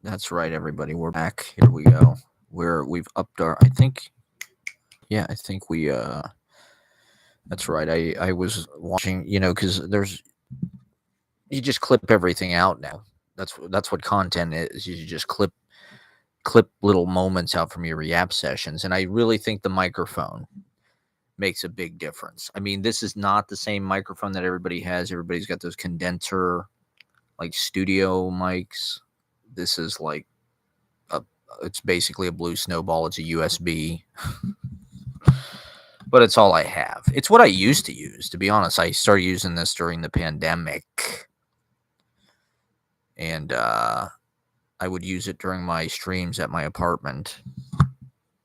That's right, everybody. We're back. Here we go. We've upped our. I think. Yeah, I think we. That's right. I was watching. Because you just clip everything out now. That's what content is. You just clip little moments out from your react sessions, and I really think the microphone makes a big difference. I mean, this is not the same microphone that everybody has. Everybody's got those condenser like studio mics. This is like a it's basically a blue snowball. It's a USB, but it's all I have. It's what I used to use. To be honest, I started using this during the pandemic, and I would use it during my streams at my apartment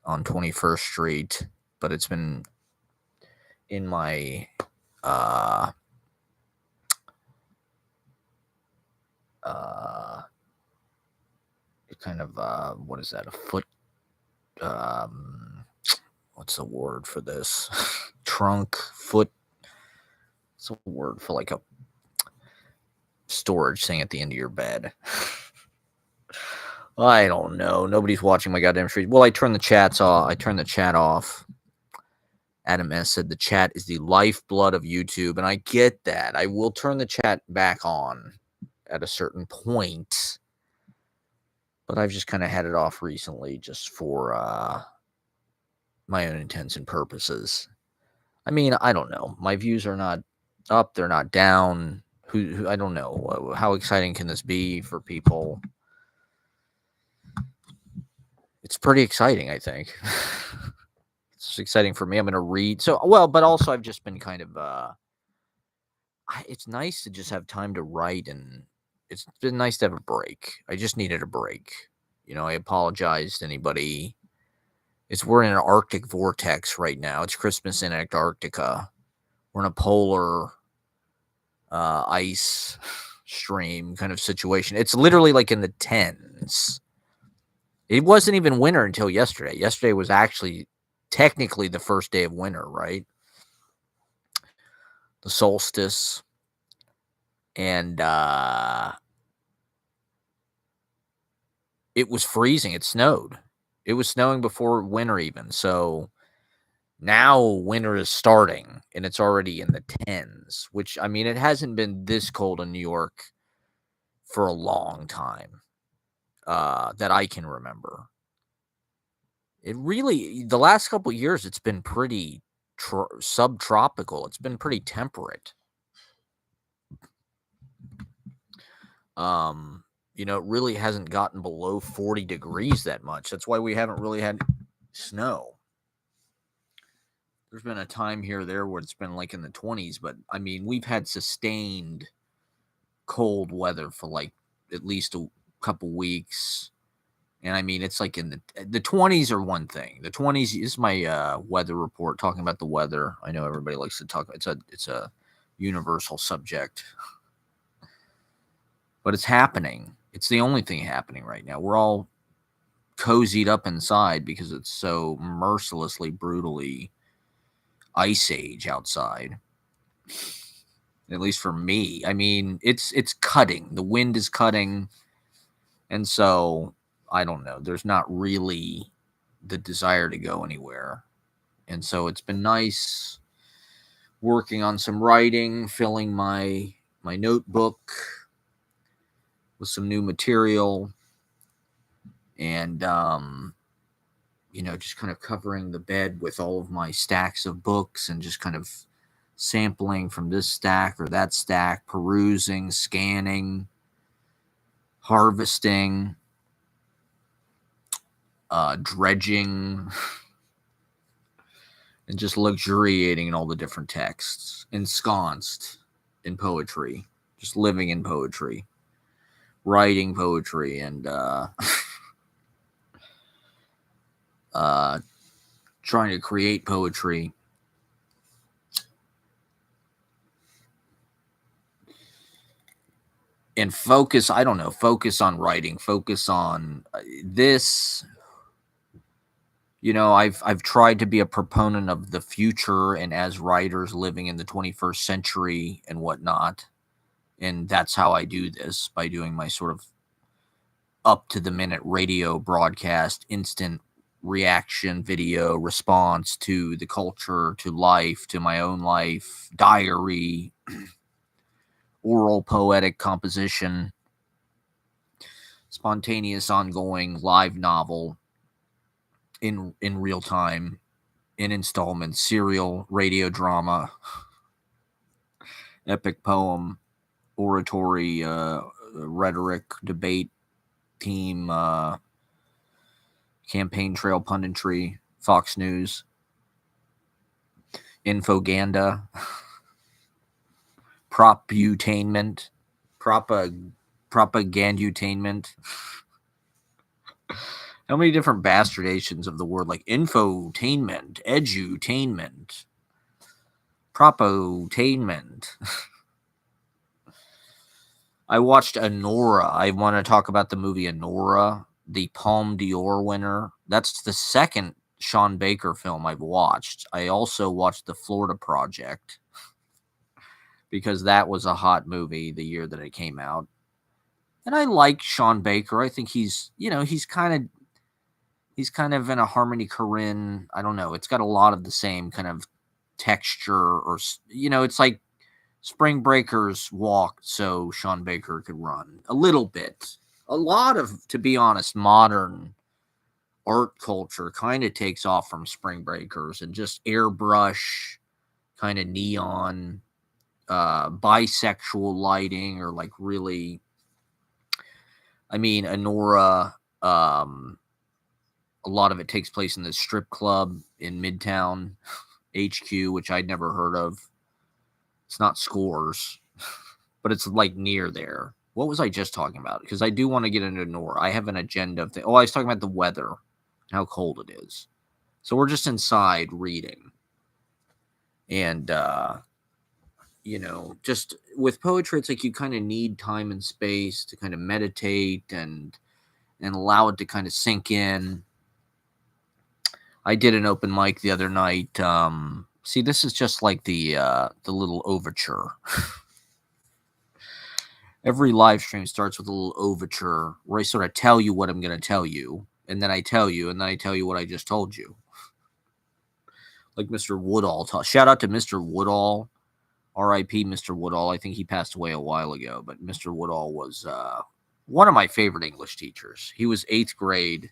on 21st Street. But it's been in my uh, uh, kind of what is that? A foot? Um, what's the word for this? Trunk foot. It's a word for like a storage thing at the end of your bed. I don't know. Nobody's watching my goddamn stream. Well, I turned the chats off. I turned the chat off. Adam S said the chat is the lifeblood of YouTube, and I get that. I will turn the chat back on at a certain point, but I've just kind of had it off recently just for my own intents and purposes. I mean, I don't know. My views are not up; they're not down. Who I don't know. How exciting can this be for people? It's pretty exciting, I think. It's exciting for me. I'm going to read. But also I've just been kind of it's nice to just have time to write, and it's been nice to have a break. I just needed a break. I apologize to anybody. We're in an Arctic vortex right now. It's Christmas in Antarctica. We're in a polar ice stream kind of situation. It's literally like in the tens. It wasn't even winter until yesterday. Yesterday was actually technically the first day of winter, right? The solstice. And it was freezing. It snowed. It was snowing before winter even. So now winter is starting, and it's already in the tens, which, I mean, it hasn't been this cold in New York for a long time that I can remember. It really, the last couple of years, it's been pretty subtropical. It's been pretty temperate. It really hasn't gotten below 40 degrees that much. That's why we haven't really had snow. There's been a time here or there where it's been like in the 20s, but I mean, we've had sustained cold weather for like at least a couple weeks. And I mean, it's like in the 20s are one thing. The 20s is my weather report talking about the weather. I know everybody likes to talk. It's a universal subject, but it's happening. It's the only thing happening right now. We're all cozied up inside because it's so mercilessly, brutally ice age outside. At least for me. I mean, it's cutting. The wind is cutting. And so, I don't know. There's not really the desire to go anywhere. And so it's been nice working on some writing, filling my notebook with some new material, and just kind of covering the bed with all of my stacks of books and just kind of sampling from this stack or that stack, perusing, scanning, harvesting, dredging, and just luxuriating in all the different texts, ensconced in poetry, just living in poetry, writing poetry, and trying to create poetry. And focus on writing, focus on this. I've tried to be a proponent of the future and as writers living in the 21st century and whatnot. And that's how I do this, by doing my sort of up-to-the-minute radio broadcast, instant reaction video response to the culture, to life, to my own life, diary, oral poetic composition, spontaneous ongoing live novel in real time, in installments, serial radio drama, epic poem, oratory, rhetoric, debate, team, campaign trail punditry, Fox News, infoganda, proputainment, propagandutainment. How many different bastardations of the word, like infotainment, edutainment, propotainment. I watched Anora. I want to talk about the movie Anora, the Palme d'Or winner. That's the second Sean Baker film I've watched. I also watched The Florida Project because that was a hot movie the year that it came out. And I like Sean Baker. I think he's kind of in a Harmony Korine. I don't know. It's got a lot of the same kind of texture, or it's like Spring Breakers walked so Sean Baker could run a little bit. A lot of, to be honest, modern art culture kind of takes off from Spring Breakers, and just airbrush, kind of neon, bisexual lighting, or like really, I mean, Anora, a lot of it takes place in this strip club in Midtown HQ, which I'd never heard of. It's not Scores, but it's like near there. What was I just talking about? Because I do want to get into Nora. I have an agenda of things. Oh, I was talking about the weather, how cold it is. So we're just inside reading. And, just with poetry, it's like you kind of need time and space to kind of meditate and allow it to kind of sink in. I did an open mic the other night. See, this is just like the little overture. Every live stream starts with a little overture where I sort of tell you what I'm going to tell you, and then I tell you, and then I tell you what I just told you. Like Mr. Woodall. Shout out to Mr. Woodall. R.I.P. Mr. Woodall. I think he passed away a while ago, but Mr. Woodall was one of my favorite English teachers. He was 8th grade.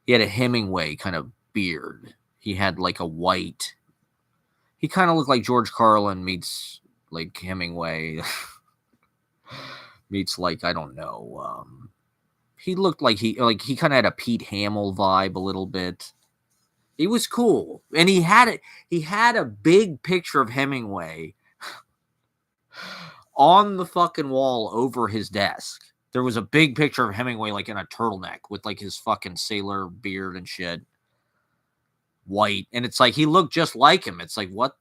He had a Hemingway kind of beard. He had like a white. He kind of looked like George Carlin meets like Hemingway. Meets like, I don't know. He looked like he kind of had a Pete Hamill vibe a little bit. He was cool, and he had a big picture of Hemingway on the fucking wall over his desk. There was a big picture of Hemingway like in a turtleneck with like his fucking sailor beard and shit, white, and it's like he looked just like him. It's like, what?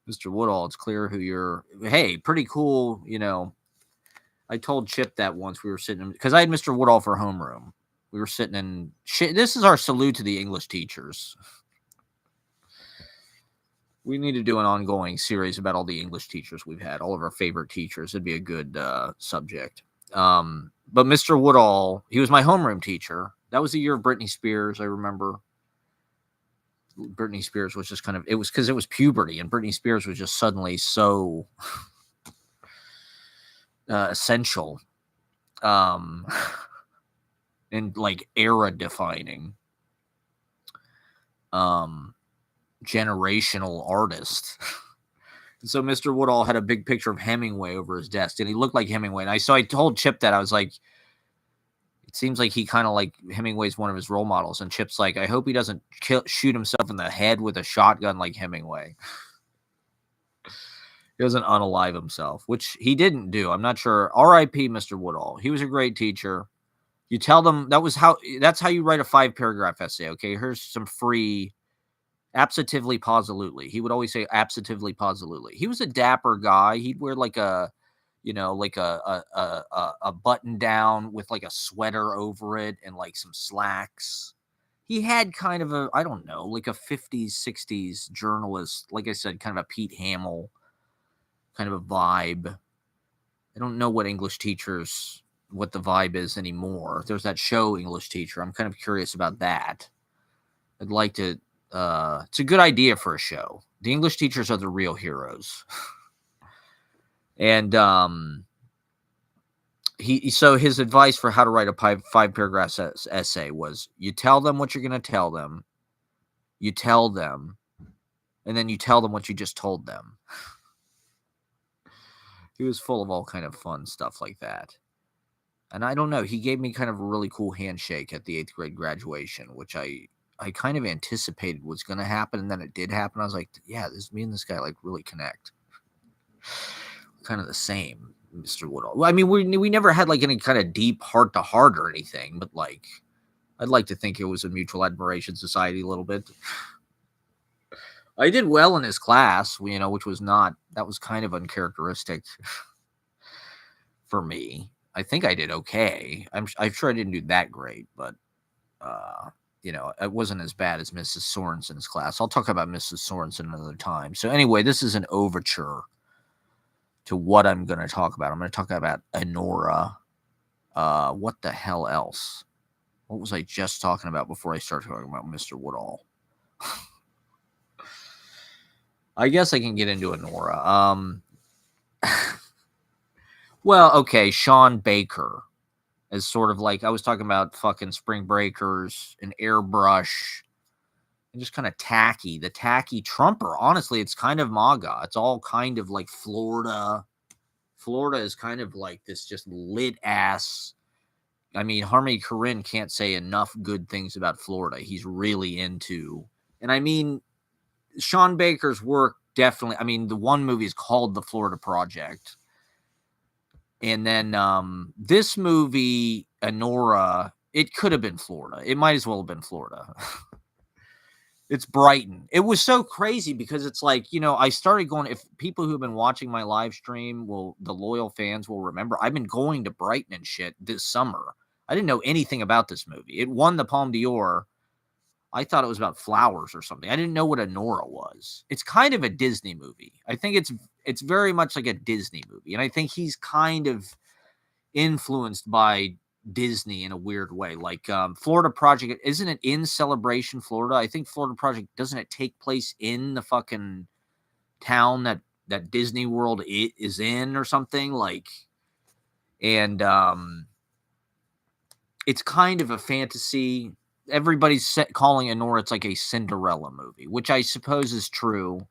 Mr. Woodall, it's clear who you're. Hey, pretty cool, I told Chip that once we were sitting, because I had Mr. Woodall for homeroom. We were sitting in shit. This is our salute to the English teachers. We need to do an ongoing series about all the English teachers we've had, all of our favorite teachers. It'd be a good subject. But Mr. Woodall, he was my homeroom teacher. That was the year of Britney Spears, I remember. Britney Spears was just kind of, it was because it was puberty, and Britney Spears was just suddenly so essential. And like era defining. Generational artist. So Mr. Woodall had a big picture of Hemingway over his desk, and he looked like Hemingway. And I told Chip that. I was like, it seems like he kind of like Hemingway's one of his role models. And Chip's like, I hope he doesn't shoot himself in the head with a shotgun like Hemingway. He doesn't unalive himself, which he didn't do. I'm not sure. R.I.P. Mr. Woodall. He was a great teacher. You tell them that's how you write a 5-paragraph essay. Okay, here's some free. Abstively, positively. He would always say abstively, positively. He was a dapper guy. He'd wear like a button down with like a sweater over it and like some slacks. He had kind of a, I don't know, like a 50s, 60s journalist. Like I said, kind of a Pete Hamill kind of a vibe. I don't know what English teachers what the vibe is anymore. There's that show English Teacher. I'm kind of curious about that. I'd like to. It's a good idea for a show. The English teachers are the real heroes. And so his advice for how to write a 5-paragraph essay was: you tell them what you're going to tell them, you tell them, and then you tell them what you just told them. He was full of all kind of fun stuff like that. And I don't know, he gave me kind of a really cool handshake at the 8th grade graduation, which I kind of anticipated was going to happen, and then it did happen. I was like, yeah, me and this guy like really connect. Kind of the same, Mr. Woodall. Well, I mean, we never had like any kind of deep heart to heart or anything, but like, I'd like to think it was a mutual admiration society a little bit. I did well in his class, which was that was kind of uncharacteristic for me. I think I did okay. I'm sure I didn't do that great, but it wasn't as bad as Mrs. Sorensen's class. I'll talk about Mrs. Sorensen another time. So anyway, this is an overture to what I'm going to talk about. I'm going to talk about Anora. What the hell else? What was I just talking about before I started talking about Mr. Woodall? I guess I can get into Anora. Well, okay, Sean Baker is sort of like, I was talking about fucking Spring Breakers and Airbrush and just kind of tacky. The tacky Trumper. Honestly, it's kind of MAGA. It's all kind of like Florida. Florida is kind of like this just lit ass. I mean, Harmony Korine can't say enough good things about Florida. He's really into, and I mean, Sean Baker's work definitely. I mean, the one movie is called The Florida Project. And then this movie, Anora, it could have been Florida. It might as well have been Florida. It's Brighton. It was so crazy because it's like, I started going, if people who have been watching my live stream the loyal fans will remember, I've been going to Brighton and shit this summer. I didn't know anything about this movie. It won the Palme d'Or. I thought it was about flowers or something. I didn't know what Anora was. It's kind of a Disney movie. I think it's very much like a Disney movie. And I think he's kind of influenced by Disney in a weird way. Like Florida Project, isn't it in Celebration, Florida? I think Florida Project, doesn't it take place in the fucking town that Disney World is in or something? Like, and it's kind of a fantasy. Everybody's calling Anora, it's like a Cinderella movie, which I suppose is true.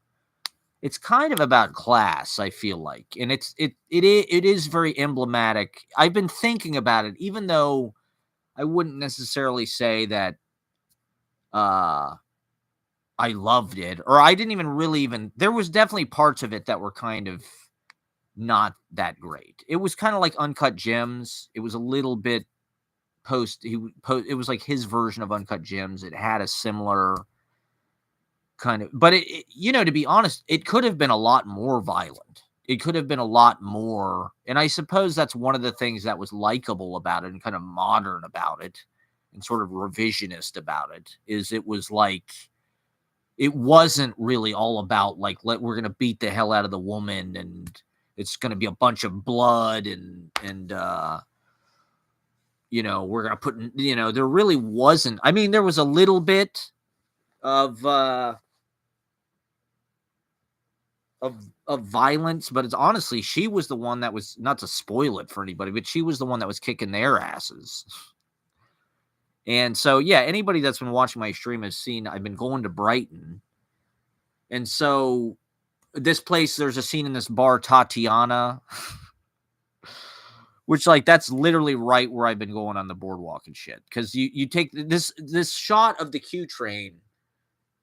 It's kind of about class, I feel like, and it is very emblematic. I've been thinking about it, even though I wouldn't necessarily say that I loved it, or I didn't even. There was definitely parts of it that were kind of not that great. It was kind of like Uncut Gems. It was a little bit it was like his version of Uncut Gems. It had a similar kind of, but to be honest, it could have been a lot more violent. It could have been a lot more, and I suppose that's one of the things that was likable about it and kind of modern about it and sort of revisionist about it, is it was like, it wasn't really all about like, we're going to beat the hell out of the woman and it's going to be a bunch of blood and we're going to put, there really wasn't. I mean, there was a little bit of violence, but it's honestly, she was the one that was, not to spoil it for anybody, but she was the one that was kicking their asses. And so, yeah, anybody that's been watching my stream has seen, I've been going to Brighton. And so this place, there's a scene in this bar, Tatiana, which, like, that's literally right where I've been going on the boardwalk and shit. Because you take this shot of the Q train.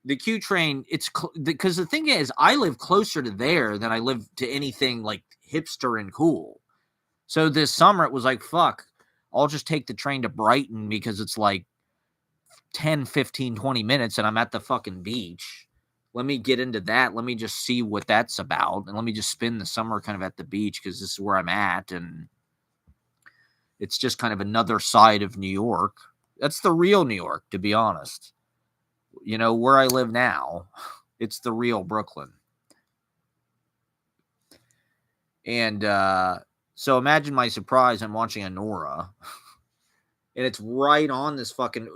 The Q train, it's because the thing is, I live closer to there than I live to anything like hipster and cool. So this summer it was like, fuck, I'll just take the train to Brighton because it's like 10, 15, 20 minutes and I'm at the fucking beach. Let me get into that. Let me just see what that's about. And let me just spend the summer kind of at the beach because this is where I'm at. And it's just kind of another side of New York. That's the real New York, to be honest. Where I live now, it's the real Brooklyn. And So imagine my surprise. I'm watching Anora, and it's right on this fucking.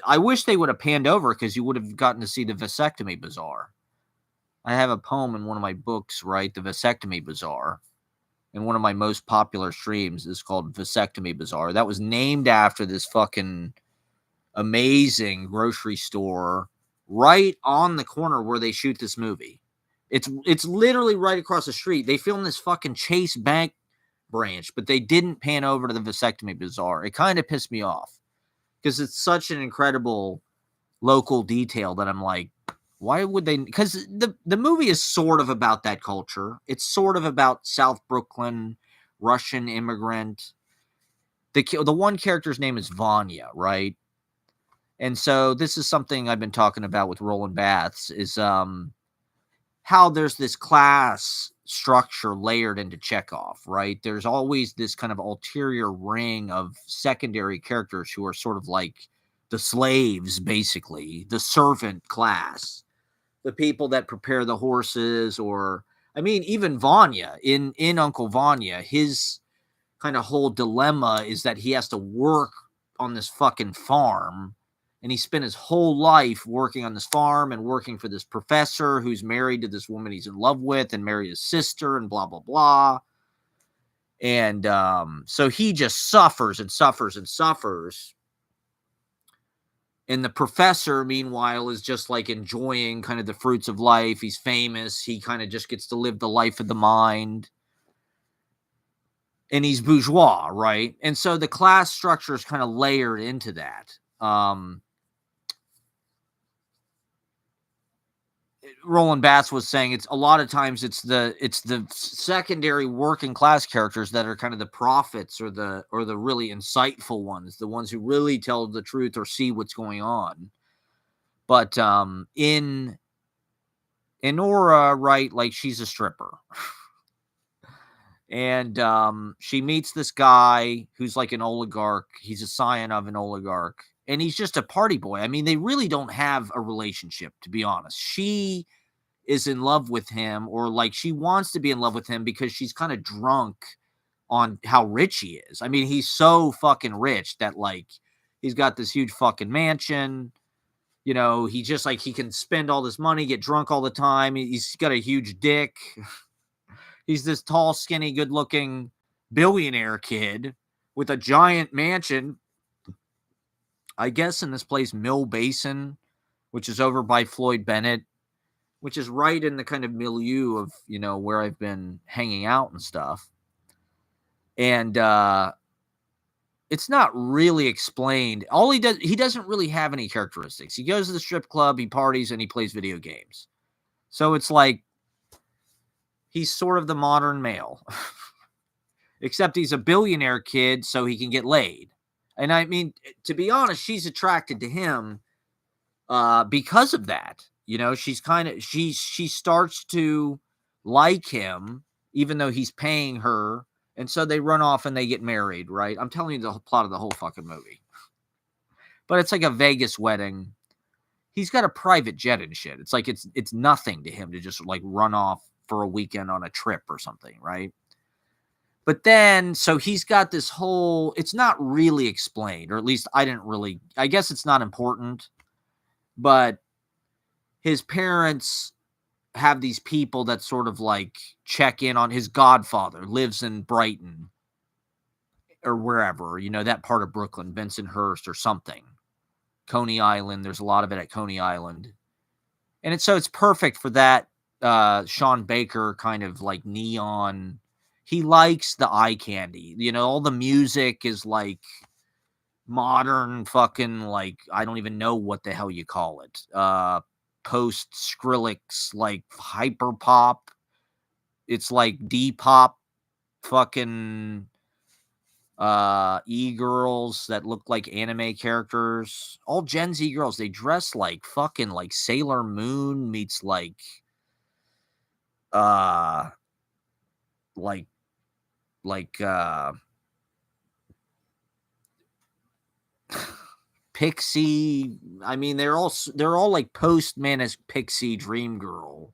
I wish they would have panned over because you would have gotten to see the vasectomy bazaar. I have a poem in one of my books, right? The vasectomy bazaar. And one of my most popular streams is called Vasectomy Bazaar. That was named after this fucking amazing grocery store right on the corner where they shoot this movie. It's literally right across the street. They filmed this fucking Chase Bank branch, but they didn't pan over to the Vasectomy Bazaar. It kind of pissed me off because it's such an incredible local detail that I'm like, why would they? Because the movie is sort of about that culture. It's sort of about South Brooklyn, Russian immigrant. The one character's name is Vanya, right? And so this is something I've been talking about with Roland Baths is how there's this class structure layered into Chekhov, right? There's always this kind of ulterior ring of secondary characters who are sort of like the slaves, basically, the servant class, the people that prepare the horses, or I mean, even Vanya in Uncle Vanya, his kind of whole dilemma is that he has to work on this fucking farm. And he spent his whole life working on this farm and working for this professor who's married to this woman he's in love with and married his sister and blah, blah, blah. And so he just suffers and suffers and suffers. And the professor, meanwhile, is just like enjoying kind of the fruits of life. He's famous. He kind of just gets to live the life of the mind. And he's bourgeois, right? And so the class structure is kind of layered into that. Roland Bass was saying it's a lot of times it's the secondary working class characters that are kind of the prophets or the really insightful ones, the ones who really tell the truth or see what's going on. But in Anora, right, like she's a stripper. And she meets this guy who's like an oligarch. He's a scion of an oligarch. And he's just a party boy. I mean, they really don't have a relationship, to be honest. She is in love with him, or like she wants to be in love with him because she's kind of drunk on how rich he is. I mean, he's so fucking rich that like he's got this huge fucking mansion. You know, he just like he can spend all this money, get drunk all the time. He's got a huge dick. He's this tall, skinny, good-looking billionaire kid with a giant mansion. I guess in this place, Mill Basin, which is over by Floyd Bennett, which is right in the kind of milieu of, you know, where I've been hanging out and stuff. And it's not really explained. All he doesn't really have any characteristics. He goes to the strip club, he parties, and he plays video games. So it's like he's sort of the modern male. Except he's a billionaire kid, so he can get laid. And I mean, to be honest, she's attracted to him because of that. You know, she's kind of she starts to like him, even though he's paying her, and so they run off and they get married. Right? I'm telling you the plot of the whole fucking movie. But it's like a Vegas wedding. He's got a private jet and shit. It's like it's nothing to him to just like run off for a weekend on a trip or something, right? But then, so he's got this whole, it's not really explained, or at least I guess it's not important, but his parents have these people that sort of like check in on his godfather, lives in Brighton or wherever, you know, that part of Brooklyn, Bensonhurst or something. Coney Island, there's a lot of it at Coney Island. And it's perfect for that Sean Baker kind of like neon. He likes the eye candy. You know, all the music is like modern fucking like, I don't even know what the hell you call it. Post Skrillex, like hyper pop. It's like D-pop fucking e-girls that look like anime characters. All Gen Z girls, they dress like fucking like Sailor Moon meets like Pixie. I mean, they're all like post Manic Pixie Dream Girl.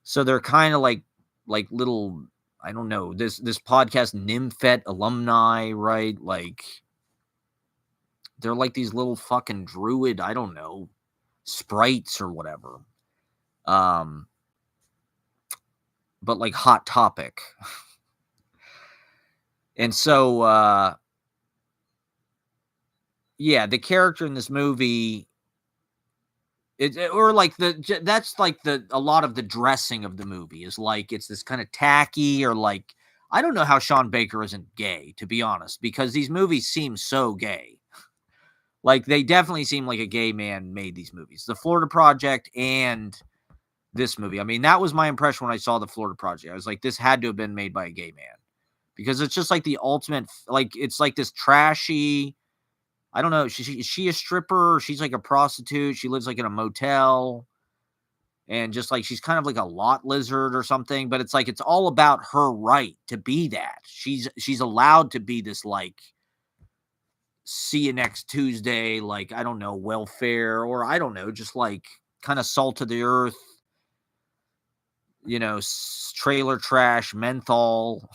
So they're kind of like little I don't know, this podcast Nymphet alumni, right? Like they're like these little fucking druid, I don't know, sprites or whatever. Um, but like Hot Topic. And so yeah, the character in this movie or like that's like a lot of the dressing of the movie is like it's this kind of tacky or like I don't know how Sean Baker isn't gay, to be honest, because these movies seem so gay. Like they definitely seem like a gay man made these movies. The Florida Project and this movie. I mean, that was my impression when I saw the Florida Project. I was like, this had to have been made by a gay man because it's just like the ultimate, like it's like this trashy. I don't know. Is she a stripper? She's like a prostitute. She lives like in a motel. And just like she's kind of like a lot lizard or something, but it's like it's all about her right to be that. She's allowed to be this like see you next Tuesday, like I don't know, welfare, or I don't know, just like kind of salt of the earth, trailer trash, menthol,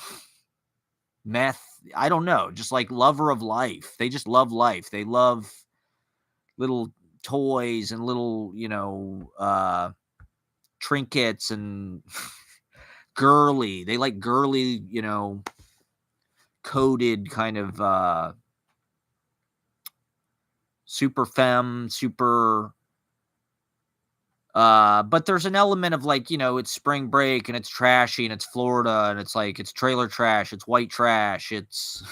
meth. I don't know, just like lover of life. They just love life. They love little toys and little, trinkets and girly. They like girly, coded kind of super femme, super but there's an element of like, it's spring break and it's trashy and it's Florida and it's like it's trailer trash, it's white trash, it's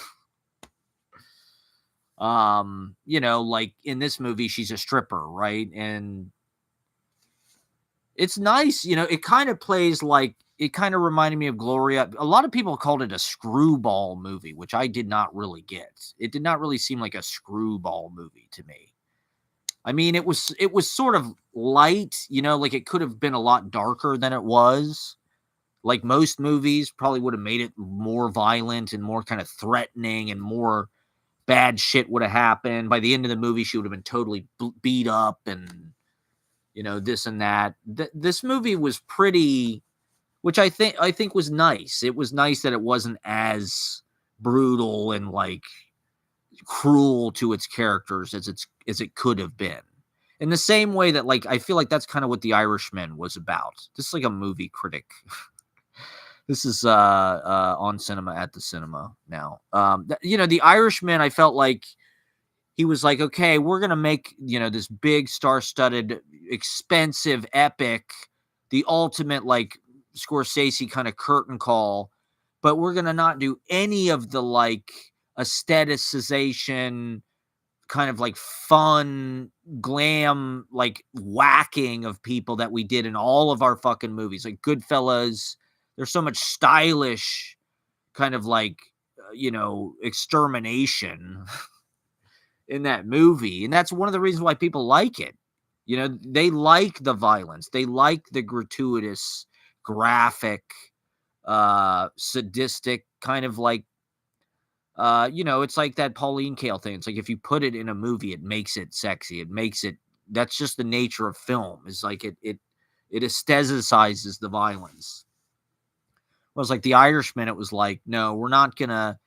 like in this movie she's a stripper, right? And it's nice, it kind of plays like it kind of reminded me of Gloria. A lot of people called it a screwball movie, which I did not really get. It did not really seem like a screwball movie to me. I mean, it was sort of light, like it could have been a lot darker than it was. Like most movies probably would have made it more violent and more kind of threatening and more bad shit would have happened. By the end of the movie, she would have been totally beat up and, this and that. This movie was pretty, which I think was nice. It was nice that it wasn't as brutal and like cruel to its characters as it could have been. In the same way that like I feel like that's kind of what The Irishman was about. This is like a movie critic. This is on cinema at the cinema now. The Irishman, I felt like he was like, okay, we're gonna make this big star-studded, expensive epic, the ultimate like Scorsese kind of curtain call, but we're gonna not do any of the like aestheticization, kind of like fun, glam, like whacking of people that we did in all of our fucking movies, like Goodfellas. There's so much stylish kind of like, extermination in that movie. And that's one of the reasons why people like it. They like the violence. They like the gratuitous, graphic, sadistic kind of like, it's like that Pauline Kael thing. It's like if you put it in a movie, it makes it sexy. It makes it. That's just the nature of film. It's like it aestheticizes the violence. It was like The Irishman. It was like, no, we're not gonna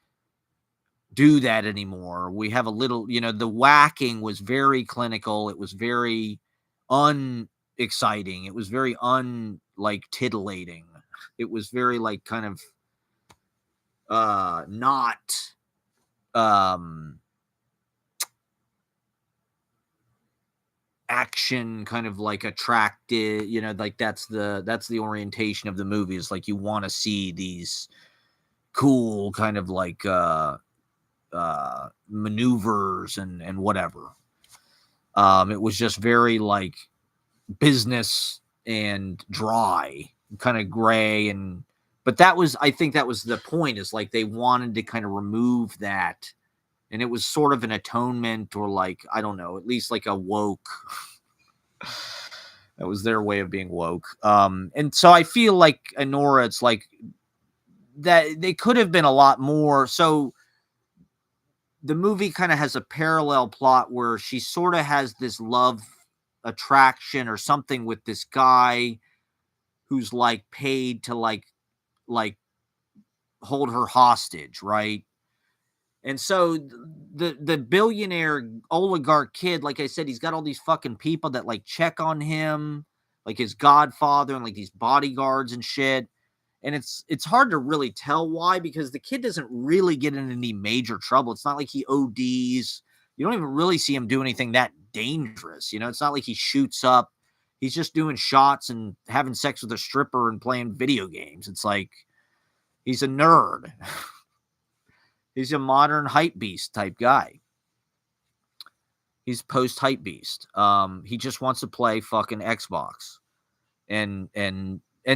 do that anymore. We have a little, the whacking was very clinical. It was very unexciting. It was very like titillating. It was very like kind of not action kind of like attracted, like that's the orientation of the movie, is like you want to see these cool kind of like maneuvers and whatever. It was just very like business and dry, kind of gray, but I think that was the point, is like they wanted to kind of remove that. And it was sort of an atonement, or like, I don't know, at least like a woke. That was their way of being woke. And so I feel like Anora, it's like that they could have been a lot more. So the movie kind of has a parallel plot where she sort of has this love attraction or something with this guy who's like paid to like hold her hostage, right? And so the billionaire oligarch kid, like I said, he's got all these fucking people that like check on him, like his godfather and like these bodyguards and shit. And it's hard to really tell why, because the kid doesn't really get in any major trouble. It's not like he ODs. You don't even really see him do anything that dangerous. You know, it's not like he shoots up. He's just doing shots and having sex with a stripper and playing video games. It's like he's a nerd. He's a modern hype beast type guy. He's post hype beast. He just wants to play fucking Xbox. And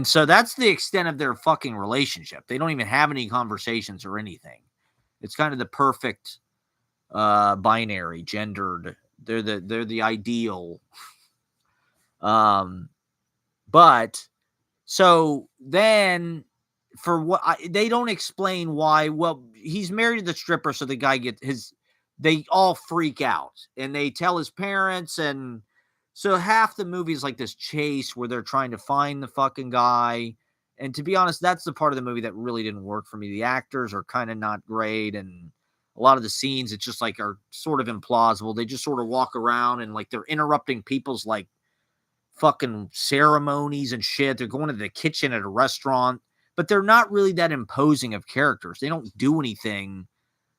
so that's the extent of their fucking relationship. They don't even have any conversations or anything. It's kind of the perfect binary, gendered. They're the ideal. But so then for what they don't explain why. Well, he's married to the stripper, so the guy gets his. They all freak out and they tell his parents, and so half the movie is like this chase where they're trying to find the fucking guy. And to be honest, that's the part of the movie that really didn't work for me. The actors are kind of not great, and a lot of the scenes, it's just like are sort of implausible. They just sort of walk around and like they're interrupting people's like fucking ceremonies and shit. They're going to the kitchen at a restaurant, but they're not really that imposing of characters. They don't do anything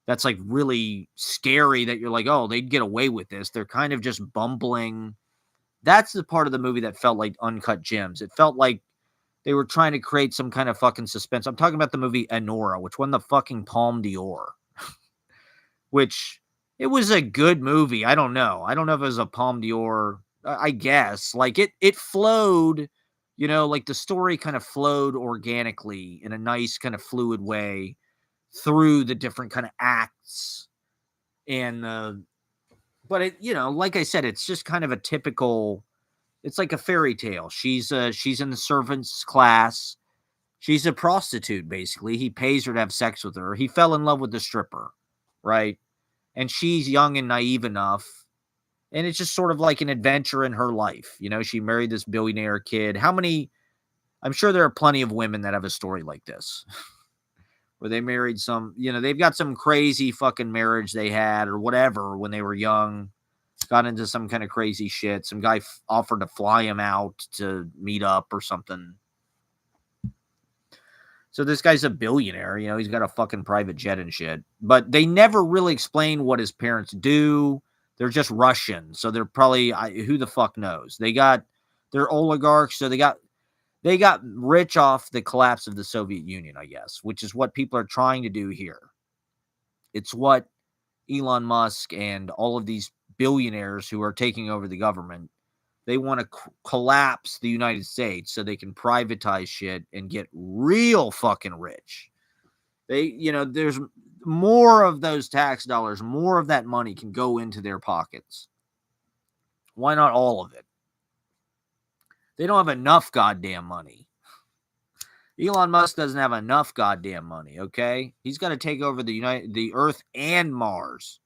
that's like really scary that you're like, oh, they'd get away with this. They're kind of just bumbling. That's the part of the movie that felt like uncut gems. It felt like they were trying to create some kind of fucking suspense. I'm talking about the movie Anora, which won the fucking Palme d'Or, which it was a good movie. I don't know. I don't know if it was a Palme d'Or. I guess like it flowed, you know, like the story kind of flowed organically in a nice kind of fluid way through the different kind of acts. And, but it, you know, like I said, it's just kind of a typical, it's like a fairy tale. She's in the servants class. She's a prostitute, basically. He pays her to have sex with her. He fell in love with the stripper, right? And she's young and naive enough. And it's just sort of like an adventure in her life. You know, she married this billionaire kid. I'm sure there are plenty of women that have a story like this. Where they married some, you know, they've got some crazy fucking marriage they had or whatever when they were young, got into some kind of crazy shit. Some guy offered to fly him out to meet up or something. So this guy's a billionaire, you know, he's got a fucking private jet and shit. But they never really explain what his parents do. They're just Russian. So they're probably, who the fuck knows? They're oligarchs. So they got rich off the collapse of the Soviet Union, I guess, which is what people are trying to do here. It's what Elon Musk and all of these billionaires who are taking over the government, they want to collapse the United States so they can privatize shit and get real fucking rich. There's more of those tax dollars, more of that money can go into their pockets. Why not all of it? They don't have enough goddamn money. Elon Musk doesn't have enough goddamn money, okay? He's got to take over the Earth and Mars.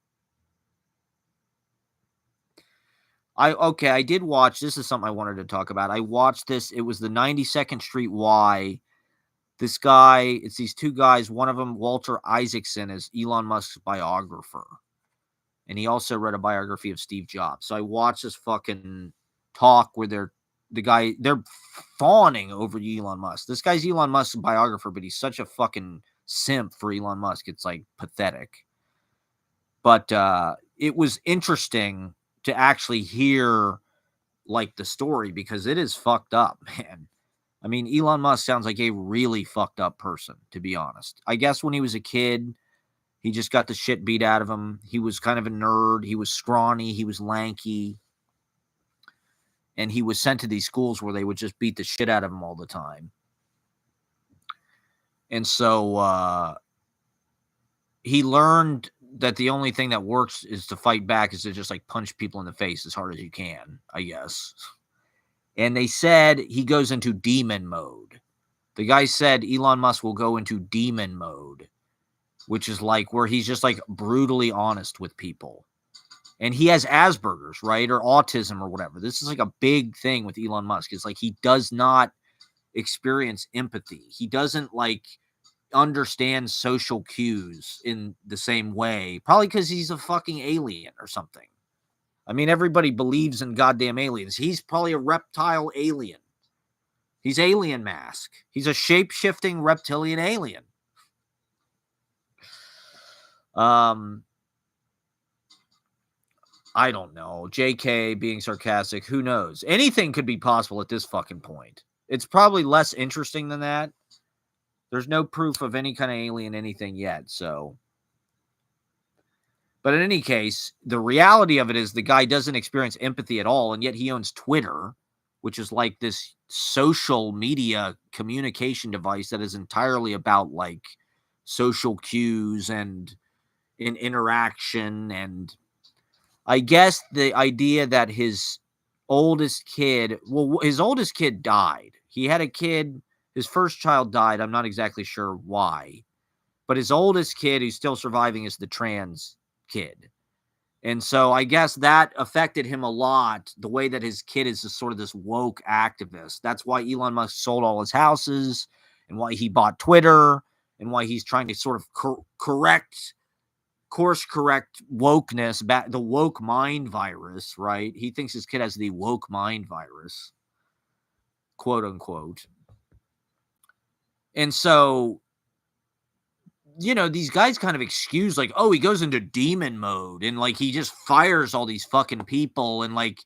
I did watch, this is something I wanted to talk about. I watched this, it was the 92nd Street Y. This guy, it's these two guys, one of them, Walter Isaacson, is Elon Musk's biographer. And he also wrote a biography of Steve Jobs. So I watched this fucking talk where they're fawning over Elon Musk. This guy's Elon Musk's biographer, but he's such a fucking simp for Elon Musk. It's like pathetic. But it was interesting to actually hear like the story because it is fucked up, man. I mean, Elon Musk sounds like a really fucked up person, to be honest. I guess when he was a kid, he just got the shit beat out of him. He was kind of a nerd. He was scrawny. He was lanky. And he was sent to these schools where they would just beat the shit out of him all the time. And so he learned that the only thing that works is to fight back, is to just like punch people in the face as hard as you can, I guess. And they said he goes into demon mode. The guy said Elon Musk will go into demon mode, which is like where he's just like brutally honest with people. And he has Asperger's, right? Or autism or whatever. This is like a big thing with Elon Musk. It's like he does not experience empathy. He doesn't like understands social cues in the same way. Probably because he's a fucking alien or something. I mean, everybody believes in goddamn aliens. He's probably a reptile alien. He's Alien Mask. He's a shape-shifting reptilian alien. I don't know. JK being sarcastic, who knows? Anything could be possible at this fucking point. It's probably less interesting than that. There's no proof of any kind of alien anything yet, so. But in any case, the reality of it is the guy doesn't experience empathy at all, and yet he owns Twitter, which is like this social media communication device that is entirely about like social cues and in interaction. And I guess the idea that his oldest kid died. He had a kid, his first child died. I'm not exactly sure why, but his oldest kid who's still surviving is the trans kid. And so I guess that affected him a lot, the way that his kid is just sort of this woke activist. That's why Elon Musk sold all his houses and why he bought Twitter and why he's trying to sort of course correct wokeness, back the woke mind virus, right? He thinks his kid has the woke mind virus, quote unquote. And so, these guys kind of excuse like, oh, he goes into demon mode and like he just fires all these fucking people, and like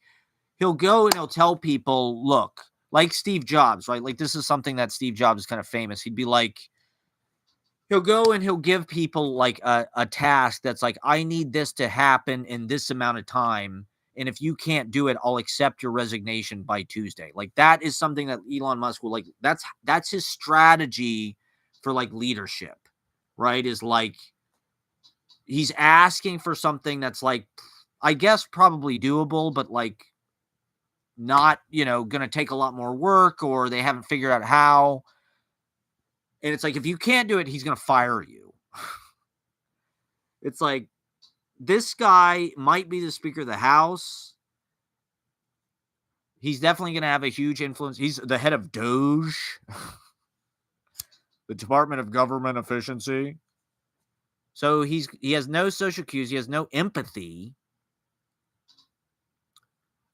he'll go and he'll tell people, look, like Steve Jobs, right? Like this is something that Steve Jobs is kind of famous. He'd be like, he'll go and he'll give people like a task that's like, I need this to happen in this amount of time. And if you can't do it, I'll accept your resignation by Tuesday. Like that is something that Elon Musk will like. That's his strategy for like leadership, right? Is like he's asking for something that's like, I guess probably doable, but like not, going to take a lot more work, or they haven't figured out how. And it's like, if you can't do it, he's going to fire you. It's like, this guy might be the Speaker of the House. He's definitely going to have a huge influence. He's the head of Doge, the Department of Government Efficiency. So he has no social cues. He has no empathy.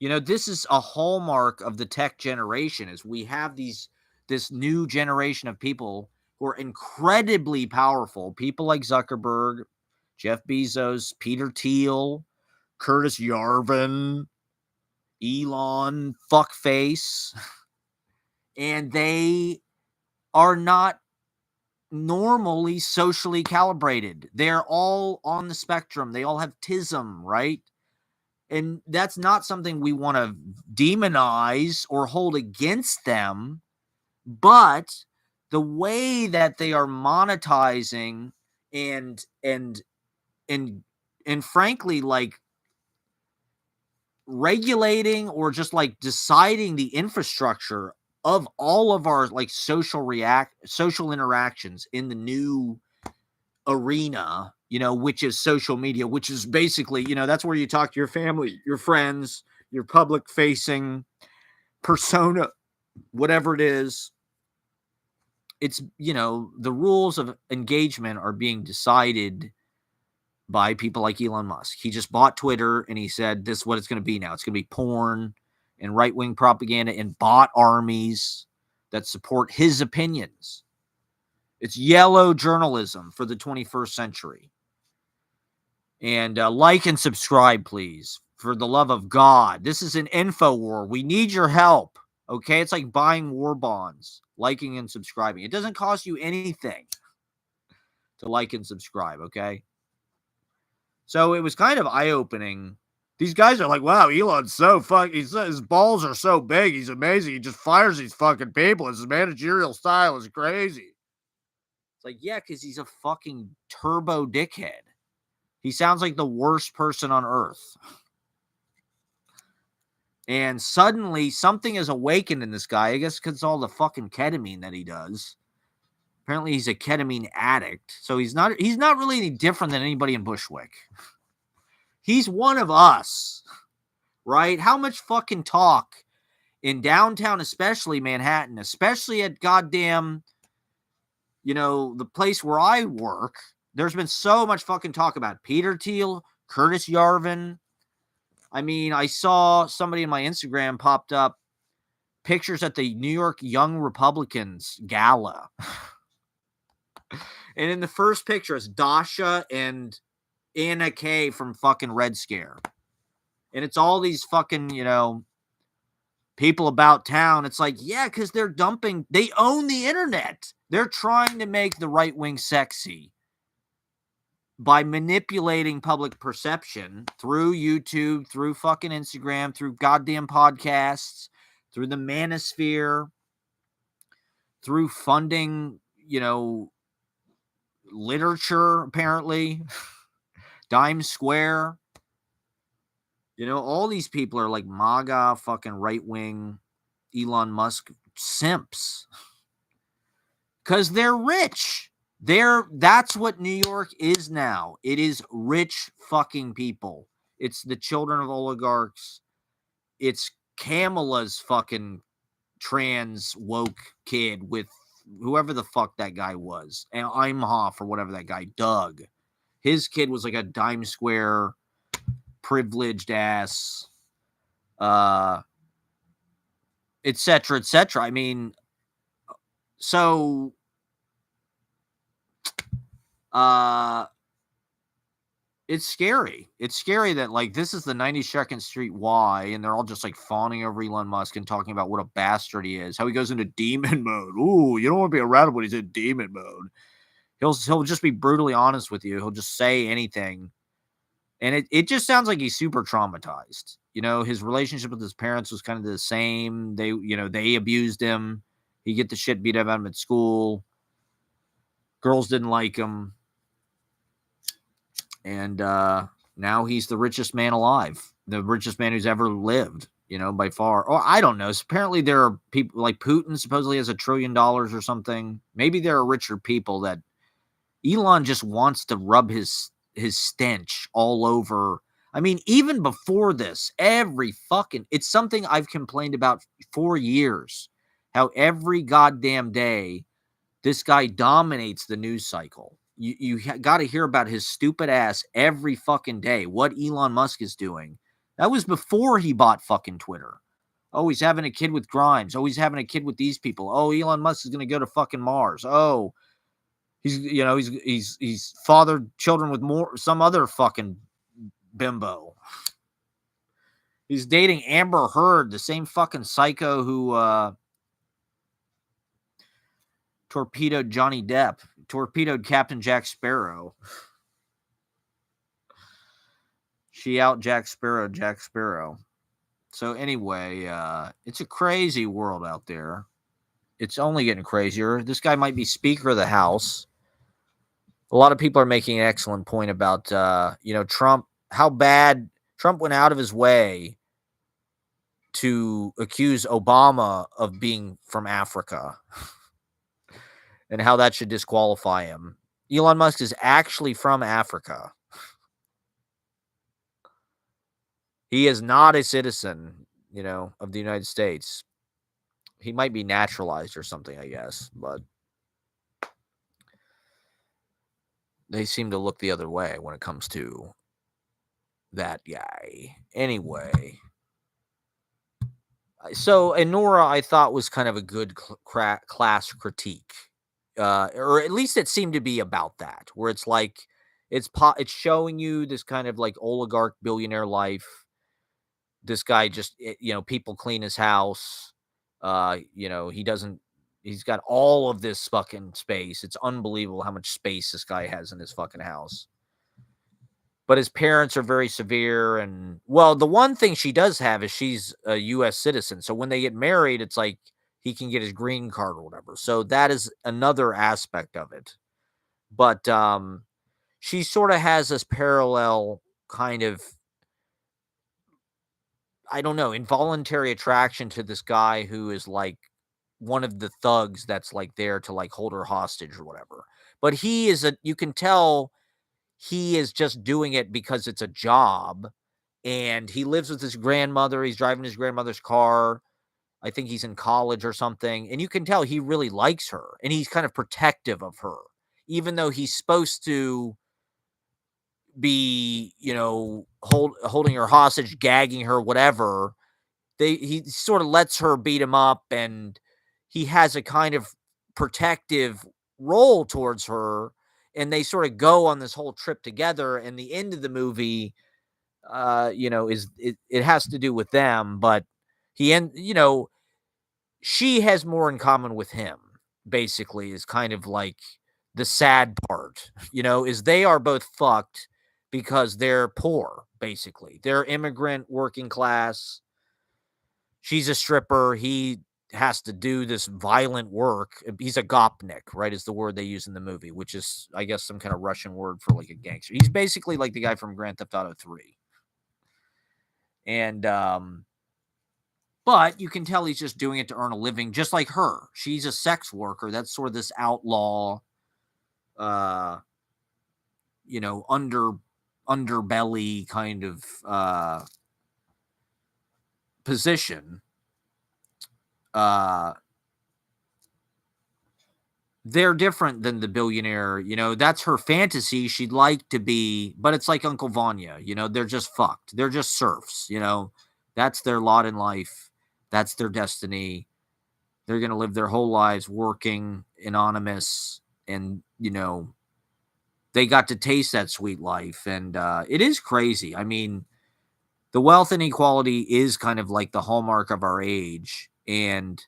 This is a hallmark of the tech generation, is we have this new generation of people who are incredibly powerful. People like Zuckerberg, Jeff Bezos, Peter Thiel, Curtis Yarvin, Elon, fuckface. And they are not normally socially calibrated. They're all on the spectrum. They all have tism, right? And that's not something we want to demonize or hold against them. But the way that they are monetizing and frankly, like regulating or just like deciding the infrastructure of all of our like social interactions in the new arena, which is social media, which is basically, that's where you talk to your family, your friends, your public facing persona, whatever it is. It's, the rules of engagement are being decided by people like Elon Musk. He just bought Twitter and he said, this is what it's going to be now. It's going to be porn and right-wing propaganda and bot armies that support his opinions. It's yellow journalism for the 21st century. And like and subscribe, please. For the love of God. This is an info war. We need your help. Okay? It's like buying war bonds. Liking and subscribing. It doesn't cost you anything to like and subscribe, okay? So it was kind of eye-opening. These guys are like, wow, Elon's so his balls are so big. He's amazing. He just fires these fucking people. His managerial style is crazy. It's like, yeah, because he's a fucking turbo dickhead. He sounds like the worst person on earth. And suddenly something is awakened in this guy. I guess because all the fucking ketamine that he does. Apparently he's a ketamine addict. So he's not really any different than anybody in Bushwick. He's one of us. Right? How much fucking talk in downtown, especially Manhattan, especially at goddamn the place where I work, there's been so much fucking talk about Peter Thiel, Curtis Yarvin. I mean, I saw somebody in my Instagram popped up pictures at the New York Young Republicans gala. And in the first picture, it's Dasha and Anna Kay from fucking Red Scare. And it's all these fucking, people about town. It's like, yeah, because they own the internet. They're trying to make the right wing sexy by manipulating public perception through YouTube, through fucking Instagram, through goddamn podcasts, through the manosphere, through funding, literature, apparently, Dime Square. All these people are like MAGA, fucking right-wing Elon Musk simps. Because they're rich. That's what New York is now. It is rich fucking people. It's the children of oligarchs. It's Kamala's fucking trans woke kid with whoever the fuck that guy was. And Imhoff or whatever that guy, Doug. His kid was like a Dime Square privileged ass, et cetera, et cetera. I mean, so, it's scary. It's scary that, like, this is the 92nd Street Y, and they're all just, like, fawning over Elon Musk and talking about what a bastard he is, how he goes into demon mode. Ooh, you don't want to be around when he's in demon mode. He'll just be brutally honest with you. He'll just say anything. And it just sounds like he's super traumatized. His relationship with his parents was kind of the same. They abused him. He get the shit beat out of him at school. Girls didn't like him. And now he's the richest man alive. The richest man who's ever lived, by far. Or I don't know. Apparently there are people like Putin supposedly has $1 trillion or something. Maybe there are richer people that Elon just wants to rub his stench all over. I mean, even before this, it's something I've complained about for years, how every goddamn day this guy dominates the news cycle. You got to hear about his stupid ass every fucking day, what Elon Musk is doing. That was before he bought fucking Twitter. Oh, he's having a kid with Grimes. Oh, he's having a kid with these people. Oh, Elon Musk is going to go to fucking Mars. Oh, He's fathered children with some other fucking bimbo. He's dating Amber Heard, the same fucking psycho who torpedoed Johnny Depp, torpedoed Captain Jack Sparrow. She out Jack Sparrow. So anyway, it's a crazy world out there. It's only getting crazier. This guy might be Speaker of the House. A lot of people are making an excellent point about, Trump, how bad Trump went out of his way to accuse Obama of being from Africa and how that should disqualify him. Elon Musk is actually from Africa. He is not a citizen, of the United States. He might be naturalized or something, I guess, but they seem to look the other way when it comes to that guy. Anyway, so Anora, I thought, was kind of a good class critique, or at least it seemed to be about that, where it's like it's showing you this kind of like oligarch billionaire life. This guy just, people clean his house. He's got all of this fucking space. It's unbelievable how much space this guy has in his fucking house. But his parents are very severe. And, well, the one thing she does have is she's a U.S. citizen. So when they get married, it's like he can get his green card or whatever. So that is another aspect of it. But she sort of has this parallel kind of, I don't know, involuntary attraction to this guy who is like one of the thugs that's like there to like hold her hostage or whatever. But you can tell he is just doing it because it's a job, and he lives with his grandmother. He's driving his grandmother's car. I think he's in college or something, and you can tell he really likes her, and he's kind of protective of her, even though he's supposed to be, holding her hostage, gagging her, whatever. He sort of lets her beat him up, and he has a kind of protective role towards her, and they sort of go on this whole trip together. And the end of the movie, is it has to do with them, but she has more in common with him, basically, is kind of like the sad part, is they are both fucked because they're poor, basically. They're immigrant, working class. She's a stripper. He has to do this violent work. He's a gopnik, right? Is the word they use in the movie, which is, I guess, some kind of Russian word for like a gangster. He's basically like the guy from Grand Theft Auto 3. And, but you can tell he's just doing it to earn a living, just like her. She's a sex worker. That's sort of this outlaw, underbelly kind of position. They're different than the billionaire. That's her fantasy. She'd like to be, but it's like Uncle Vanya. They're just fucked. They're just serfs. That's their lot in life. That's their destiny. They're going to live their whole lives working anonymous, and, they got to taste that sweet life. And it is crazy. I mean, the wealth inequality is kind of like the hallmark of our age. And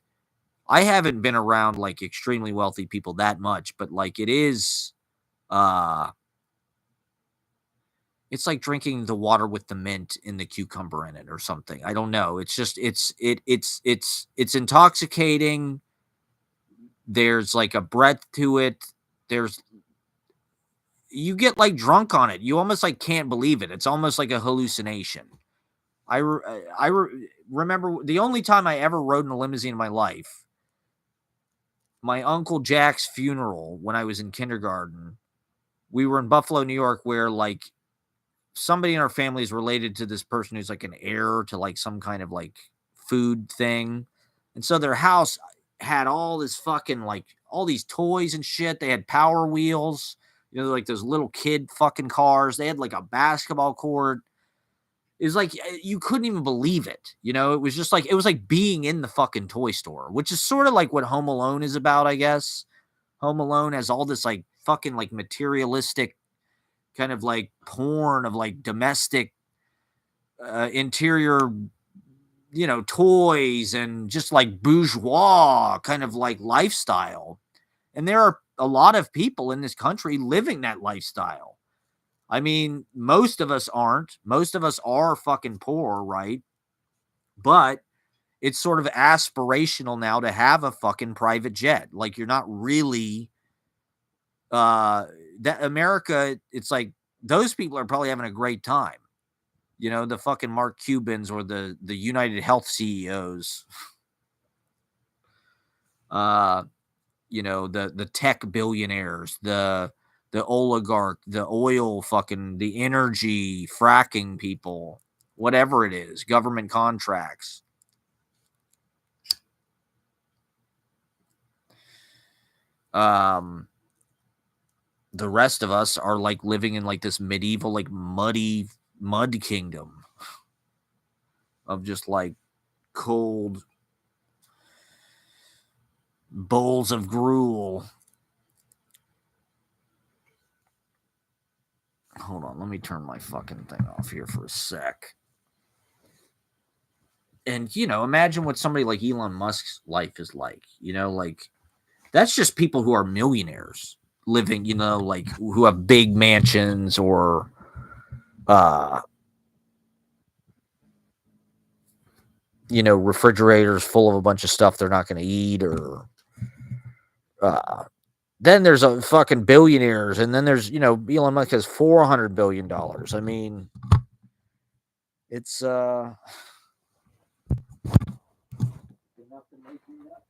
I haven't been around like extremely wealthy people that much, but like it is, it's like drinking the water with the mint in the cucumber in it or something. I don't know. It's just, it's intoxicating. There's like a breadth to it. You get like drunk on it. You almost like can't believe it. It's almost like a hallucination. Remember the only time I ever rode in a limousine in my life, my Uncle Jack's funeral when I was in kindergarten. We were in Buffalo, New York, where like somebody in our family is related to this person who's like an heir to like some kind of like food thing. And so their house had all this fucking like all these toys and shit. They had Power Wheels, like those little kid fucking cars. They had like a basketball court. It was like you couldn't even believe it. It was just like it was like being in the fucking toy store, which is sort of like what Home Alone is about, I guess. Home Alone has all this like fucking like materialistic kind of like porn of like domestic interior, toys and just like bourgeois kind of like lifestyle. And there are a lot of people in this country living that lifestyle. I mean, most of us aren't. Most of us are fucking poor, right? But it's sort of aspirational now to have a fucking private jet. Like you're not really that America, it's like those people are probably having a great time. The fucking Mark Cubans or the United Health CEOs. The tech billionaires, the oligarch, the oil fucking, the energy fracking people, whatever it is, government contracts. The rest of us are like living in like this medieval, like muddy mud kingdom of just like cold bowls of gruel. Hold on, let me turn my fucking thing off here for a sec. And, imagine what somebody like Elon Musk's life is like. Like, that's just people who are millionaires living, like, who have big mansions or, refrigerators full of a bunch of stuff they're not going to eat, or, then there's a fucking billionaires, and then there's, Elon Musk has $400 billion. I mean, it's, enough to make me nuts.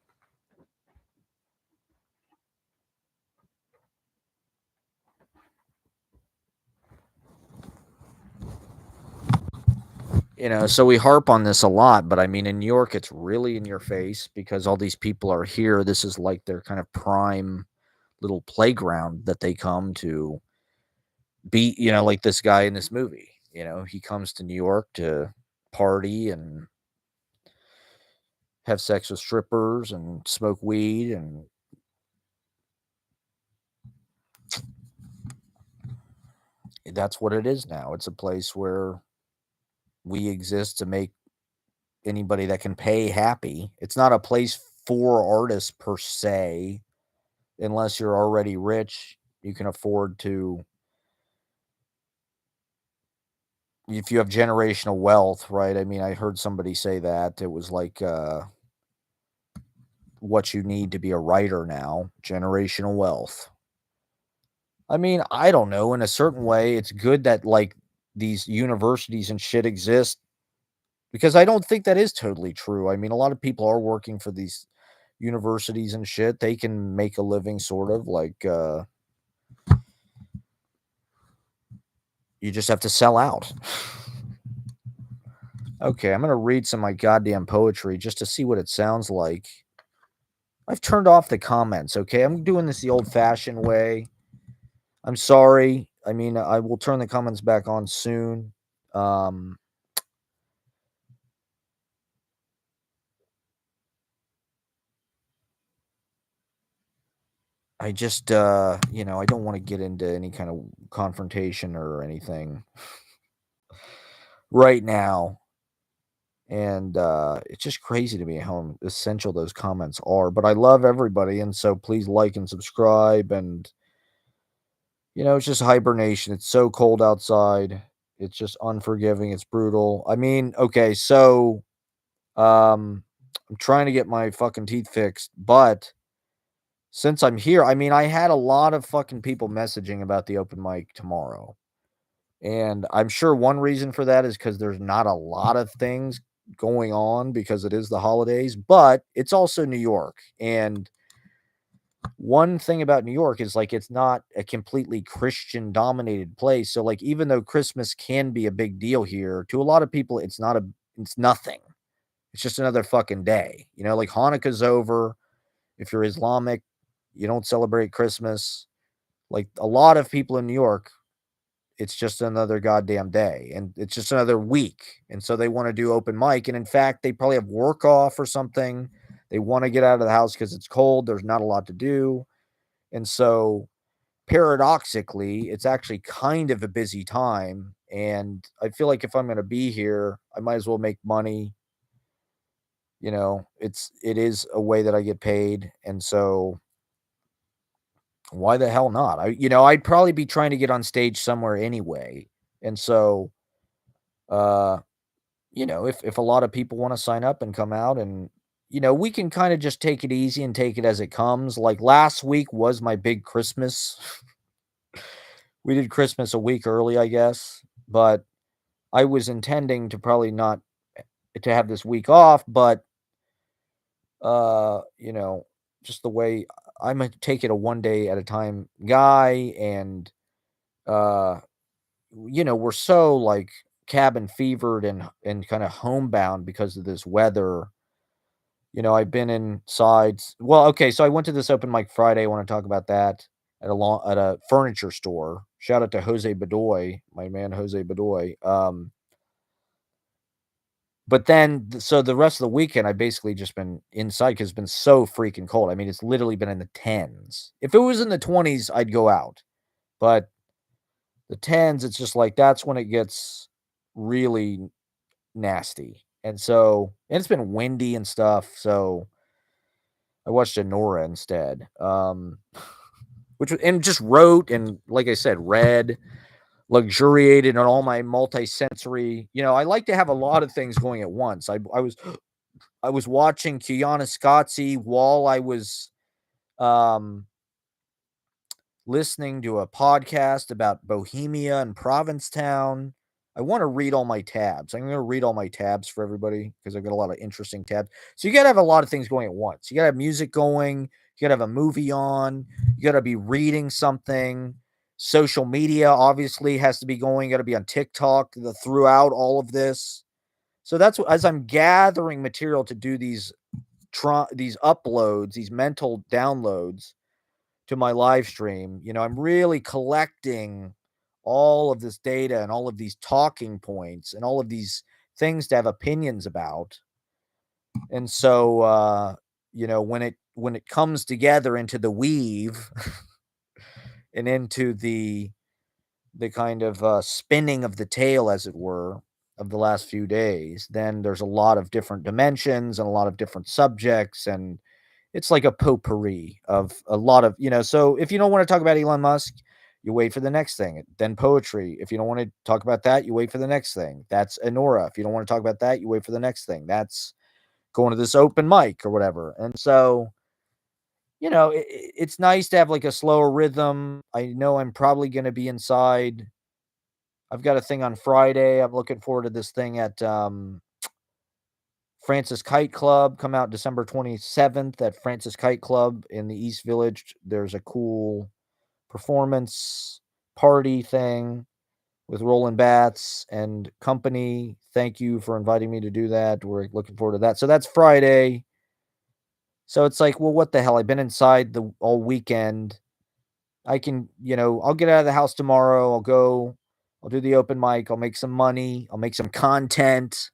So we harp on this a lot, but I mean, in New York, it's really in your face because all these people are here. This is like their kind of prime little playground that they come to be, like this guy in this movie. He comes to New York to party and have sex with strippers and smoke weed, and that's what it is now. It's a place where we exist to make anybody that can pay happy. It's not a place for artists per se, unless you're already rich. You can afford to, if you have generational wealth, right? I mean, I heard somebody say that it was like what you need to be a writer now, generational wealth. I mean, I don't know. In a certain way, it's good that like these universities and shit exist because I don't think that is totally true. I mean, a lot of people are working for these universities and shit. They can make a living sort of like you just have to sell out. Okay, I'm going to read some of my goddamn poetry just to see what it sounds like. I've turned off the comments, okay? I'm doing this the old-fashioned way. I'm sorry. I mean, I will turn the comments back on soon. Um, I just, I don't want to get into any kind of confrontation or anything right now. And it's just crazy to me how essential those comments are. But I love everybody, and so please like and subscribe. And it's just hibernation. It's so cold outside. It's just unforgiving. It's brutal. I mean, okay, so I'm trying to get my fucking teeth fixed, but since I'm here, I mean, I had a lot of fucking people messaging about the open mic tomorrow. And I'm sure one reason for that is because there's not a lot of things going on because it is the holidays, but it's also New York. And one thing about New York is like it's not a completely Christian dominated place. So like even though Christmas can be a big deal here, to a lot of people it's nothing. It's just another fucking day. Like Hanukkah's over. If you're Islamic, you don't celebrate Christmas. Like a lot of people in New York, it's just another goddamn day and it's just another week. And so they want to do open mic. And in fact, they probably have work off or something. They want to get out of the house because it's cold. There's not a lot to do. And so paradoxically, it's actually kind of a busy time. And I feel like if I'm going to be here, I might as well make money. It is a way that I get paid. And so why the hell not? I'd probably be trying to get on stage somewhere anyway. And so, uh, if a lot of people want to sign up and come out and, we can kind of just take it easy and take it as it comes. Like last week was my big Christmas. We did Christmas a week early, I guess, but I was intending to probably not to have this week off, but uh, you know, just the way I'm a take it a one day at a time guy and uh we're so like cabin fevered and kind of homebound because of this weather. I've been inside. Well, okay, so I went to this open mic Friday. I want to talk about that at a furniture store. Shout out to Jose Bedoy, my man Jose Bedoy. But then, so the rest of the weekend, I basically just been inside because it's been so freaking cold. I mean, it's literally been in the tens. If it was in the 20s, I'd go out. But the tens, it's just like that's when it gets really nasty. And it's been windy and stuff. So I watched Anora instead. And just wrote and, like I said, read, luxuriated on all my multi-sensory. I like to have a lot of things going at once. I was watching Kiana Scotzi while I was um, listening to a podcast about Bohemia and Provincetown. I want to read all my tabs. I'm going to read all my tabs for everybody because I've got a lot of interesting tabs. So you got to have a lot of things going at once. You got to have music going. You got to have a movie on. You got to be reading something. Social media obviously has to be going. You got to be on TikTok throughout all of this. So that's as I'm gathering material to do these uploads, these mental downloads to my live stream, I'm really collecting all of this data and all of these talking points and all of these things to have opinions about. And so when it comes together into the weave and into the kind of spinning of the tail, as it were, of the last few days, then there's a lot of different dimensions and a lot of different subjects, and it's like a potpourri of a lot of, so if you don't want to talk about Elon Musk, you wait for the next thing. Then poetry. If you don't want to talk about that, you wait for the next thing. That's Anora. If you don't want to talk about that, you wait for the next thing. That's going to this open mic or whatever. And so, it's nice to have like a slower rhythm. I know I'm probably going to be inside. I've got a thing on Friday. I'm looking forward to this thing at Francis Kite Club. Come out December 27th at Francis Kite Club in the East Village. There's a cool performance party thing with Roland Bats and company. Thank you for inviting me to do that. We're looking forward to that. So that's Friday. So it's like, well, what the hell? I've been inside the all weekend. I can, I'll get out of the house tomorrow. I'll do the open mic. I'll make some money. I'll make some content.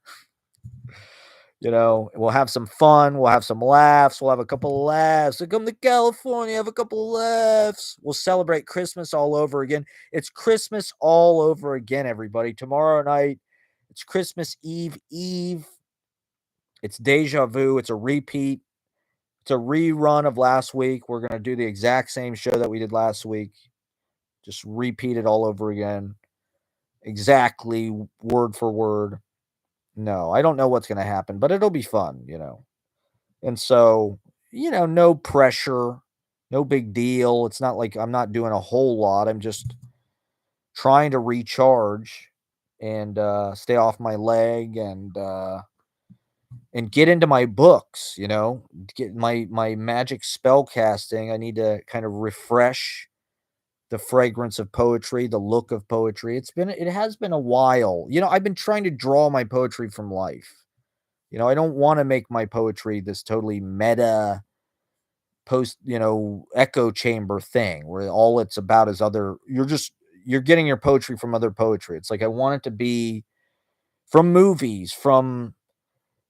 We'll have some fun. We'll have some laughs. We'll have a couple of laughs. We'll come to California, have a couple of laughs. We'll celebrate Christmas all over again. It's Christmas all over again, everybody. Tomorrow night, it's Christmas Eve. It's deja vu. It's a repeat. It's a rerun of last week. We're going to do the exact same show that we did last week. Just repeat it all over again. Exactly word for word. No, I don't know what's going to happen, but it'll be fun, And so, no pressure, no big deal. It's not like I'm not doing a whole lot. I'm just trying to recharge and stay off my leg and get into my books, get my magic spell casting. I need to kind of refresh the fragrance of poetry, the look of poetry. It has been a while. I've been trying to draw my poetry from life. I don't want to make my poetry this totally meta echo chamber thing where all it's about is you're getting your poetry from other poetry. It's like I want it to be from movies, from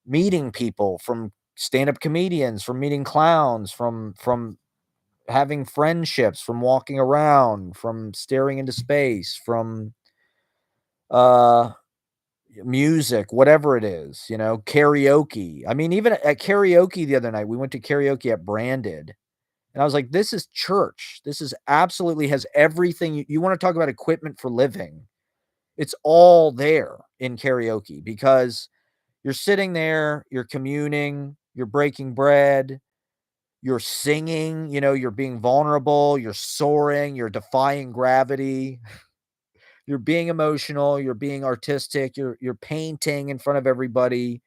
meeting people, from stand-up comedians, from meeting clowns, from having friendships, from walking around, from staring into space, from uh music, whatever it is, karaoke. I mean, even at karaoke the other night, we went to karaoke at Branded, and I was like, this is church. This is absolutely has everything. You want to talk about equipment for living. It's all there in karaoke because you're sitting there, you're communing, you're breaking bread, you're singing, you're being vulnerable, you're soaring, you're defying gravity. You're being emotional, you're being artistic, you're painting in front of everybody,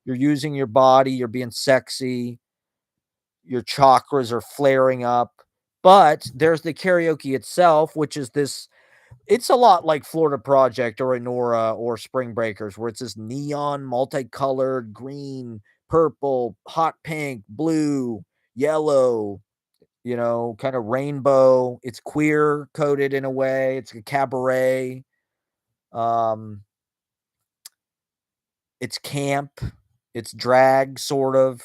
you're using your body, you're being sexy, your chakras are flaring up. But there's the karaoke itself, which is it's a lot like Florida Project or Anora or Spring Breakers, where it's this neon, multicolored, green, purple, hot pink, blue, yellow, kind of rainbow. It's queer coded in a way. It's a cabaret. Um, it's camp, it's drag sort of,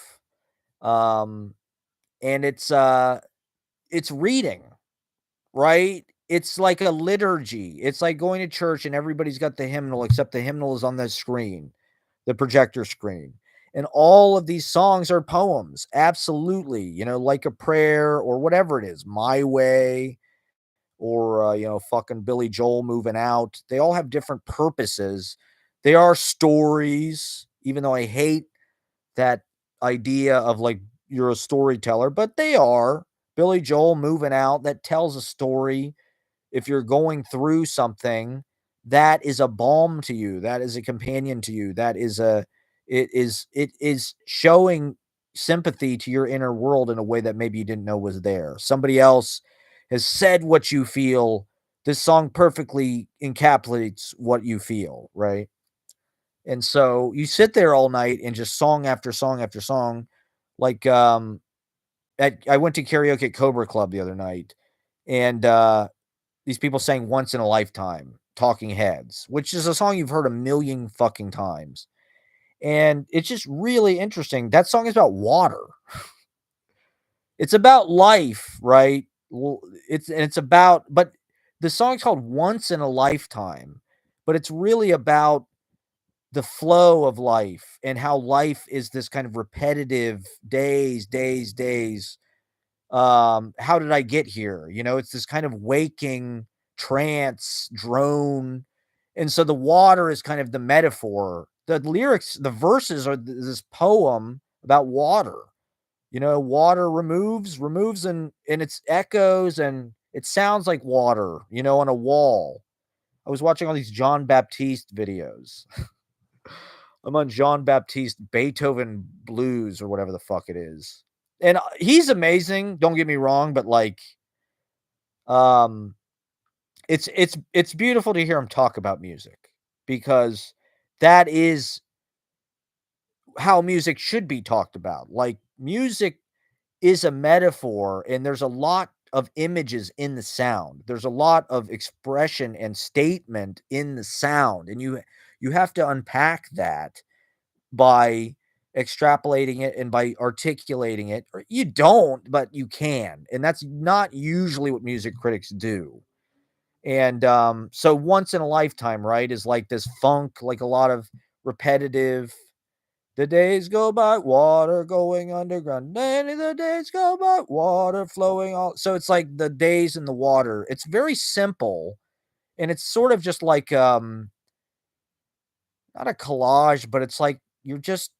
um, and it's reading, right? It's like a liturgy. It's like going to church and everybody's got the hymnal, except the hymnal is on the screen, the projector screen. And all of these songs are poems. Absolutely. Like a prayer or whatever it is, My Way, or fucking Billy Joel Moving Out. They all have different purposes. They are stories, even though I hate that idea of like you're a storyteller, but they are. Billy Joel Moving Out, that tells a story. If you're going through something, that is a balm to you, that is a companion to you, it is showing sympathy to your inner world in a way that maybe you didn't know was there. Somebody else has said what you feel. This song perfectly encapsulates what you feel, right? And so you sit there all night and just song after song after song. Like I went to karaoke at Cobra Club the other night, and these people sang "Once in a Lifetime," Talking Heads, which is a song you've heard a million fucking times. And it's just really interesting. That song is about water. It's about life, right? Well, it's about, but the song's called "Once in a Lifetime," but it's really about the flow of life and how life is this kind of repetitive days. How did I get here? It's this kind of waking trance drone. And so the water is kind of the metaphor. The lyrics, the verses are this poem about water. Water removes, and it's echoes, and it sounds like water, on a wall. I was watching all these John Baptiste videos. I'm on Jean Baptiste Beethoven Blues or whatever the fuck it is. And he's amazing, don't get me wrong, but like um it's beautiful to hear him talk about music, because that is how music should be talked about. Like, music is a metaphor, and there's a lot of images in the sound. There's a lot of expression and statement in the sound, and you have to unpack that by extrapolating it and by articulating it. Or you don't, but you can. And that's not usually what music critics do. And so "Once in a Lifetime," right, is like this funk, like a lot of repetitive. The days go by, water going underground. Many the days go by, water flowing all. So it's like the days in the water. It's very simple, and it's sort of just like not a collage, but it's like you're just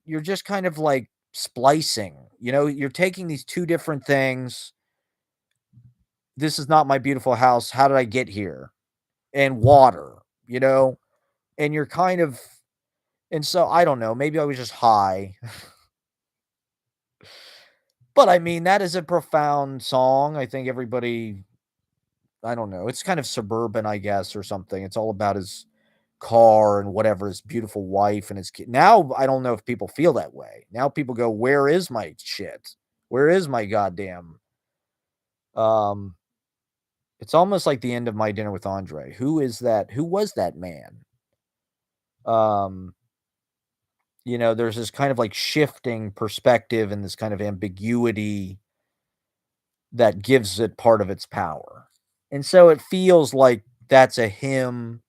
kind of like splicing. You're taking these two different things. This is not my beautiful house. How did I get here? And water, you know, and you're kind of, and so I don't know, maybe I was just high. But I mean, that is a profound song. I think everybody, I don't know, it's kind of suburban, I guess, or something. It's all about his car and whatever, his beautiful wife and his kid. Now, I don't know if people feel that way. Now people go, "Where is my shit? Where is my goddamn?" Um, it's almost like the end of My Dinner with Andre. Who is that? Who was that man? Um, there's this kind of like shifting perspective and this kind of ambiguity that gives it part of its power. And so it feels like that's a hymn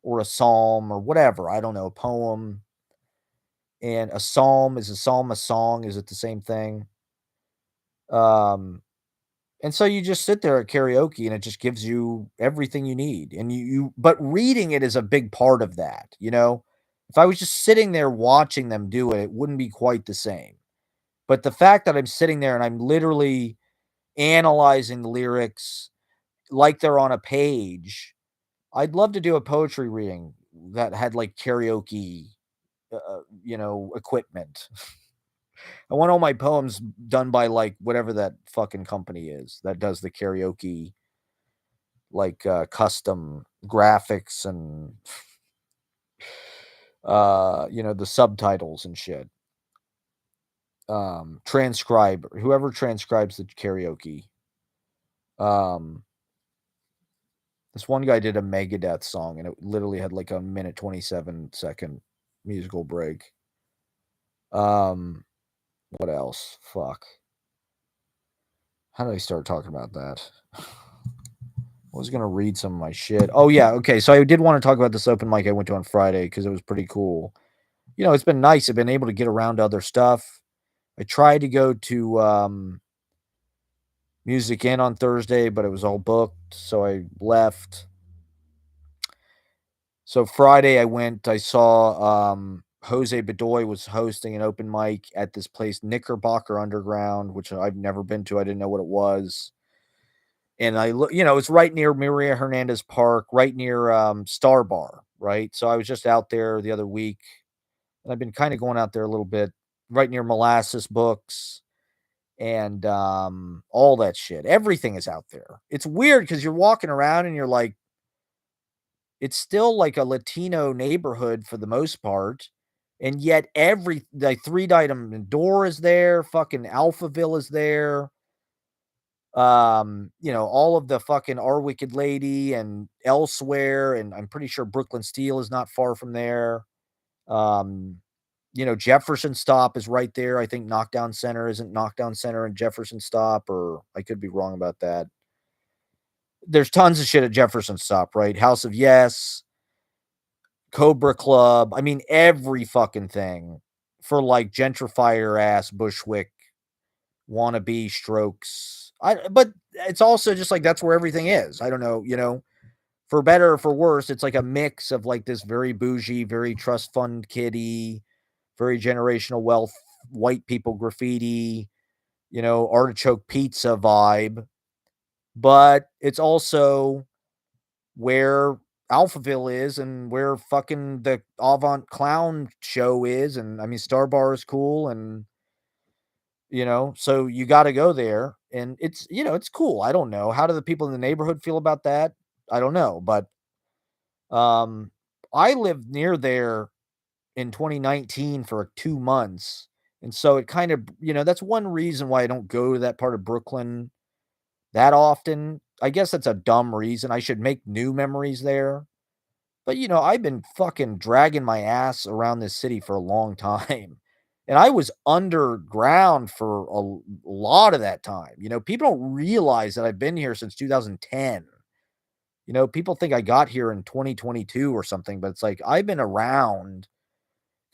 or a psalm or whatever. I don't know, a poem. And a psalm, is a psalm a song? Is it the same thing? Um, and so you just sit there at karaoke and it just gives you everything you need. And but reading it is a big part of that. If I was just sitting there watching them do it, it wouldn't be quite the same. But the fact that I'm sitting there and I'm literally analyzing the lyrics like they're on a page, I'd love to do a poetry reading that had like karaoke, equipment. I want all my poems done by like whatever that fucking company is that does the karaoke, like custom graphics and the subtitles and shit. Transcribe, whoever transcribes the karaoke. Um this one guy did a Megadeth song and it literally had like a minute 27-second musical break. What else? Fuck. How did I start talking about that? I was gonna read some of my shit. Oh yeah, okay. So I did want to talk about this open mic I went to on Friday because it was pretty cool. It's been nice. I've been able to get around to other stuff. I tried to go to Music Inn on Thursday, but it was all booked, so I left. So Friday I went. I saw Jose Bedoy was hosting an open mic at this place, Knickerbocker Underground, which I've never been to. I didn't know what it was. And I look, it's right near Maria Hernandez Park, right near Star Bar, right? So I was just out there the other week, and I've been kind of going out there a little bit, right near Molasses Books and all that shit. Everything is out there. It's weird because you're walking around and you're like, it's still like a Latino neighborhood for the most part. And yet the 3 door is there, fucking Alphaville is there. All of the fucking Our Wicked Lady and Elsewhere, and I'm pretty sure Brooklyn Steel is not far from there. Um, Jefferson Stop is right there. I think Knockdown Center isn't Knockdown Center and Jefferson Stop, or I could be wrong about that. There's tons of shit at Jefferson Stop, right? House of Yes, Cobra Club. I mean, every fucking thing for like gentrifier ass Bushwick wannabe strokes. But it's also just like that's where everything is. I don't know, for better or for worse, it's like a mix of like this very bougie, very trust fund kiddie, very generational wealth, white people graffiti, artichoke pizza vibe. But it's also where Alphaville is and where fucking the Avant Clown show is. And I mean, Star Bar is cool. And, so you got to go there. And it's cool. I don't know. How do the people in the neighborhood feel about that? I don't know. But um, I lived near there in 2019 for 2 months. And so it kind of, that's one reason why I don't go to that part of Brooklyn that often. I guess that's a dumb reason. I should make new memories there. But, I've been fucking dragging my ass around this city for a long time. And I was underground for a lot of that time. People don't realize that I've been here since 2010. People think I got here in 2022 or something, but it's like I've been around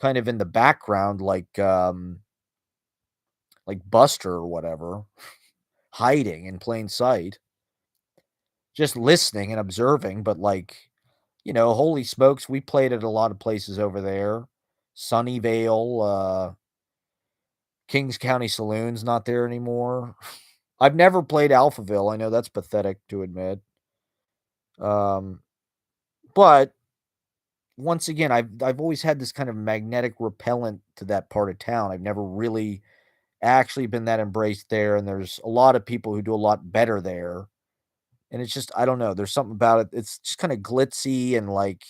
kind of in the background like Buster or whatever, hiding in plain sight, just listening and observing, but like, holy smokes, we played at a lot of places over there. Sunnyvale, Kings County Saloon's not there anymore. I've never played Alphaville. I know that's pathetic to admit. But once again, I've always had this kind of magnetic repellent to that part of town. I've never really actually been that embraced there, and there's a lot of people who do a lot better there. And it's just I don't know, there's something about it. It's just kind of glitzy and like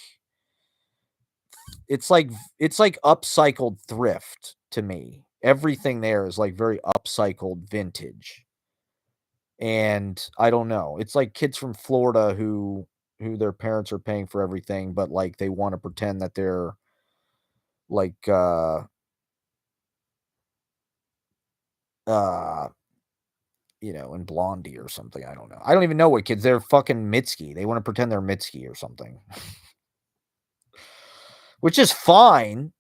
it's like it's like upcycled thrift to me. Everything there is like very upcycled vintage. And I don't know. It's like kids from Florida who their parents are paying for everything, but like they want to pretend that they're like uh in Blondie or something. I don't know. I don't even know what kids. They're fucking Mitski. They want to pretend they're Mitski or something, which is fine.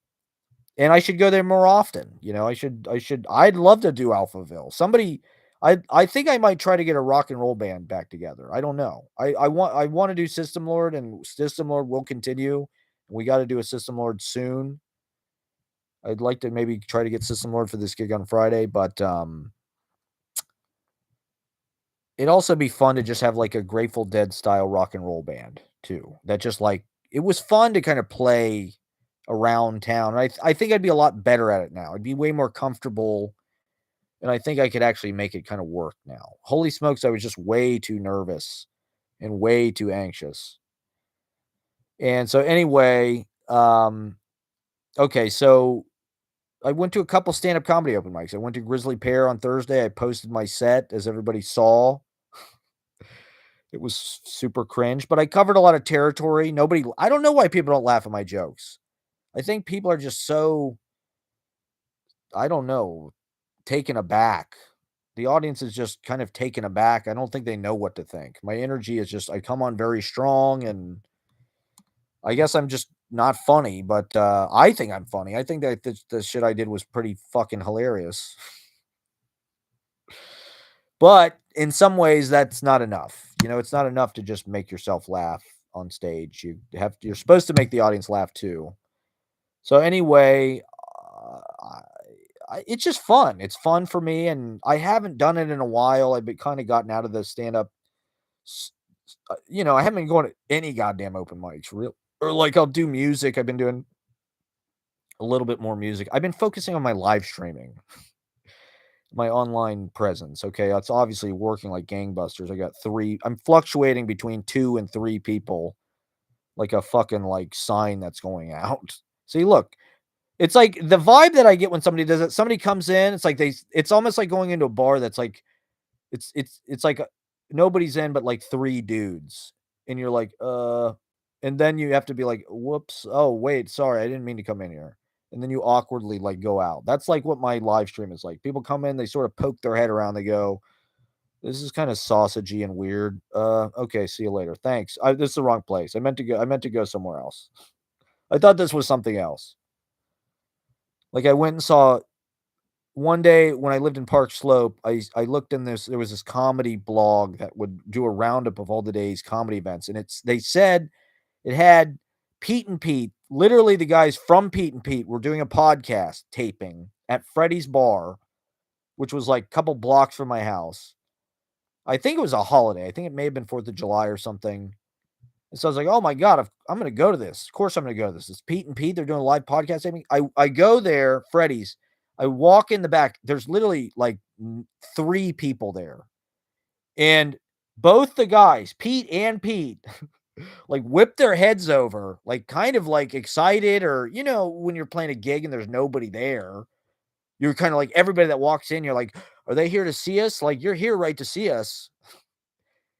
And I should go there more often. I'd love to do Alphaville. I think I might try to get a rock and roll band back together. I don't know. I want to do System Lord, and System Lord will continue. We got to do a System Lord soon. I'd like to maybe try to get System Lord for this gig on Friday, but it'd also be fun to just have like a Grateful Dead style rock and roll band too. That just like it was fun to kind of play around town. I think I'd be a lot better at it now. I'd be way more comfortable, and I think I could actually make it kind of work now. Holy smokes, I was just way too nervous and way too anxious. And so anyway, okay, so I went to a couple stand-up comedy open mics. I went to Grizzly Pear on Thursday. I posted my set, as everybody saw. It was super cringe, but I covered a lot of territory. I don't know why people don't laugh at my jokes. I think people are just so, I don't know, taken aback. The audience is just kind of taken aback. I don't think they know what to think. My energy is just, I come on very strong, and I guess I'm just not funny, but I think I'm funny. I think that the shit I did was pretty fucking hilarious. But in some ways, that's not enough. It's not enough to just make yourself laugh on stage. You're supposed to make the audience laugh too. So anyway, it's just fun. It's fun for me, and I haven't done it in a while. I've been kind of gotten out of the stand up. I haven't been going to any goddamn open mics, real or like I'll do music. I've been doing a little bit more music. I've been focusing on my live streaming, my online presence. Okay, that's obviously working like gangbusters. I got 3. I'm fluctuating between 2 and 3 people, like a fucking like sign that's going out. See, look, It's like the vibe that I get when somebody does it. Somebody comes in, it's like it's almost like going into a bar that's like it's like nobody's in but like 3 dudes, and you're like, and then you have to be like, "Whoops, oh, wait, sorry, I didn't mean to come in here." And then you awkwardly, like, go out. That's like what my live stream is like. People come in, they sort of poke their head around, they go, "This is kinda sausagey and weird. Okay, see you later. Thanks. This is the wrong place. I meant to go somewhere else. I thought this was something else." Like, I went and saw one day when I lived in Park Slope, I looked in this there was this comedy blog that would do a roundup of all the day's comedy events, and they said it had Pete and Pete, literally the guys from Pete and Pete were doing a podcast taping at Freddy's Bar, which was like a couple blocks from my house. I think it was a holiday. I think it may have been 4th of July or something. And so I was like, "Oh my god, I'm gonna go to this. Of course I'm gonna go to this. It's Pete and Pete. They're doing a live podcast taping." I go there, Freddy's. I walk in the back. There's literally like 3 people there. And both the guys, Pete and Pete, like whip their heads over, like kind of like excited, or when you're playing a gig and there's nobody there, you're kind of like everybody that walks in, you're like, "Are they here to see us? Like, you're here right to see us."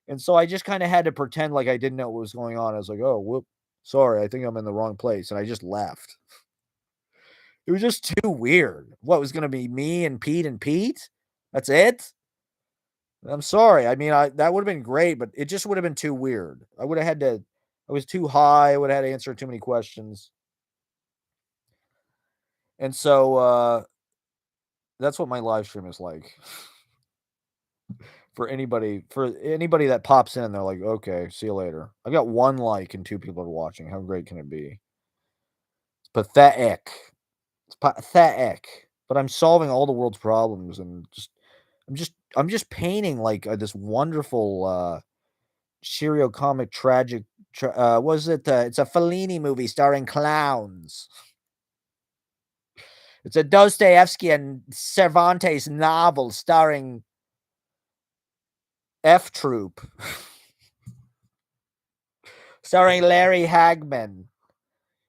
And so I just kinda had to pretend like I didn't know what was going on. I was like, "Oh, whoop. Sorry, I think I'm in the wrong place," and I just left. It was just too weird. What, was gonna be me and Pete and Pete? That's it? I'm sorry. I mean, I that would've been great, but it just would've been too weird. I was too high. I would've had to answer too many questions. And so, that's what my live stream is like. For anybody that pops in, they're like, "Okay, see you later." I've got 1 like and 2 people are watching. How great can it be? It's pathetic. It's pathetic. But I'm solving all the world's problems, and I'm just painting like, this wonderful, serio comic tragic was it, it's a Fellini movie starring clowns. It's a Dostoevsky and Cervantes novel starring F Troop, starring Larry Hagman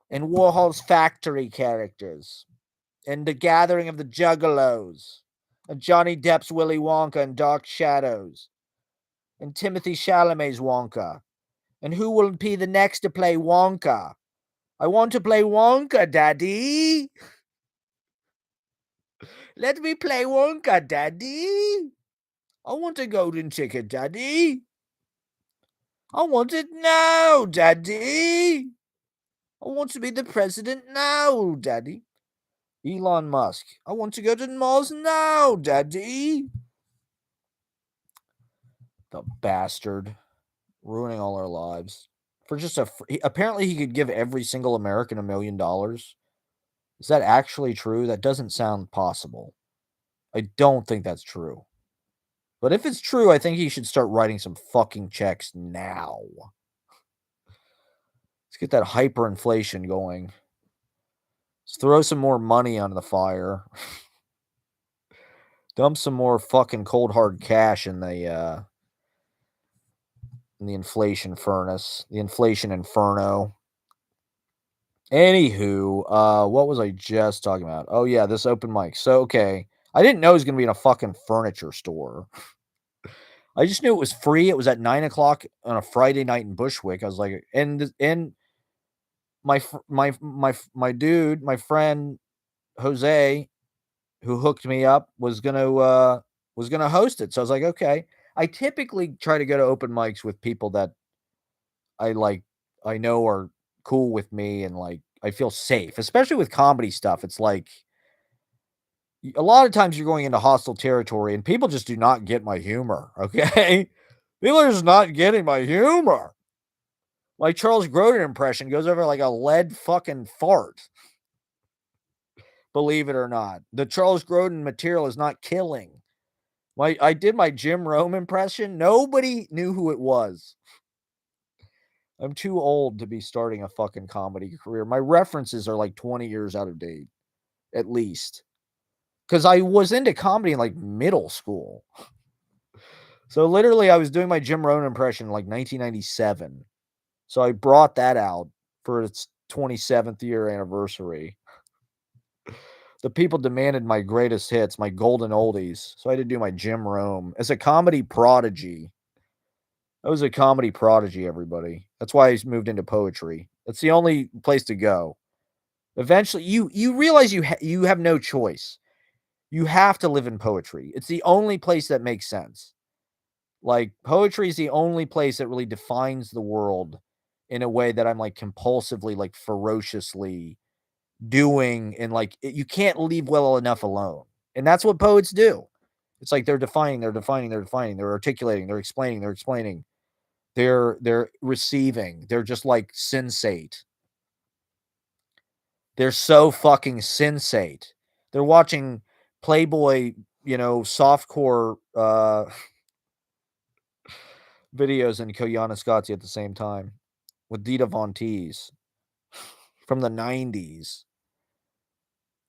and Warhol's Factory characters, and The Gathering of the Juggalos, and Johnny Depp's Willy Wonka and Dark Shadows, and Timothy Chalamet's Wonka. And who will be the next to play Wonka? I want to play Wonka, Daddy. Let me play Wonka, Daddy. I want a golden ticket, Daddy. I want it now, Daddy. I want to be the president now, Daddy. Elon Musk. I want to go to Mars now, Daddy. The bastard. Ruining all our lives. For just apparently he could give every single American $1 million. Is that actually true? That doesn't sound possible. I don't think that's true. But if it's true, I think he should start writing some fucking checks now. Let's get that hyperinflation going. Let's throw some more money on the fire. Dump some more fucking cold hard cash in the inflation furnace, the inflation inferno. Anywho, what was I just talking about? Oh yeah, this open mic. So okay, I didn't know it was gonna be in a fucking furniture store. I just knew it was free. It was at 9 o'clock on a Friday night in Bushwick. I was like, and my dude, my friend Jose, who hooked me up, was gonna host it. So I was like, okay. I typically try to go to open mics with people that I like, I know are cool with me, and like I feel safe, especially with comedy stuff. It's like a lot of times you're going into hostile territory, and people just do not get my humor. Okay, people are just not getting my humor. My Charles Grodin impression goes over like a lead fucking fart. Believe it or not, the Charles Grodin material is not killing. I did my Jim Rome impression. Nobody knew who it was. I'm too old to be starting a fucking comedy career. My references are like 20 years out of date, at least. Because I was into comedy in like middle school. So literally, I was doing my Jim Rohn impression in like 1997. So I brought that out for its 27th year anniversary. The people demanded my greatest hits, my golden oldies. So I had to do my Jim Rome as a comedy prodigy. I was a comedy prodigy, everybody. That's why I moved into poetry. That's the only place to go. Eventually, you realize you have no choice. You have to live in poetry. It's the only place that makes sense. Like poetry is the only place that really defines the world in a way that I'm like compulsively, like ferociously doing, and like you can't leave well enough alone. And that's what poets do. It's like they're defining, they're defining, they're defining, they're articulating, they're explaining, they're explaining. They're receiving. They're just like sensate. They're so fucking sensate. They're watching Playboy, softcore videos in Koyaanisqatsi at the same time with Dita Von Teese from the 90s.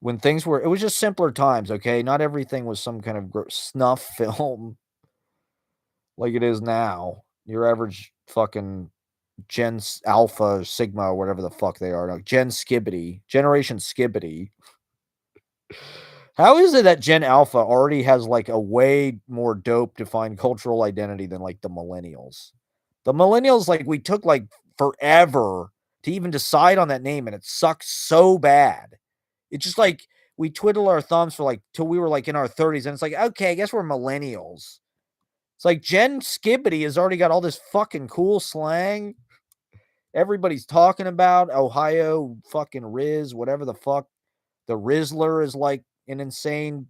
When things were, it was just simpler times, okay? Not everything was some kind of snuff film like it is now. Your average fucking Gen Alpha, Sigma, or whatever the fuck they are. Like Gen Skibbity, Generation Skibbity. How is it that Gen Alpha already has like a way more dope defined cultural identity than like the millennials? The millennials, like we took like forever to even decide on that name, and it sucks so bad. It's just like we twiddle our thumbs for like till we were like in our 30s, and it's like, okay, I guess we're millennials. It's like Gen Skibbity has already got all this fucking cool slang. Everybody's talking about Ohio fucking Riz, whatever the fuck. The Rizzler is like an insane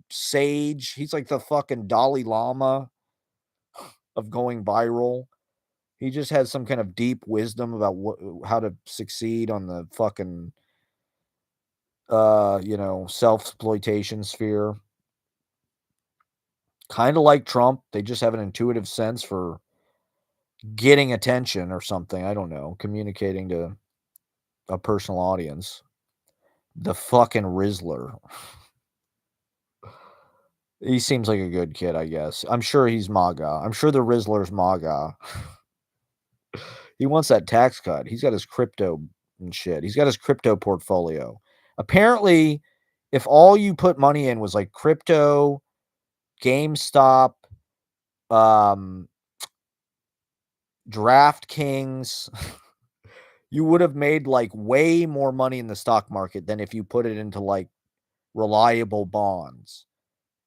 sage. He's like the fucking Dalai Lama of going viral. He just has some kind of deep wisdom about how to succeed on the fucking self-exploitation sphere. Kind of like Trump. They just have an intuitive sense for getting attention or something. I don't know. Communicating to a personal audience. The fucking Rizzler. He seems like a good kid, I guess. I'm sure he's MAGA. I'm sure the Rizzler's MAGA. He wants that tax cut. He's got his crypto and shit. He's got his crypto portfolio. Apparently, if all you put money in was like crypto, GameStop, DraftKings, you would have made like way more money in the stock market than if you put it into like reliable bonds.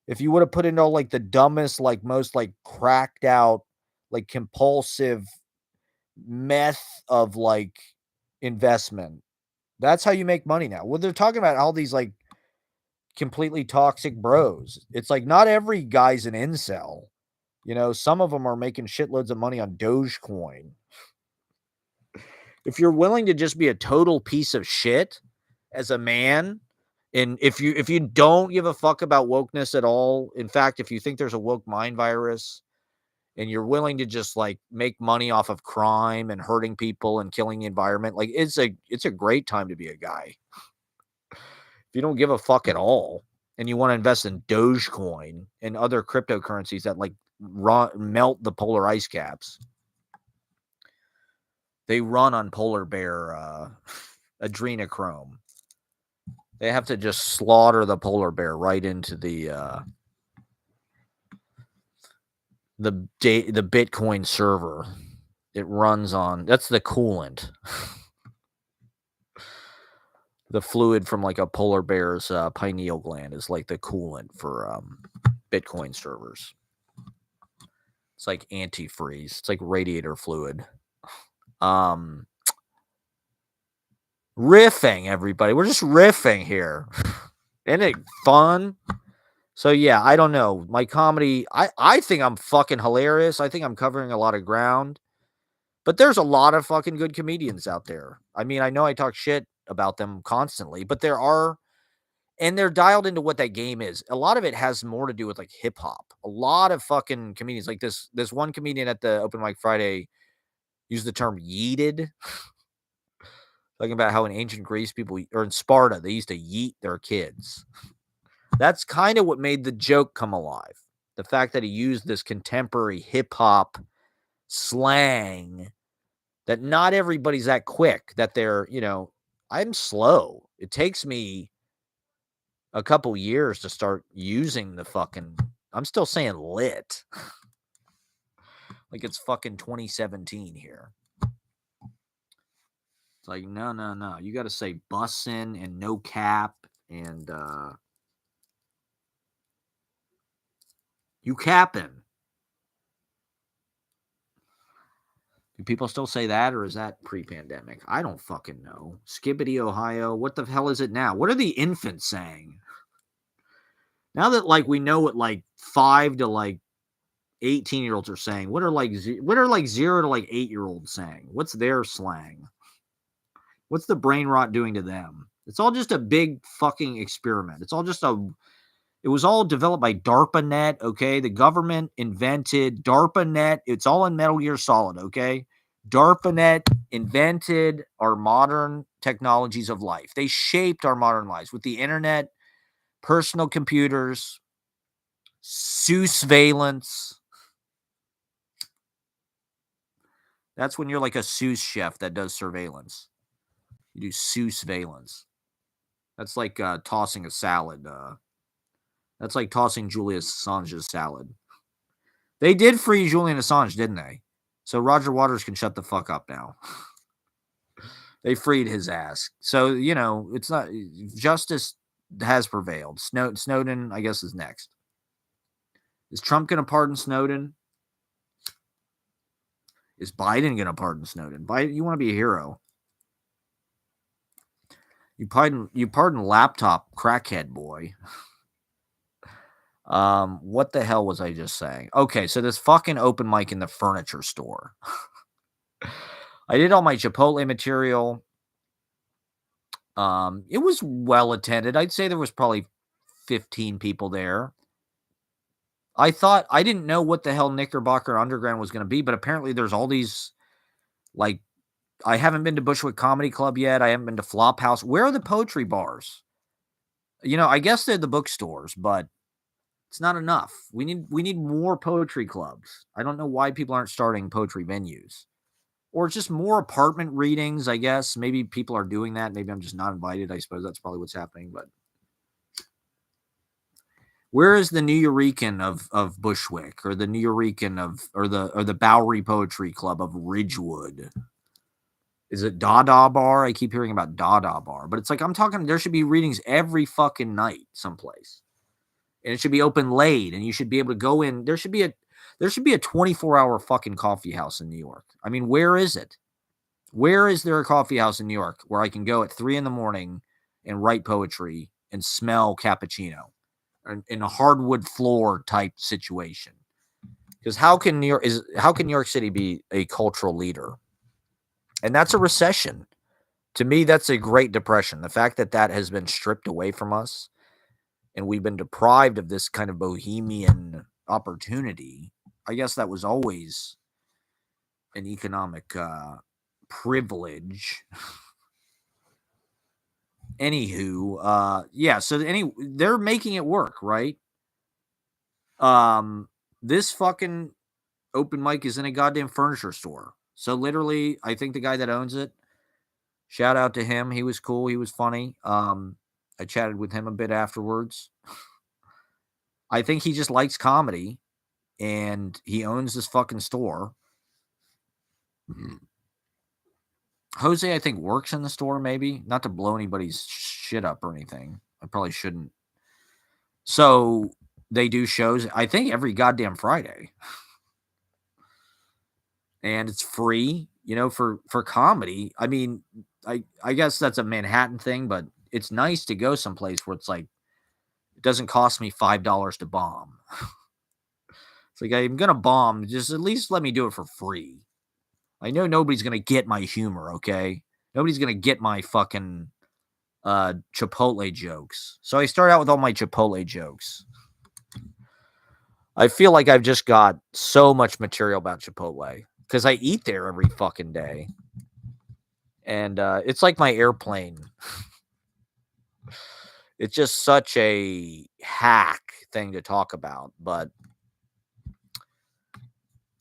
If you would have put into like the dumbest, like most like cracked out, like compulsive meth of like investment, that's how you make money now. Well, they're talking about all these like completely toxic bros. It's like not every guy's an incel. Some of them are making shitloads of money on Dogecoin. If you're willing to just be a total piece of shit as a man, and if you don't give a fuck about wokeness at all, in fact, if you think there's a woke mind virus and you're willing to just like make money off of crime and hurting people and killing the environment, like it's a great time to be a guy. If you don't give a fuck at all and you want to invest in Dogecoin and other cryptocurrencies that like melt the polar ice caps, they run on polar bear adrenochrome. They have to just slaughter the polar bear right into the Bitcoin server. It runs on, that's the coolant. The fluid from like a polar bear's pineal gland is like the coolant for Bitcoin servers. It's like antifreeze. It's like radiator fluid. Riffing, everybody. We're just riffing here. Isn't it fun? So yeah, I don't know. My comedy, I think I'm fucking hilarious. I think I'm covering a lot of ground. But there's a lot of fucking good comedians out there. I mean, I know I talk shit about them constantly, but there are, and they're dialed into what that game is. A lot of it has more to do with like hip hop. A lot of fucking comedians, like this one comedian at the Open Mic Friday used the term yeeted, talking about how in ancient Greece people, or in Sparta, they used to yeet their kids. That's kind of what made the joke come alive. The fact that he used this contemporary hip hop slang that not everybody's that quick, that they're, I'm slow. It takes me a couple years to start using the fucking. I'm still saying lit. Like it's fucking 2017 here. It's like, no. You got to say bussin' and no cap and you capping. Do people still say that, or is that pre-pandemic? I don't fucking know. Skibbity, Ohio. What the hell is it now? What are the infants saying? Now that like we know what like 5 to like 18-year-olds are saying, what are like 0 to like 8-year-olds saying? What's their slang? What's the brain rot doing to them? It's all just a big fucking experiment. It was all developed by DARPANet, okay? The government invented DARPANet. It's all in Metal Gear Solid, okay? DARPANet invented our modern technologies of life. They shaped our modern lives with the internet, personal computers, surveillance. That's when you're like a sous chef that does surveillance. You do surveillance. That's like tossing a salad. That's like tossing Julian Assange's salad. They did free Julian Assange, didn't they? So Roger Waters can shut the fuck up now. They freed his ass. So, you know, it's not justice has prevailed. Snowden, I guess, is next. Is Trump going to pardon Snowden? Is Biden going to pardon Snowden? Biden, you want to be a hero. You pardon laptop crackhead boy. What the hell was I just saying? Okay, so this fucking open mic in the furniture store. I did all my Chipotle material. It was well attended. I'd say there was probably 15 people there. I didn't know what the hell Knickerbocker Underground was going to be, but apparently there's all these, like, I haven't been to Bushwick Comedy Club yet. I haven't been to Flophouse. Where are the poetry bars? You know, I guess they're the bookstores, but it's not enough. We need more poetry clubs. I don't know why people aren't starting poetry venues. Or it's just more apartment readings, I guess. Maybe people are doing that. Maybe I'm just not invited. I suppose that's probably what's happening. But where is the New Eurekan of Bushwick, or the New Eurekan or the Bowery Poetry Club of Ridgewood? Is it Dada Bar? I keep hearing about Dada Bar, but it's like I'm talking. There should be readings every fucking night someplace, and it should be open late, and you should be able to go in. There should be a 24-hour fucking coffee house in New York. I mean, where is it? Where is there a coffee house in New York where I can go at 3 a.m. and write poetry and smell cappuccino in a hardwood floor type situation? Because how can New York City be a cultural leader? And that's a recession. To me, that's a Great Depression. The fact that has been stripped away from us and we've been deprived of this kind of bohemian opportunity. I guess that was always an economic privilege. Anywho, yeah, so they're making it work, right? This fucking open mic is in a goddamn furniture store. So literally, I think the guy that owns it, shout out to him. He was cool. He was funny. I chatted with him a bit afterwards. I think he just likes comedy and he owns this fucking store. Jose, I think, works in the store, maybe. Not to blow anybody's shit up or anything. I probably shouldn't. So they do shows, I think, every goddamn Friday. And it's free, you know, for comedy. I mean, I guess that's a Manhattan thing, but it's nice to go someplace where it's like, it doesn't cost me $5 to bomb. It's like, I'm going to bomb. Just at least let me do it for free. I know nobody's going to get my humor, okay? Nobody's going to get my fucking Chipotle jokes. So I start out with all my Chipotle jokes. I feel like I've just got so much material about Chipotle because I eat there every fucking day. And it's like my airplane. It's just such a hack thing to talk about, but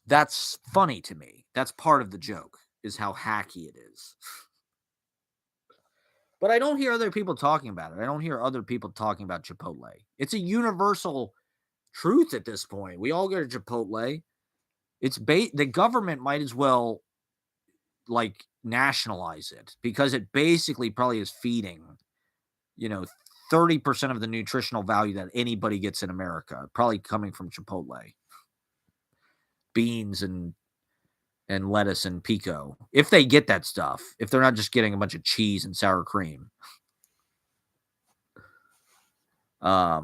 that's funny to me. That's part of the joke, is how hacky it is. But I don't hear other people talking about it. I don't hear other people talking about Chipotle. It's a universal truth at this point. We all go to Chipotle. The government might as well like nationalize it because it basically probably is feeding, you know, 30% of the nutritional value that anybody gets in America, probably coming from Chipotle. Beans and lettuce and pico. If they get that stuff, if they're not just getting a bunch of cheese and sour cream. Or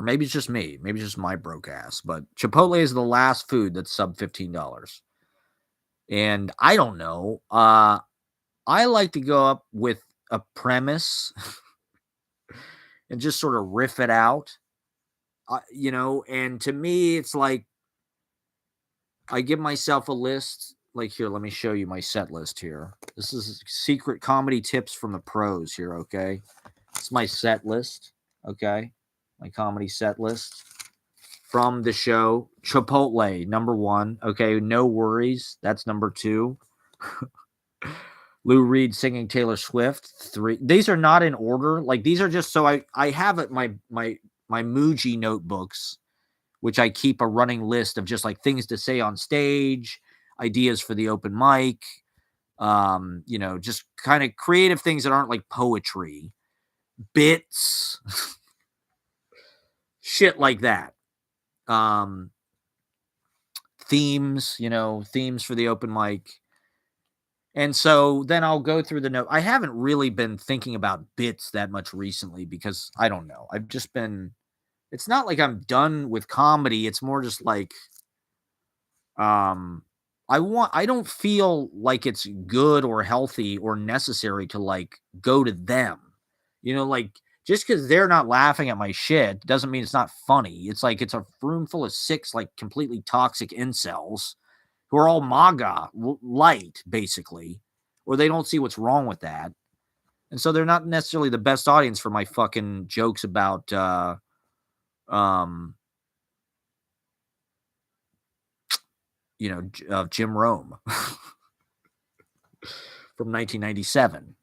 maybe it's just me. Maybe it's just my broke ass. But Chipotle is the last food that's sub $15. And I don't know. I like to go up with a premise and just sort of riff it out. And to me, it's like I give myself a list. Like, here, let me show you my set list here. This is secret comedy tips from the pros here, okay? It's my set list, okay? My comedy set list from the show. Chipotle, number 1. Okay, No Worries. That's number 2. Lou Reed singing Taylor Swift. 3. These are not in order. Like, these are just so I have it my Muji notebooks, which I keep a running list of just like things to say on stage, ideas for the open mic, just kind of creative things that aren't like poetry, bits, shit like that. Themes, themes for the open mic. And so then I'll go through the note. I haven't really been thinking about bits that much recently because I don't know. I've just been, it's not like I'm done with comedy. It's more just like, I don't feel like it's good or healthy or necessary to like go to them, like just because they're not laughing at my shit doesn't mean it's not funny. It's like, it's a room full of 6, like completely toxic incels who are all MAGA light, basically, or they don't see what's wrong with that. And so they're not necessarily the best audience for my fucking jokes about, Jim Rome from 1997.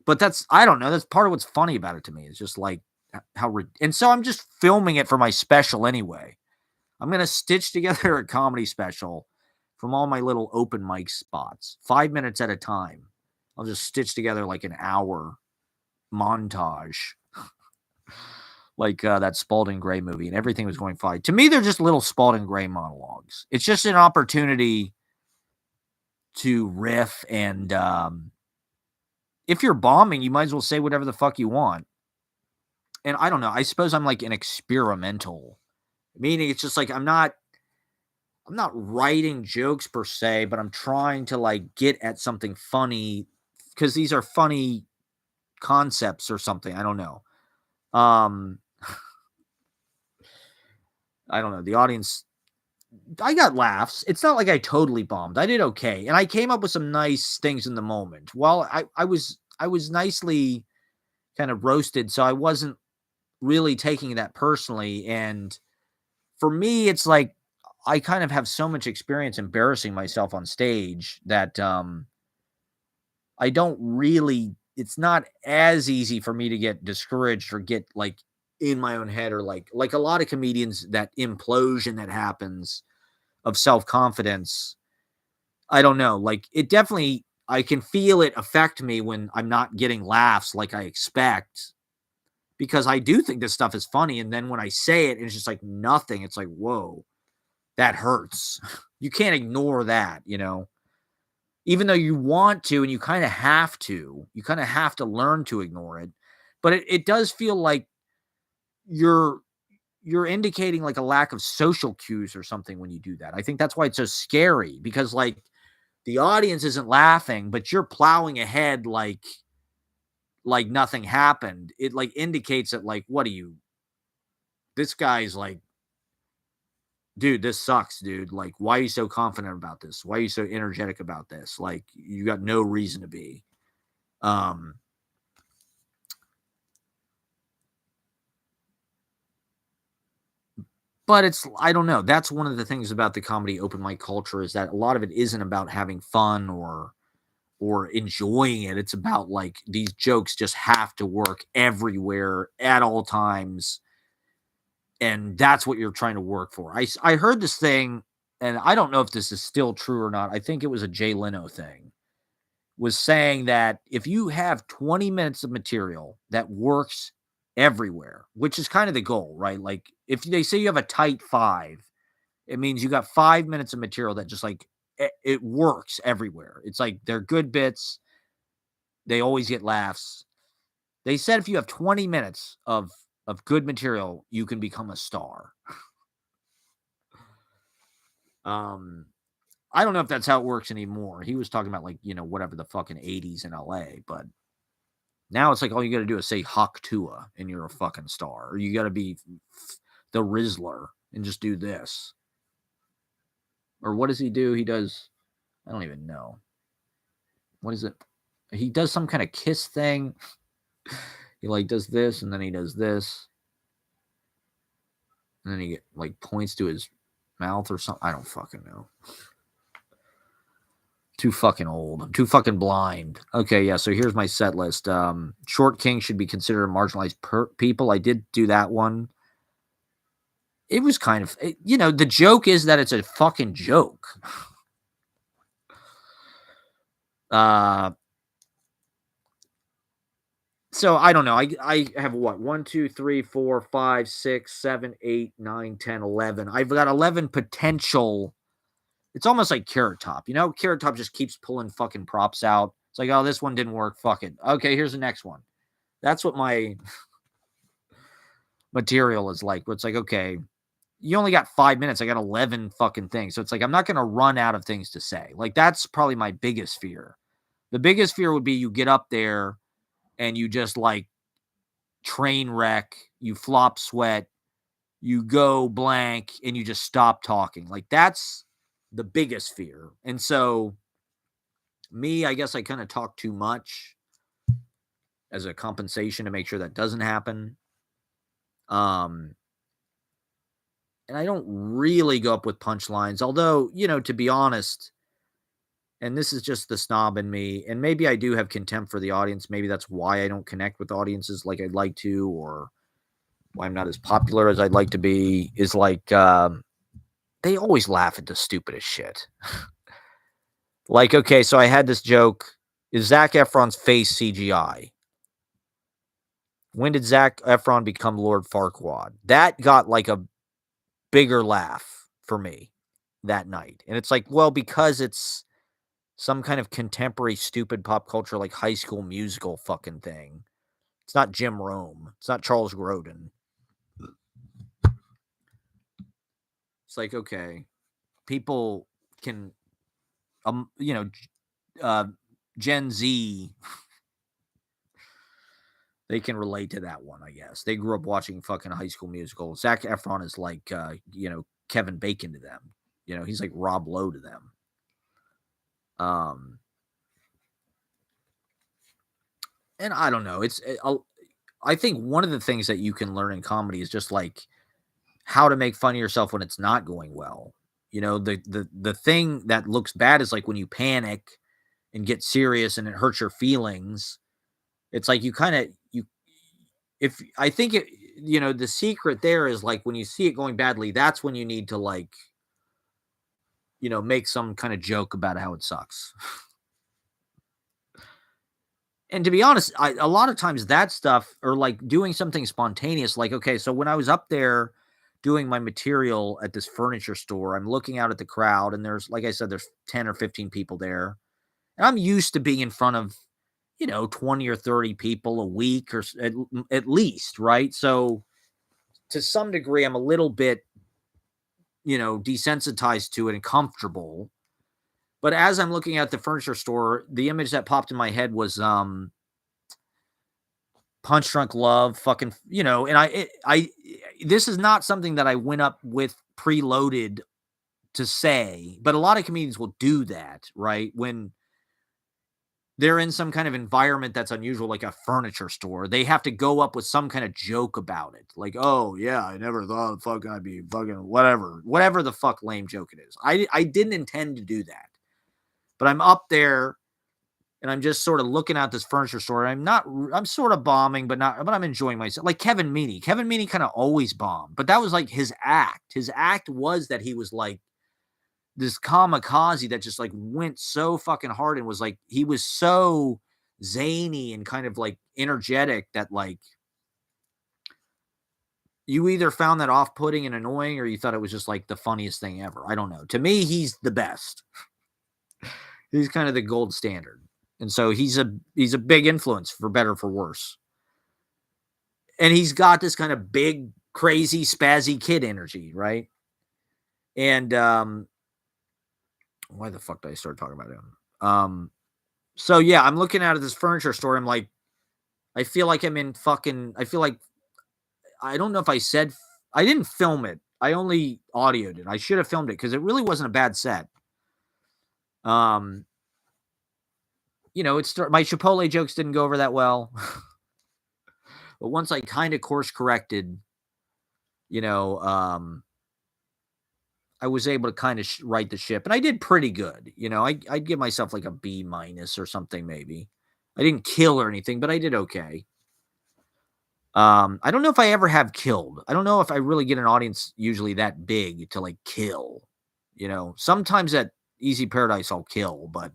But I don't know. That's part of what's funny about it to me. It's just like and so I'm just filming it for my special anyway. I'm going to stitch together a comedy special from all my little open mic spots, 5 minutes at a time. I'll just stitch together like an hour montage, like that Spalding Gray movie, and everything was going fine. To me, they're just little Spalding Gray monologues. It's just an opportunity to riff, and if you're bombing, you might as well say whatever the fuck you want. And I don't know. I suppose I'm like an experimental, meaning it's just like I'm not writing jokes per se, but I'm trying to like get at something funny because these are funny concepts or something. I don't know. I don't know. The audience, I got laughs. It's not like I totally bombed. I did okay. And I came up with some nice things in the moment. Well, I was nicely kind of roasted, so I wasn't really taking that personally. And for me, it's like I kind of have so much experience embarrassing myself on stage that I don't really, it's not as easy for me to get discouraged or get like in my own head or like a lot of comedians, that implosion that happens of self-confidence. I don't know. Like it definitely, I can feel it affect me when I'm not getting laughs like I expect, because I do think this stuff is funny. And then when I say it, it's just like nothing. It's like, whoa, that hurts. You can't ignore that, even though you want to, and you kind of have to learn to ignore it. But it does feel like you're indicating like a lack of social cues or something when you do that. I think that's why it's so scary, because like the audience isn't laughing, but you're plowing ahead like nothing happened. It like indicates that like, what are you? This guy's like, dude, this sucks, dude. Like, why are you so confident about this? Why are you so energetic about this? Like, you got no reason to be. But it's, I don't know. That's one of the things about the comedy open mic culture, is that a lot of it isn't about having fun or or enjoying it. It's about like these jokes just have to work everywhere at all times. And that's what you're trying to work for. I heard this thing, and I don't know if this is still true or not. I think it was a Jay Leno thing, was saying that if you have 20 minutes of material that works everywhere, which is kind of the goal, right? Like if they say you have a tight 5, it means you got 5 minutes of material that just like it works everywhere. It's like they're good bits. They always get laughs. They said if you have 20 minutes of good material, you can become a star. I don't know if that's how it works anymore. He was talking about like, whatever the fucking 80s in LA, but now it's like all you got to do is say Hawk Tua and you're a fucking star. Or you got to be the Rizzler and just do this. Or what does he do? He does, I don't even know. What is it? He does some kind of kiss thing. He like does this and then he does this. And then he like points to his mouth or something. I don't fucking know. Too fucking old. I'm too fucking blind. Okay, yeah, so here's my set list. Short King should be considered marginalized people. I did do that one. It was kind of, the joke is that it's a fucking joke. So I don't know. I have what? 1, 2, 3, 4, 5, 6, 7, 8, 9, 10, 11. I've got 11 potential. It's almost like Carrot Top. Carrot Top just keeps pulling fucking props out. It's like, oh, this one didn't work. Fuck it. Okay, here's the next one. That's what my material is like. Where it's like, okay, you only got 5 minutes. I got 11 fucking things. So it's like, I'm not going to run out of things to say. Like, that's probably my biggest fear. The biggest fear would be you get up there and you just like train wreck, you flop sweat, you go blank, and you just stop talking. Like, that's the biggest fear. And so me, I guess I kind of talk too much as a compensation to make sure that doesn't happen. And I don't really go up with punchlines, although, to be honest, and this is just the snob in me, and maybe I do have contempt for the audience. Maybe that's why I don't connect with audiences like I'd like to, or why I'm not as popular as I'd like to be, is like, they always laugh at the stupidest shit. Like, okay, so I had this joke. Is Zac Efron's face CGI? When did Zac Efron become Lord Farquaad? That got like a bigger laugh for me that night. And it's like, well, because it's some kind of contemporary stupid pop culture like High School Musical fucking thing. It's not Jim Rome. It's not Charles Grodin. It's like, okay, people can, Gen Z, they can relate to that one, I guess. They grew up watching fucking High School Musical. Zac Efron is like, Kevin Bacon to them. He's like Rob Lowe to them. And I don't know. I think one of the things that you can learn in comedy is just like how to make fun of yourself when it's not going well. The thing that looks bad is like when you panic and get serious and it hurts your feelings. It's like I think the secret there is like when you see it going badly, that's when you need to like, make some kind of joke about how it sucks. And to be honest, a lot of times that stuff, or like doing something spontaneous, like, okay, so when I was up there doing my material at this furniture store, I'm looking out at the crowd and there's, like I said, there's 10 or 15 people there. And I'm used to being in front of, 20 or 30 people a week or at least, right? So to some degree, I'm a little bit, desensitized to it and comfortable. But as I'm looking at the furniture store, the image that popped in my head was Punch Drunk Love, fucking, and this is not something that I went up with preloaded to say, but a lot of comedians will do that, right? When they're in some kind of environment that's unusual, like a furniture store, they have to go up with some kind of joke about it. Like, oh yeah, I never thought fucking I'd be fucking whatever the fuck lame joke it is. I didn't intend to do that, but I'm up there and I'm just sort of looking at this furniture store. I'm sort of bombing, but I'm enjoying myself. Like Kevin Meaney. Kevin Meaney kind of always bombed, but that was like his act. His act was that he was like this kamikaze that just like went so fucking hard and was like, he was so zany and kind of like energetic that like you either found that off-putting and annoying or you thought it was just like the funniest thing ever. I don't know. To me, he's the best. He's kind of the gold standard. And so he's a big influence for better or for worse. And he's got this kind of big, crazy, spazzy kid energy, right? And why the fuck did I start talking about him? So yeah, I'm looking out at this furniture store. I'm like, I feel like I'm in fucking. I feel like I don't know if I didn't film it. I only audioed it. I should have filmed it because it really wasn't a bad set. My Chipotle jokes didn't go over that well. But once I kind of course corrected, I was able to kind of right the ship, and I did pretty good. I'd give myself like a B minus or something, maybe. I didn't kill or anything, but I did okay. I don't know if I ever have killed. I don't know if I really get an audience usually that big to like kill. Sometimes at Easy Paradise I'll kill, but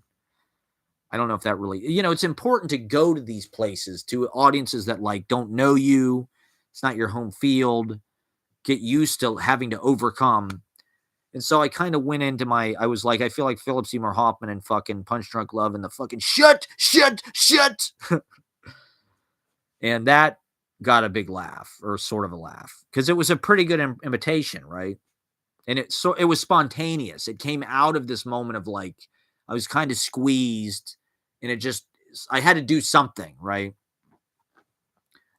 I don't know if that really, it's important to go to these places, to audiences that like don't know you. It's not your home field. Get used to having to overcome. And so I kind of went into I was like, I feel like Philip Seymour Hoffman and fucking Punch Drunk Love and the fucking shut. And that got a big laugh, or sort of a laugh, because it was a pretty good imitation, right? And it was spontaneous. It came out of this moment of like, I was kind of squeezed and I had to do something, right?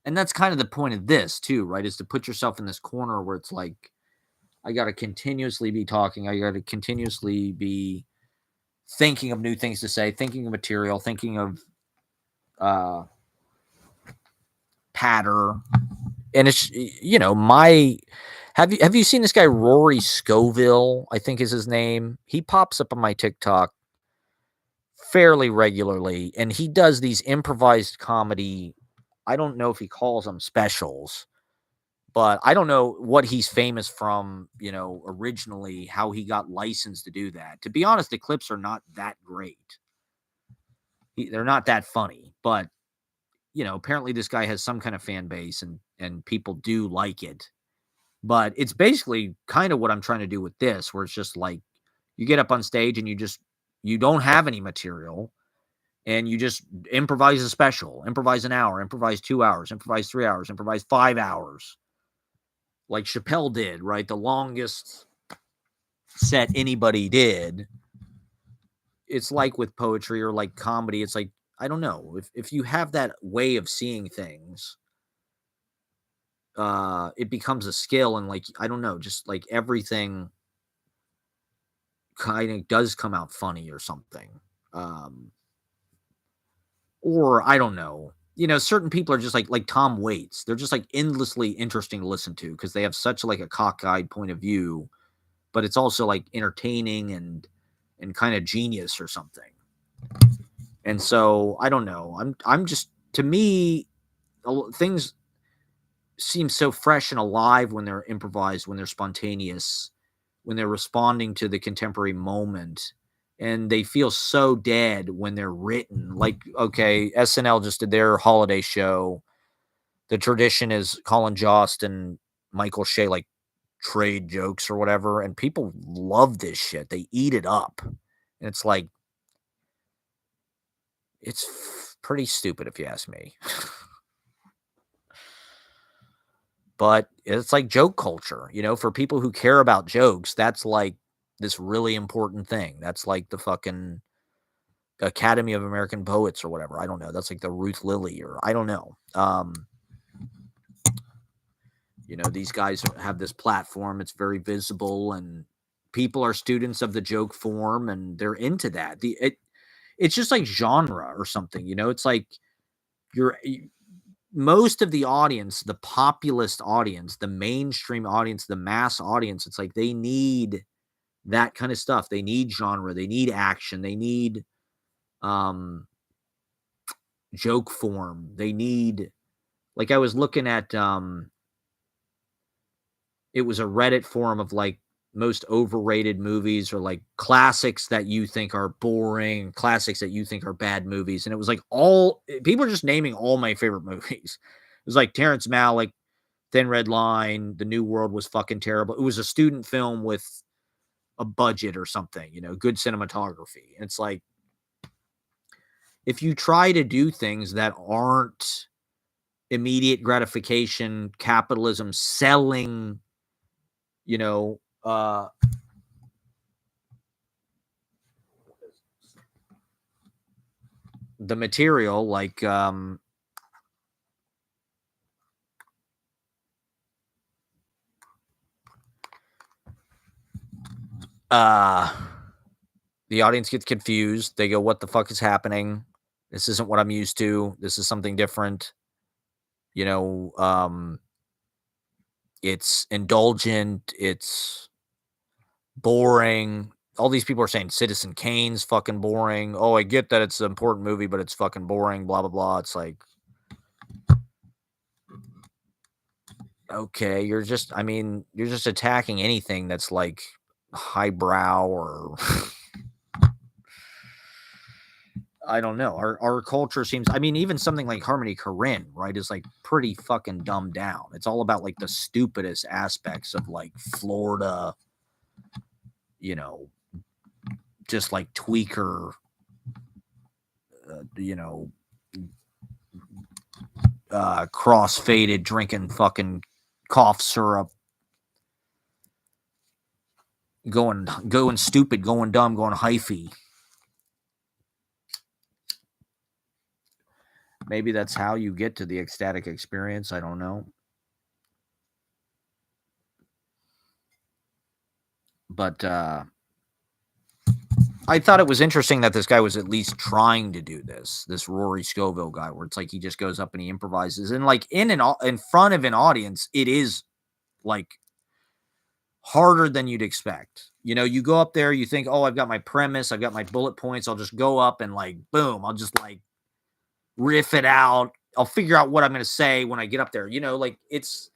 And that's kind of the point of this too, right? Is to put yourself in this corner where it's like, I got to continuously be talking. I got to continuously be thinking of new things to say, thinking of material, thinking of patter. And it's, have you seen this guy, Rory Scoville, I think is his name? He pops up on my TikTok fairly regularly, and he does these improvised comedy. I don't know if he calls them specials, but I don't know what he's famous from, originally, how he got licensed to do that. To be honest, the clips are not that great. They're not that funny, but, apparently this guy has some kind of fan base and people do like it. But it's basically kind of what I'm trying to do with this, where it's just like you get up on stage and you don't have any material and you just improvise a special, improvise an hour, improvise 2 hours, improvise 3 hours, improvise 5 hours. Like Chappelle did, right? The longest set anybody did. It's like with poetry or like comedy. It's like, I don't know. If you have that way of seeing things, it becomes a skill. And like, I don't know, just like everything kind of does come out funny or something. Or I don't know. Certain people are just like Tom Waits. They're just like endlessly interesting to listen to because they have such like a cockeyed point of view, but it's also like entertaining and kind of genius or something. And so I don't know. I'm just, to me, things seem so fresh and alive when they're improvised, when they're spontaneous, when they're responding to the contemporary moment. And they feel so dead when they're written. Like, okay, SNL just did their holiday show. The tradition is Colin Jost and Michael Shea like trade jokes or whatever, and people love this shit. They eat it up. And it's like, it's pretty stupid if you ask me. But it's like joke culture, for people who care about jokes, that's like this really important thing. That's like the fucking Academy of American Poets or whatever. I don't know. That's like the Ruth Lilly, or I don't know. These guys have this platform. It's very visible, and people are students of the joke form, and they're into that. It's just like genre or something. It's like most of the audience, the populist audience, the mainstream audience, the mass audience, it's like they need that kind of stuff. They need genre. They need action. They need joke form. They need, like, I was looking at it was a Reddit forum of like most overrated movies or like classics that you think are boring, classics that you think are bad movies. And it was like all people are just naming all my favorite movies. It was like Terrence Malick, Thin Red Line, The New World was fucking terrible. It was a student film with a budget or something, good cinematography. And it's like, if you try to do things that aren't immediate gratification, capitalism, selling, you know, the material, like the audience gets confused. They go, what the fuck is happening? This isn't what I'm used to. This is something different. It's indulgent. It's boring. All these people are saying Citizen Kane's fucking boring. Oh, I get that it's an important movie, but it's fucking boring, blah, blah, blah. It's like, okay, you're just attacking anything that's like highbrow or I don't know. Our culture seems, even something like Harmony Korine, right, is like pretty fucking dumbed down. It's all about like the stupidest aspects of like Florida, just like tweaker, cross-faded, drinking fucking cough syrup, going stupid, going dumb, going hyphy. Maybe that's how you get to the ecstatic experience. I don't know. But I thought it was interesting that this guy was at least trying to do this Rory Scovel guy, where it's like he just goes up and he improvises, and like in front of an audience, it is like harder than you'd expect. You go up there, you think, oh, I've got my premise, I've got my bullet points, I'll just go up and like boom, I'll just like riff it out. I'll figure out what I'm going to say when I get up there. Like it's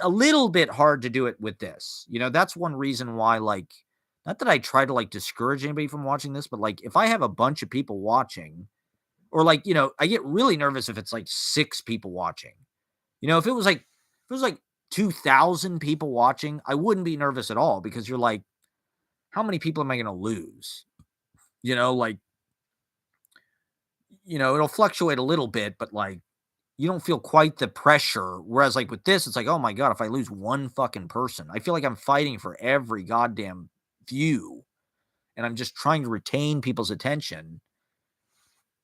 a little bit hard to do it with this. That's one reason why, like, not that I try to like discourage anybody from watching this, but like if I have a bunch of people watching, or like, I get really nervous if it's like 6 people watching. If it was like 2,000 people watching, I wouldn't be nervous at all, because you're like, how many people am I going to lose? Like, it'll fluctuate a little bit, but like, you don't feel quite the pressure. Whereas like with this, it's like, oh my God, if I lose one fucking person, I feel like I'm fighting for every goddamn view, and I'm just trying to retain people's attention.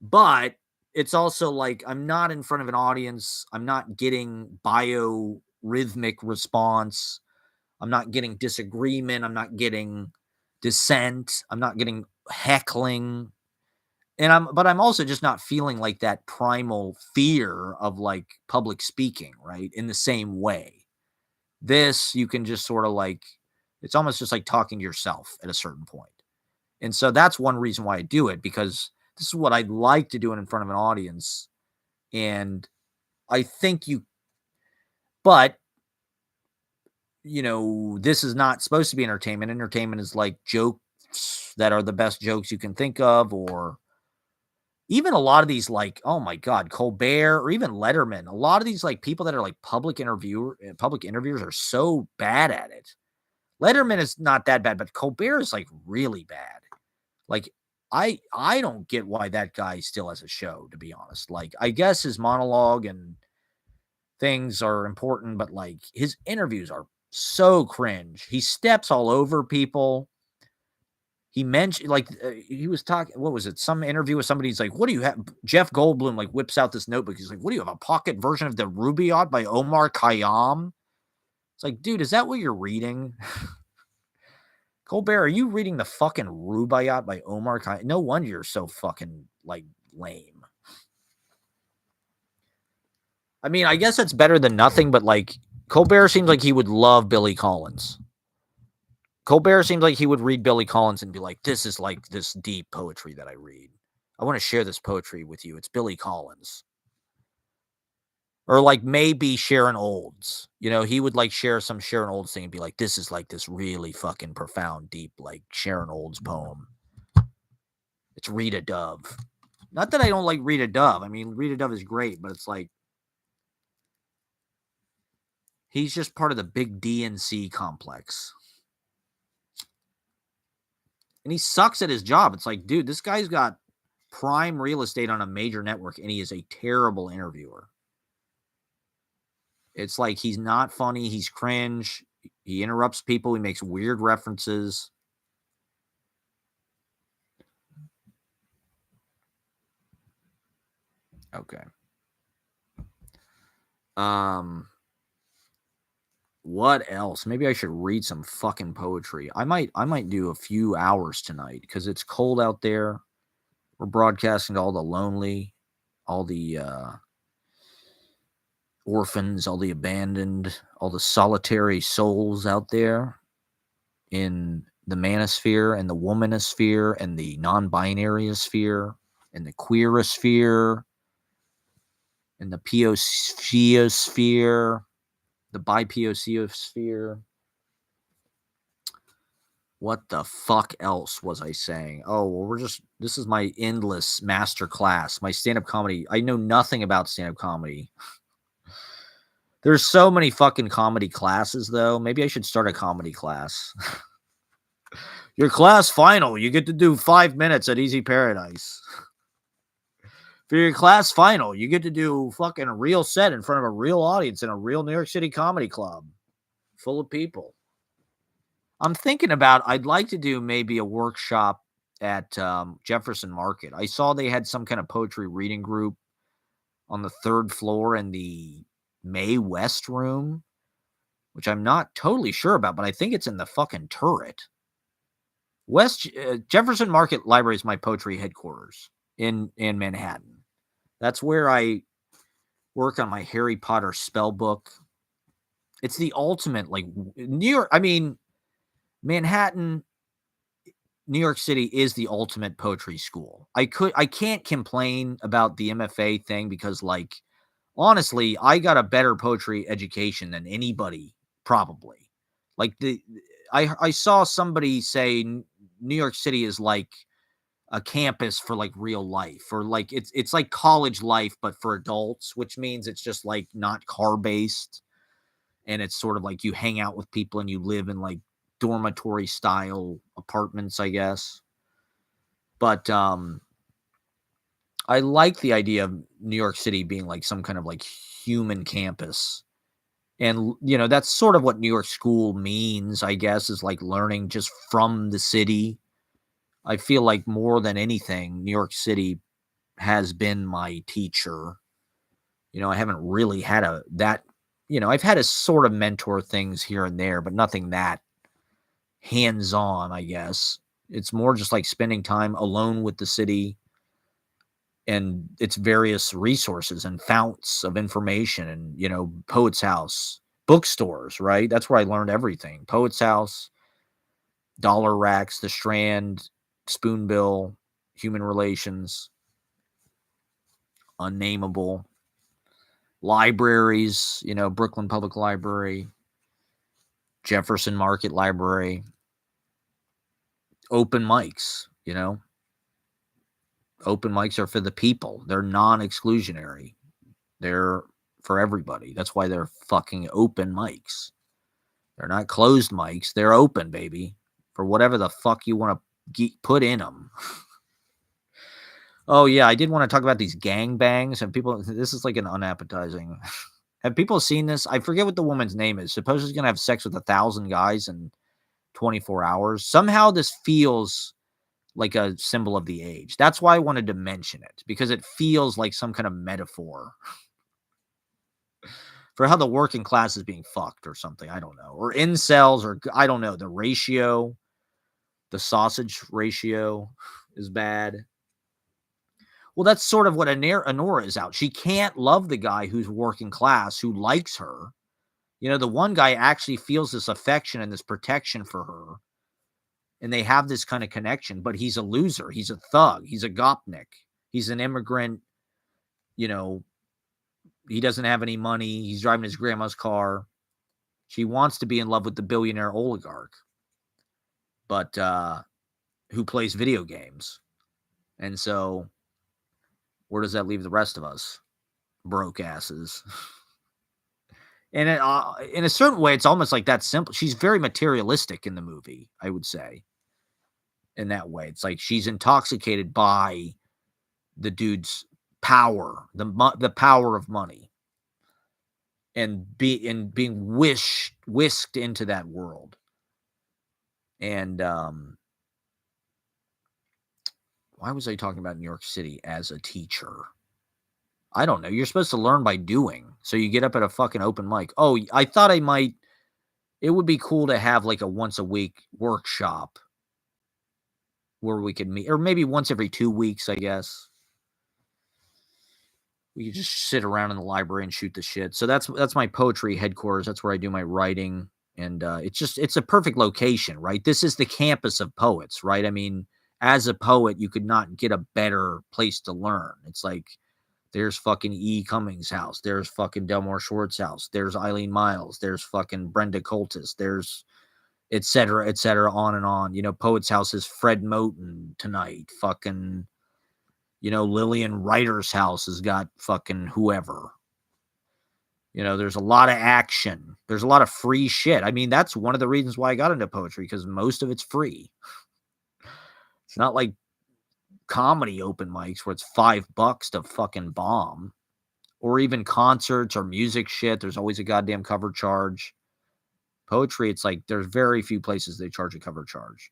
But it's also like, I'm not in front of an audience. I'm not getting biorhythmic response. I'm not getting disagreement. I'm not getting dissent. I'm not getting heckling. But I'm also just not feeling like that primal fear of like public speaking, right? In the same way. This, you can just sort of like, it's almost just like talking to yourself at a certain point. And so that's one reason why I do it, because this is what I'd like to do it in front of an audience. And I think but this is not supposed to be entertainment. Entertainment is like jokes that are the best jokes you can think of, or even a lot of these, like, oh my God, Colbert or even Letterman, a lot of these like people that are like public interviewers are so bad at it. Letterman is not that bad, but Colbert is like really bad. Like, I don't get why that guy still has a show, to be honest. Like, I guess his monologue and things are important, but like his interviews are so cringe. He steps all over people. He mentioned, like, he was talking, what was it? Some interview with somebody. He's like, what do you have? Jeff Goldblum, like, whips out this notebook. He's like, what do you have? A pocket version of the Rubaiyat by Omar Khayyam? It's like, dude, is that what you're reading? Colbert, are you reading the fucking Rubaiyat by Omar Khayyam? No wonder you're so fucking, like, lame. I guess that's better than nothing, but, like, Colbert seems like he would love Billy Collins. Colbert seems like he would read Billy Collins and be like, this is like this deep poetry that I read. I want to share this poetry with you. It's Billy Collins. Or like maybe Sharon Olds. You know, he would like share some Sharon Olds thing and be like, this is like this really fucking profound, deep, like Sharon Olds poem. It's Rita Dove. Not that I don't like Rita Dove. I mean, Rita Dove is great, but it's like he's just part of the big DNC complex. And he sucks at his job. It's like, dude, this guy's got prime real estate on a major network, and he is a terrible interviewer. It's like he's not funny. He's cringe. He interrupts people. He makes weird references. Okay. What else? Maybe I should read some fucking poetry. I might do a few hours tonight because it's cold out there. We're broadcasting to all the lonely, all the orphans, all the abandoned, all the solitary souls out there in the manosphere and the womanosphere and the non-binary sphere and the queerosphere and the POCosphere, the BIPOCosphere. What the fuck else was I saying? Oh, well, this is my endless master class, my stand-up comedy. I know nothing about stand-up comedy. There's so many fucking comedy classes, though. Maybe I should start a comedy class. Your class final, you get to do 5 minutes at Easy Paradise. For your class final, you get to do fucking a real set in front of a real audience in a real New York City comedy club full of people. I'm thinking about, I'd like to do maybe a workshop at Jefferson Market. I saw they had some kind of poetry reading group on the 3rd floor in the May West room, which I'm not totally sure about, but I think it's in the fucking turret. Jefferson Market Library is my poetry headquarters in Manhattan. That's where I work on my Harry Potter spell book. It's the ultimate, like, New York. I mean, Manhattan, New York City is the ultimate poetry school. I can't complain about the MFA thing because, like, honestly, I got a better poetry education than anybody, probably. Like, I saw somebody say New York City is like a campus for like real life, or like it's like college life but for adults, which means it's just like not car based, and it's sort of like you hang out with people and you live in like dormitory style apartments, I guess. But I like the idea of New York City being like some kind of like human campus. And, you know, that's sort of what New York school means, I guess, is like learning just from the city. I feel like more than anything, New York City has been my teacher. You know, I haven't really had I've had a sort of mentor things here and there, but nothing that hands-on, I guess. It's more just like spending time alone with the city and its various resources and founts of information and, you know, Poet's House, bookstores, right? That's where I learned everything. Poet's House, Dollar Racks, The Strand, Spoonbill, Human Relations, Unnameable, libraries, you know, Brooklyn Public Library, Jefferson Market Library, open mics, you know. Open mics are for the people. They're non-exclusionary. They're for everybody. That's why they're fucking open mics. They're not closed mics. They're open, baby, for whatever the fuck you want to put in them. Oh, yeah, I did want to talk about these gangbangs. And people, this is like an unappetizing. Have people seen this? I forget what the woman's name is. Supposedly going to have sex with 1,000 guys in 24 hours. Somehow this feels like a symbol of the age. That's why I wanted to mention it, because it feels like some kind of metaphor for how the working class is being fucked or something. I don't know. Or incels, or I don't know. The ratio, the sausage ratio is bad. Well, that's sort of what Anora is out. She can't love the guy who's working class, who likes her. You know, the one guy actually feels this affection and this protection for her. And they have this kind of connection, but he's a loser. He's a thug. He's a gopnik. He's an immigrant, you know, he doesn't have any money. He's driving his grandma's car. She wants to be in love with the billionaire oligarch, but who plays video games. And so where does that leave the rest of us? Broke asses. And in a certain way, it's almost like that simple. She's very materialistic in the movie, I would say. In that way, it's like she's intoxicated by the dude's power, the power of money, and being whisked into that world. And why was I talking about New York City as a teacher? I don't know. You're supposed to learn by doing. So you get up at a fucking open mic. Oh, I thought it would be cool to have like a once a week workshop where we could meet, or maybe once every 2 weeks, I guess. We could just sit around in the library and shoot the shit. So that's my poetry headquarters. That's where I do my writing. And it's a perfect location, right? This is the campus of poets, right? I mean, as a poet, you could not get a better place to learn. It's like, there's fucking E. Cummings' house. There's fucking Delmore Schwartz's house. There's Eileen Miles. There's fucking Brenda Coltis. There's et cetera, on and on. You know, Poet's House is Fred Moten tonight. Fucking, you know, Lillian Writer's house has got fucking whoever. You know, there's a lot of action. There's a lot of free shit. I mean, that's one of the reasons why I got into poetry, because most of it's free. It's not like comedy open mics where it's $5 to fucking bomb, or even concerts or music shit. There's always a goddamn cover charge. Poetry, it's like there's very few places they charge a cover charge,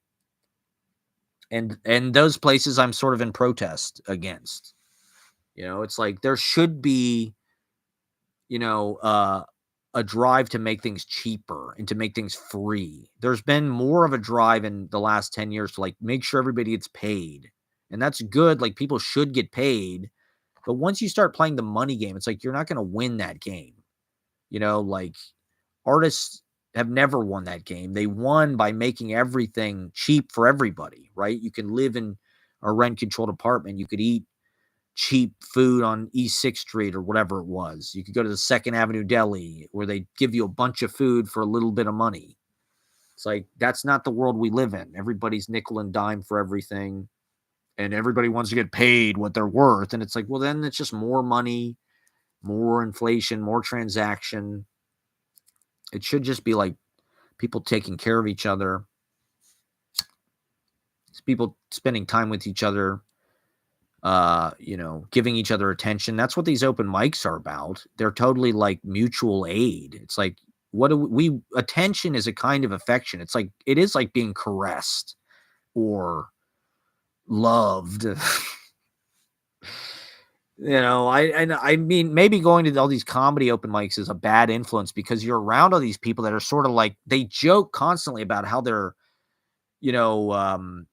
and those places I'm sort of in protest against. You know, it's like there should be, you know, a drive to make things cheaper and to make things free. There's been more of a drive in the last 10 years to like make sure everybody gets paid. And that's good. Like, people should get paid. But once you start playing the money game, it's like you're not going to win that game. You know, like, artists have never won that game. They won by making everything cheap for everybody, right? You can live in a rent-controlled apartment. You could eat cheap food on East 6th Street or whatever it was. You could go to the 2nd Avenue Deli where they give you a bunch of food for a little bit of money. It's like, that's not the world we live in. Everybody's nickel and dime for everything. And everybody wants to get paid what they're worth. And it's like, well, then it's just more money, more inflation, more transaction. It should just be like people taking care of each other. It's people spending time with each other, you know, giving each other attention. That's what these open mics are about. They're totally like mutual aid. It's like, attention is a kind of affection. It's like, it is like being caressed or loved. You know, I mean, maybe going to all these comedy open mics is a bad influence because you're around all these people that are sort of like, they joke constantly about how they're, you know,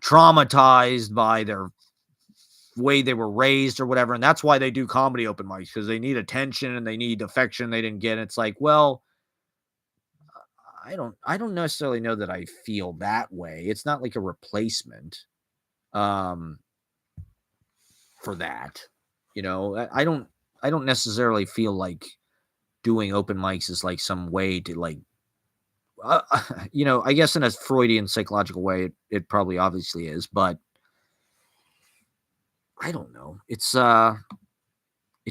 traumatized by their way they were raised or whatever. And that's why they do comedy open mics, because they need attention and they need affection they didn't get. It's like, well, I don't necessarily know that I feel that way. It's not like a replacement for that. You know, I don't necessarily feel like doing open mics is like some way to like, you know, I guess in a Freudian psychological way, it probably obviously is, but I don't know. It's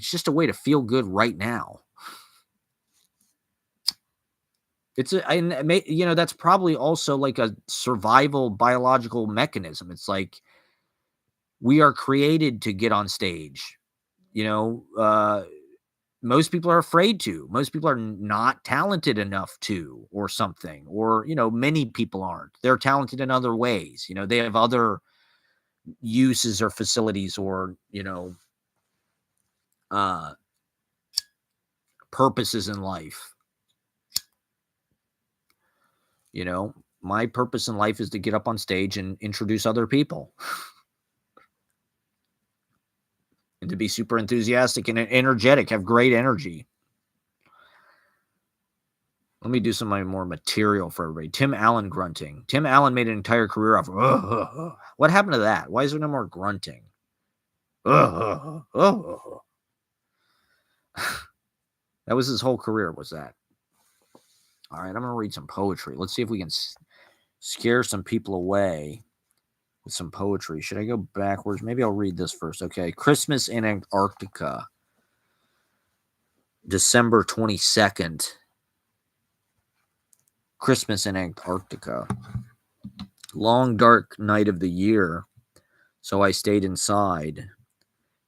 just a way to feel good right now. You know, that's probably also like a survival biological mechanism. It's like we are created to get on stage. You know, most people are afraid to. Most people are not talented enough to, or something. Or, you know, many people aren't. They're talented in other ways. You know, they have other uses or facilities or, you know, purposes in life. You know, my purpose in life is to get up on stage and introduce other people. And to be super enthusiastic and energetic, have great energy. Let me do some of my more material for everybody. Tim Allen grunting. Tim Allen made an entire career off of, what happened to that? Why is there no more grunting? That was his whole career, was that. All right, I'm going to read some poetry. Let's see if we can scare some people away with some poetry. Should I go backwards? Maybe I'll read this first. Okay. Christmas in Antarctica, December 22nd. Christmas in Antarctica. Long, dark night of the year, so I stayed inside.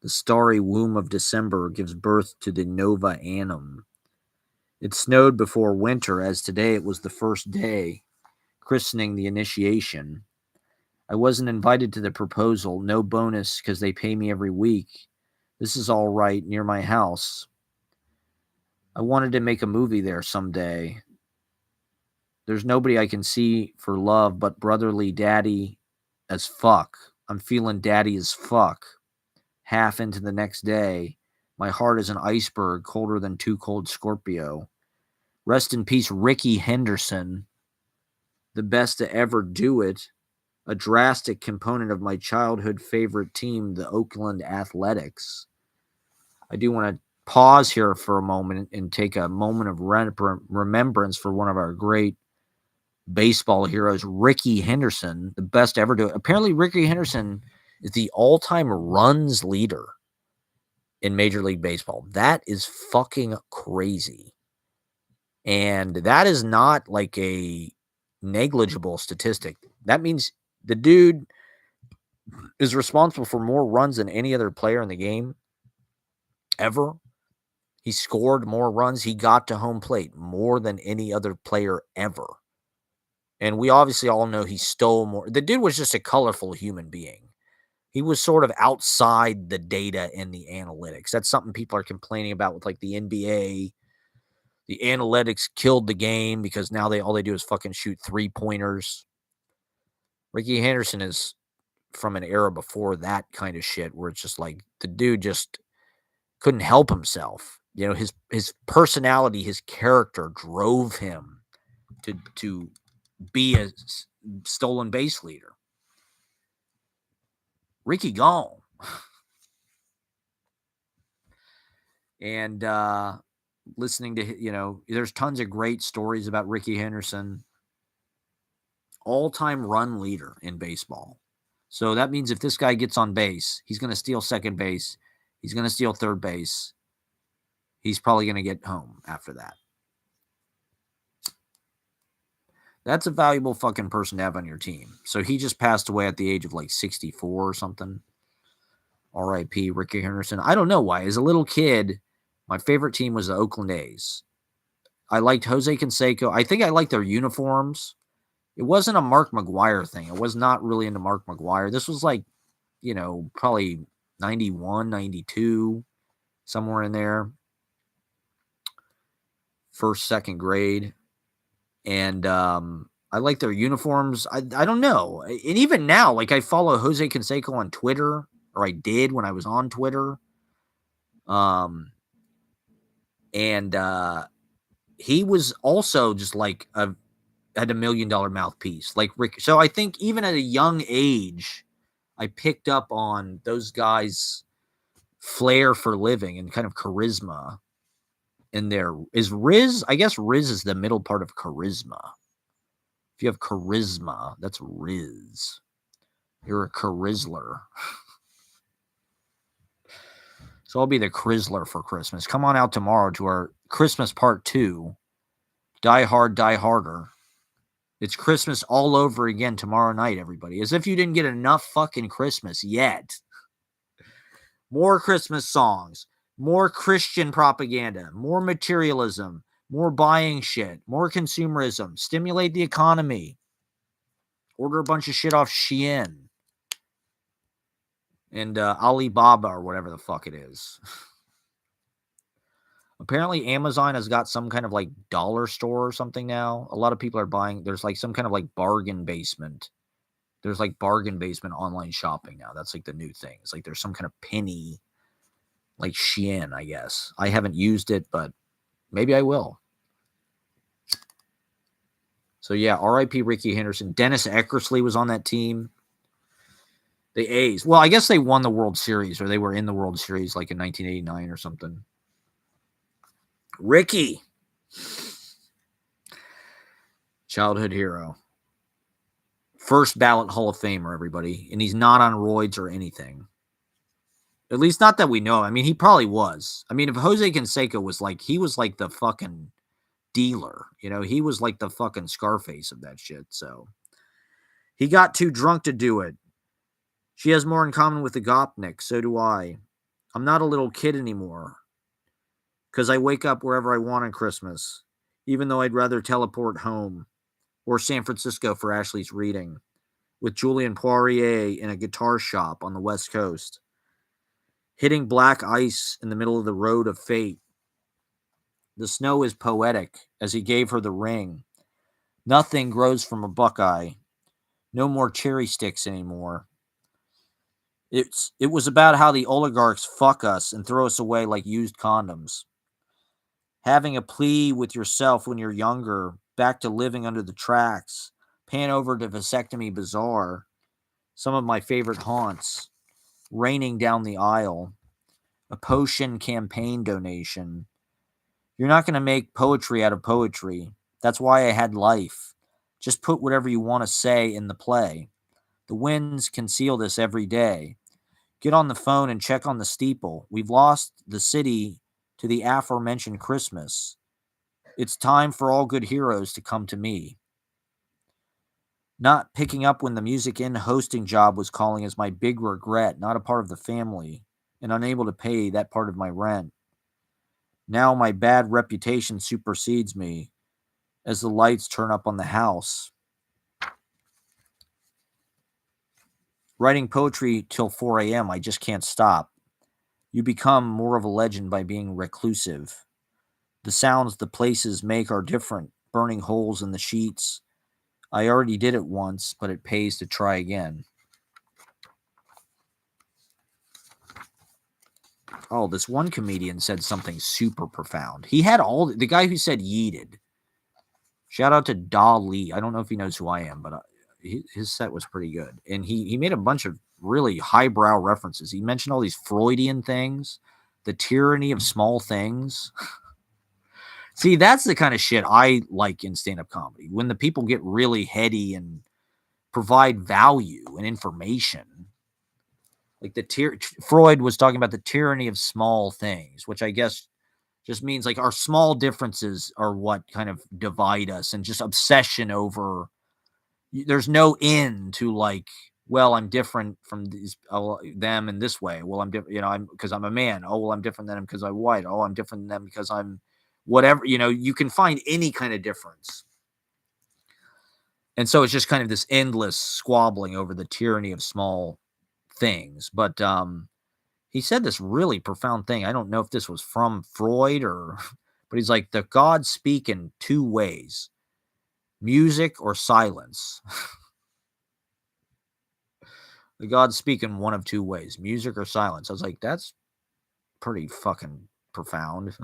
The starry womb of December gives birth to the nova annum. It snowed before winter, as today it was the first day, christening the initiation. I wasn't invited to the proposal, no bonus because they pay me every week. This is all right, near my house. I wanted to make a movie there someday. There's nobody I can see for love but brotherly daddy as fuck. I'm feeling daddy as fuck. Half into the next day, my heart is an iceberg colder than too cold Scorpio. Rest in peace, Ricky Henderson, the best to ever do it. A drastic component of my childhood favorite team, the Oakland Athletics. I do want to pause here for a moment and take a moment of remembrance for one of our great baseball heroes, Ricky Henderson, the best to ever do it. Apparently, Ricky Henderson is the all-time runs leader in Major League Baseball. That is fucking crazy. And that is not like a negligible statistic. That means the dude is responsible for more runs than any other player in the game ever. He scored more runs. He got to home plate more than any other player ever. And we obviously all know he stole more. The dude was just a colorful human being. He was sort of outside the data and the analytics. That's something people are complaining about with like the NBA. The analytics killed the game because now all they do is fucking shoot 3-pointers. Ricky Henderson is from an era before that kind of shit where it's just like the dude just couldn't help himself. You know, his personality, his character drove him to be a stolen base leader. Ricky gone. And listening to, there's tons of great stories about Ricky Henderson. All-time run leader in baseball. So that means if this guy gets on base, he's going to steal second base. He's going to steal third base. He's probably going to get home after that. That's a valuable fucking person to have on your team. So he just passed away at the age of like 64 or something. R.I.P. Ricky Henderson. I don't know why. As a little kid, my favorite team was the Oakland A's. I liked Jose Canseco. I think I liked their uniforms. It wasn't a Mark McGwire thing. I was not really into Mark McGwire. This was like, probably 91, 92, somewhere in there. First, second grade. And I like their uniforms. I don't know. And even now, like I follow Jose Canseco on Twitter, or I did when I was on Twitter. And he was also just like had $1 million mouthpiece, like Rick. So I think even at a young age, I picked up on those guys' flair for living and kind of charisma in there. Is Riz? I guess Riz is the middle part of charisma. If you have charisma, that's Riz. You're a Charizler. So I'll be the Chrysler for Christmas. Come on out tomorrow to our Christmas Part 2. Die Hard, Die Harder. It's Christmas all over again tomorrow night, everybody. As if you didn't get enough fucking Christmas yet. More Christmas songs. More Christian propaganda. More materialism. More buying shit. More consumerism. Stimulate the economy. Order a bunch of shit off Shein. And Alibaba or whatever the fuck it is. Apparently Amazon has got some kind of like dollar store or something now. A lot of people are buying. There's like some kind of like bargain basement. There's like bargain basement online shopping now. That's like the new thing. It's like there's some kind of penny, like Shein, I guess. I haven't used it, but maybe I will. So yeah, R.I.P. Ricky Henderson. Dennis Eckersley was on that team. The A's. Well, I guess they won the World Series, or they were in the World Series like in 1989 or something. Ricky. Childhood hero. First ballot Hall of Famer, everybody. And he's not on roids or anything. At least not that we know. I mean, he probably was. I mean, if Jose Canseco was like, he was like the fucking dealer. You know, he was like the fucking Scarface of that shit. So he got too drunk to do it. She has more in common with the Gopnik. So do I. I'm not a little kid anymore. Because I wake up wherever I want on Christmas. Even though I'd rather teleport home. Or San Francisco for Ashley's reading. With Julian Poirier in a guitar shop on the West Coast. Hitting black ice in the middle of the road of fate. The snow is poetic as he gave her the ring. Nothing grows from a buckeye. No more cherry sticks anymore. It was about how the oligarchs fuck us and throw us away like used condoms. Having a plea with yourself when you're younger, back to living under the tracks, pan over to Vasectomy Bazaar, some of my favorite haunts, raining down the aisle, a potion campaign donation. You're not going to make poetry out of poetry. That's why I had life. Just put whatever you want to say in the play. The winds conceal this every day. Get on the phone and check on the steeple. We've lost the city to the aforementioned Christmas. It's time for all good heroes to come to me. Not picking up when the music and hosting job was calling is my big regret, not a part of the family, and unable to pay that part of my rent. Now my bad reputation supersedes me as the lights turn up on the house. Writing poetry till 4 a.m., I just can't stop. You become more of a legend by being reclusive. The sounds the places make are different, burning holes in the sheets. I already did it once, but it pays to try again. Oh, this one comedian said something super profound. He had the guy who said yeeted. Shout out to Dali. I don't know if he knows who I am, but his set was pretty good. And he made a bunch of really highbrow references. He mentioned all these Freudian things, the tyranny of small things. See, that's the kind of shit I like in stand-up comedy. When the people get really heady and provide value and information. Like Freud was talking about the tyranny of small things, which I guess just means like our small differences are what kind of divide us, and just obsession over. There's no end to like, well, I'm different from them in this way. Well, I'm different, I'm because I'm a man. Oh, well, I'm different than them because I'm white. Oh, I'm different than them because I'm whatever. You can find any kind of difference. And so it's just kind of this endless squabbling over the tyranny of small things. But he said this really profound thing. I don't know if this was from Freud but he's like, the gods speak in two ways, music or silence. The gods speak in one of two ways, music or silence. I was like, that's pretty fucking profound.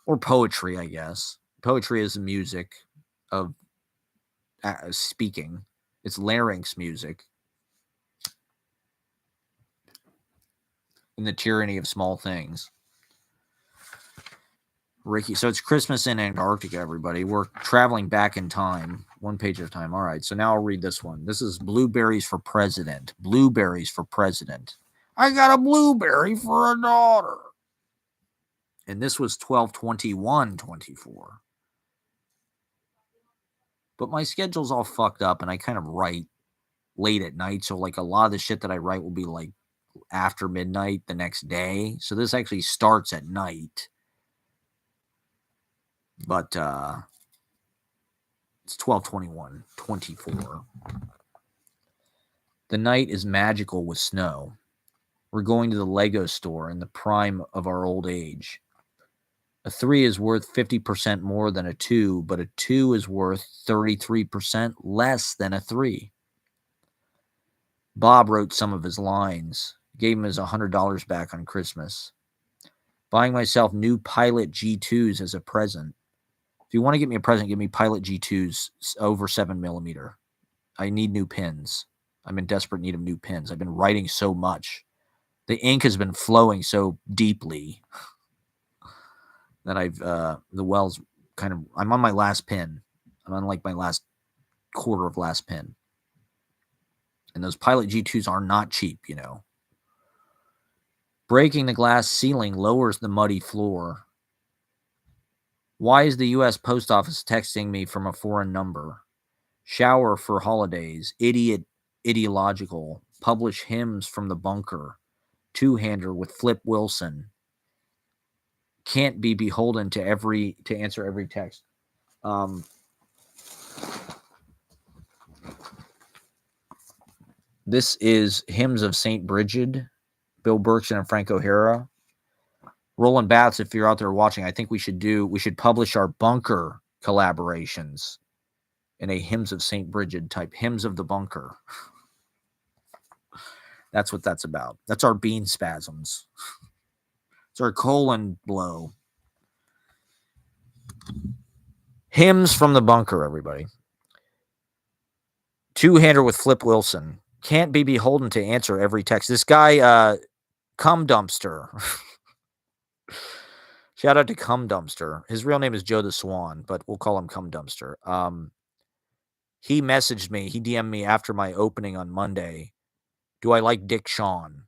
Or poetry, I guess. Poetry is music of speaking. It's larynx music. And the tyranny of small things. Ricky, so it's Christmas in Antarctica, everybody. We're traveling back in time, one page at a time. All right, so now I'll read this one. This is Blueberries for President. Blueberries for President. I got a blueberry for a daughter. And this was 12/21/24. But my schedule's all fucked up, and I kind of write late at night. So, like, a lot of the shit that I write will be, like, after midnight the next day. So this actually starts at night. But it's 12/21/24. The night is magical with snow. We're going to the Lego store in the prime of our old age. A 3 is worth 50% more than a 2, but a 2 is worth 33% less than a 3. Bob wrote some of his lines, gave him his $100 back on Christmas. Buying myself new Pilot G2s as a present. If you want to get me a present, give me Pilot G2s over 7mm. I need new pins. I'm in desperate need of new pens. I've been writing so much. The ink has been flowing so deeply that the well's kind of, I'm on my last pen. I'm on like my last quarter of last pen. And those Pilot G2s are not cheap, you know. Breaking the glass ceiling lowers the muddy floor. Why is the U.S. Post Office texting me from a foreign number? Shower for holidays. Ideological. Publish hymns from the bunker. Two-hander with Flip Wilson. Can't be beholden to answer every text. This is Hymns of St. Bridget, Bill Berkson and Frank O'Hara. Roland Batts, if you're out there watching, I think we should publish our bunker collaborations in a Hymns of St. Bridget type, Hymns of the Bunker. That's what that's about. That's our bean spasms. It's our colon blow. Hymns from the bunker, everybody. Two-hander with Flip Wilson. Can't be beholden to answer every text. This guy, Cum Dumpster. Shout out to Cum Dumpster. His real name is Joe the Swan, but we'll call him Cum Dumpster. He messaged me. He DM'd me after my opening on Monday. Do I like Dick Shawn?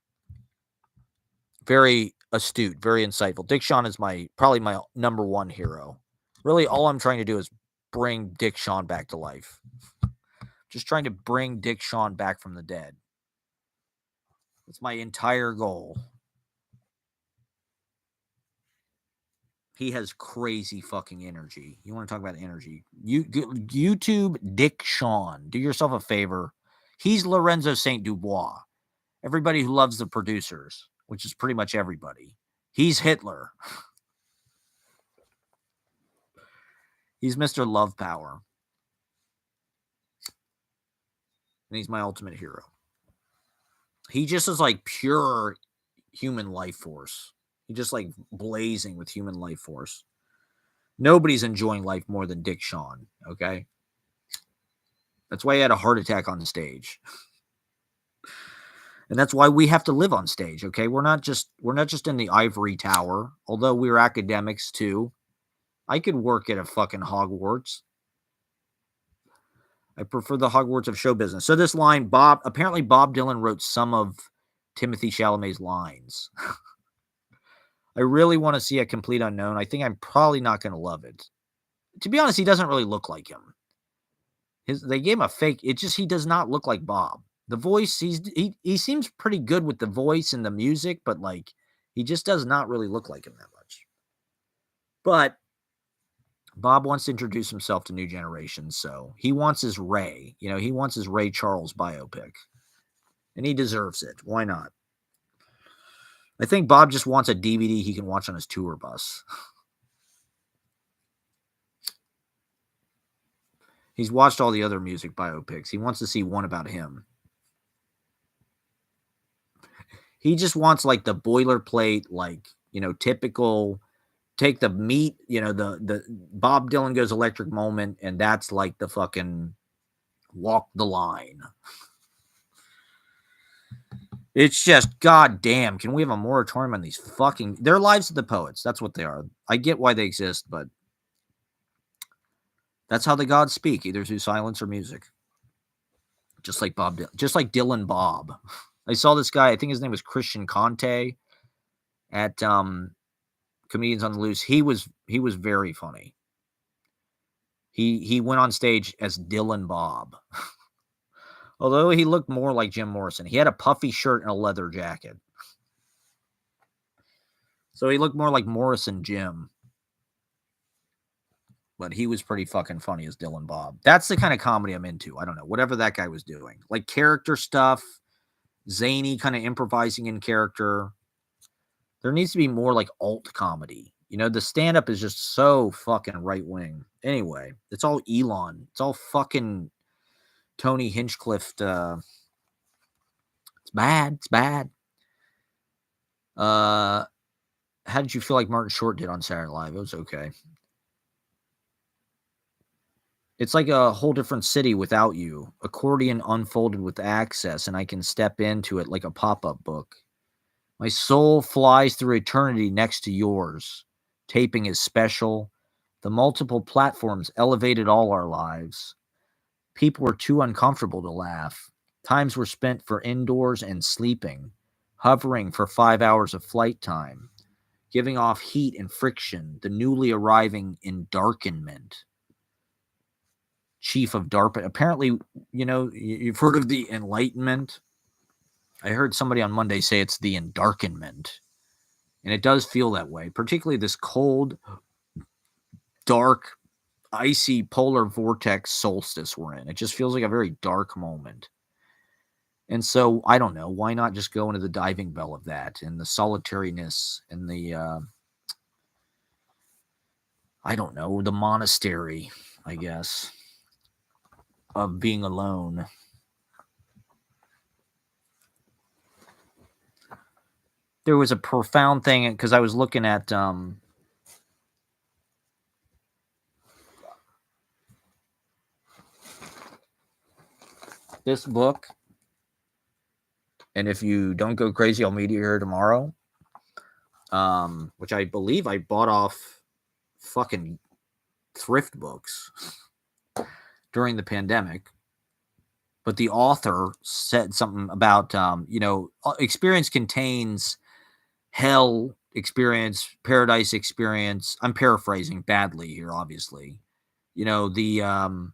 Very astute, very insightful. Dick Shawn is probably my number one hero. Really, all I'm trying to do is bring Dick Shawn back to life. Just trying to bring Dick Shawn back from the dead. That's my entire goal. He has crazy fucking energy. You want to talk about energy? YouTube Dick Shawn. Do yourself a favor. He's Lorenzo St. Dubois. Everybody who loves the producers, which is pretty much everybody. He's Hitler. He's Mr. Love Power. And he's my ultimate hero. He just is like pure human life force. He's just like blazing with human life force. Nobody's enjoying life more than Dick Shawn, okay? That's why he had a heart attack on stage. And that's why we have to live on stage, okay? We're not just in the ivory tower, although we're academics too. I could work at a fucking Hogwarts. I prefer the Hogwarts of show business. So this line, apparently Bob Dylan wrote some of Timothy Chalamet's lines. I really want to see A Complete Unknown. I think I'm probably not going to love it. To be honest, he doesn't really look like him. They gave him a fake. He does not look like Bob. The voice, he seems pretty good with the voice and the music, but like he just does not really look like him that much. But Bob wants to introduce himself to new generations, so he wants his Ray. You know, he wants his Ray Charles biopic. And he deserves it. Why not? I think Bob just wants a DVD he can watch on his tour bus. He's watched all the other music biopics. He wants to see one about him. He just wants like the boilerplate, like, you know, typical, take the meat, you know, the Bob Dylan goes electric moment, and that's like the fucking walk the line. It's just, goddamn, can we have a moratorium on these fucking... They're lives of the poets. That's what they are. I get why they exist, but that's how the gods speak, either through silence or music. Just like Dylan Bob. I saw this guy, I think his name was Christian Conte, at Comedians on the Loose. He was very funny. He went on stage as Dylan Bob. Although he looked more like Jim Morrison. He had a puffy shirt and a leather jacket. So he looked more like Morrison Jim. But he was pretty fucking funny as Dylan Bob. That's the kind of comedy I'm into. I don't know. Whatever that guy was doing. Like character stuff. Zany, kind of improvising in character. There needs to be more like alt comedy. You know, the stand-up is just so fucking right-wing. Anyway, it's all Elon. It's all fucking Tony Hinchcliffe. It's bad. It's bad. How did you feel like Martin Short did on Saturday Night Live? It was okay. It's like a whole different city without you. Accordion unfolded with access, and I can step into it like a pop-up book. My soul flies through eternity next to yours. Taping is special. The multiple platforms elevated all our lives. People were too uncomfortable to laugh. Times were spent for indoors and sleeping, hovering for 5 hours of flight time, giving off heat and friction, the newly arriving endarkenment. Chief of DARPA. Apparently, you've heard of the Enlightenment. I heard somebody on Monday say it's the endarkenment. And it does feel that way, particularly this cold, dark, icy polar vortex solstice we're in. It just feels like a very dark moment. And so, I don't know, why not just go into the diving bell of that and the solitariness and the, I don't know, the monastery, I guess, of being alone. There was a profound thing because I was looking at this book, and if you don't go crazy, I'll meet you here tomorrow. Which I believe I bought off fucking thrift books during the pandemic. But the author said something about experience contains hell experience, paradise experience. I'm paraphrasing badly here, obviously. The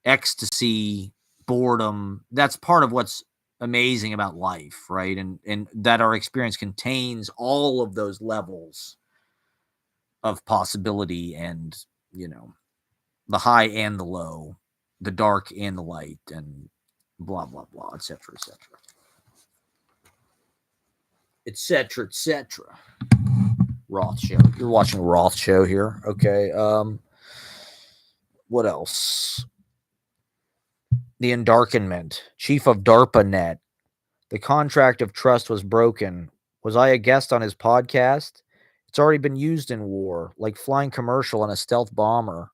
ecstasy, boredom, that's part of what's amazing about life, right? And that our experience contains all of those levels of possibility and, the high and the low, the dark and the light, and blah, blah, blah, etc., etc. Etc., etc. Roth show. You're watching Roth show here. Okay. What else? The endarkenment. Chief of DARPA Net. The contract of trust was broken. Was I a guest on his podcast? It's already been used in war, like flying commercial on a stealth bomber.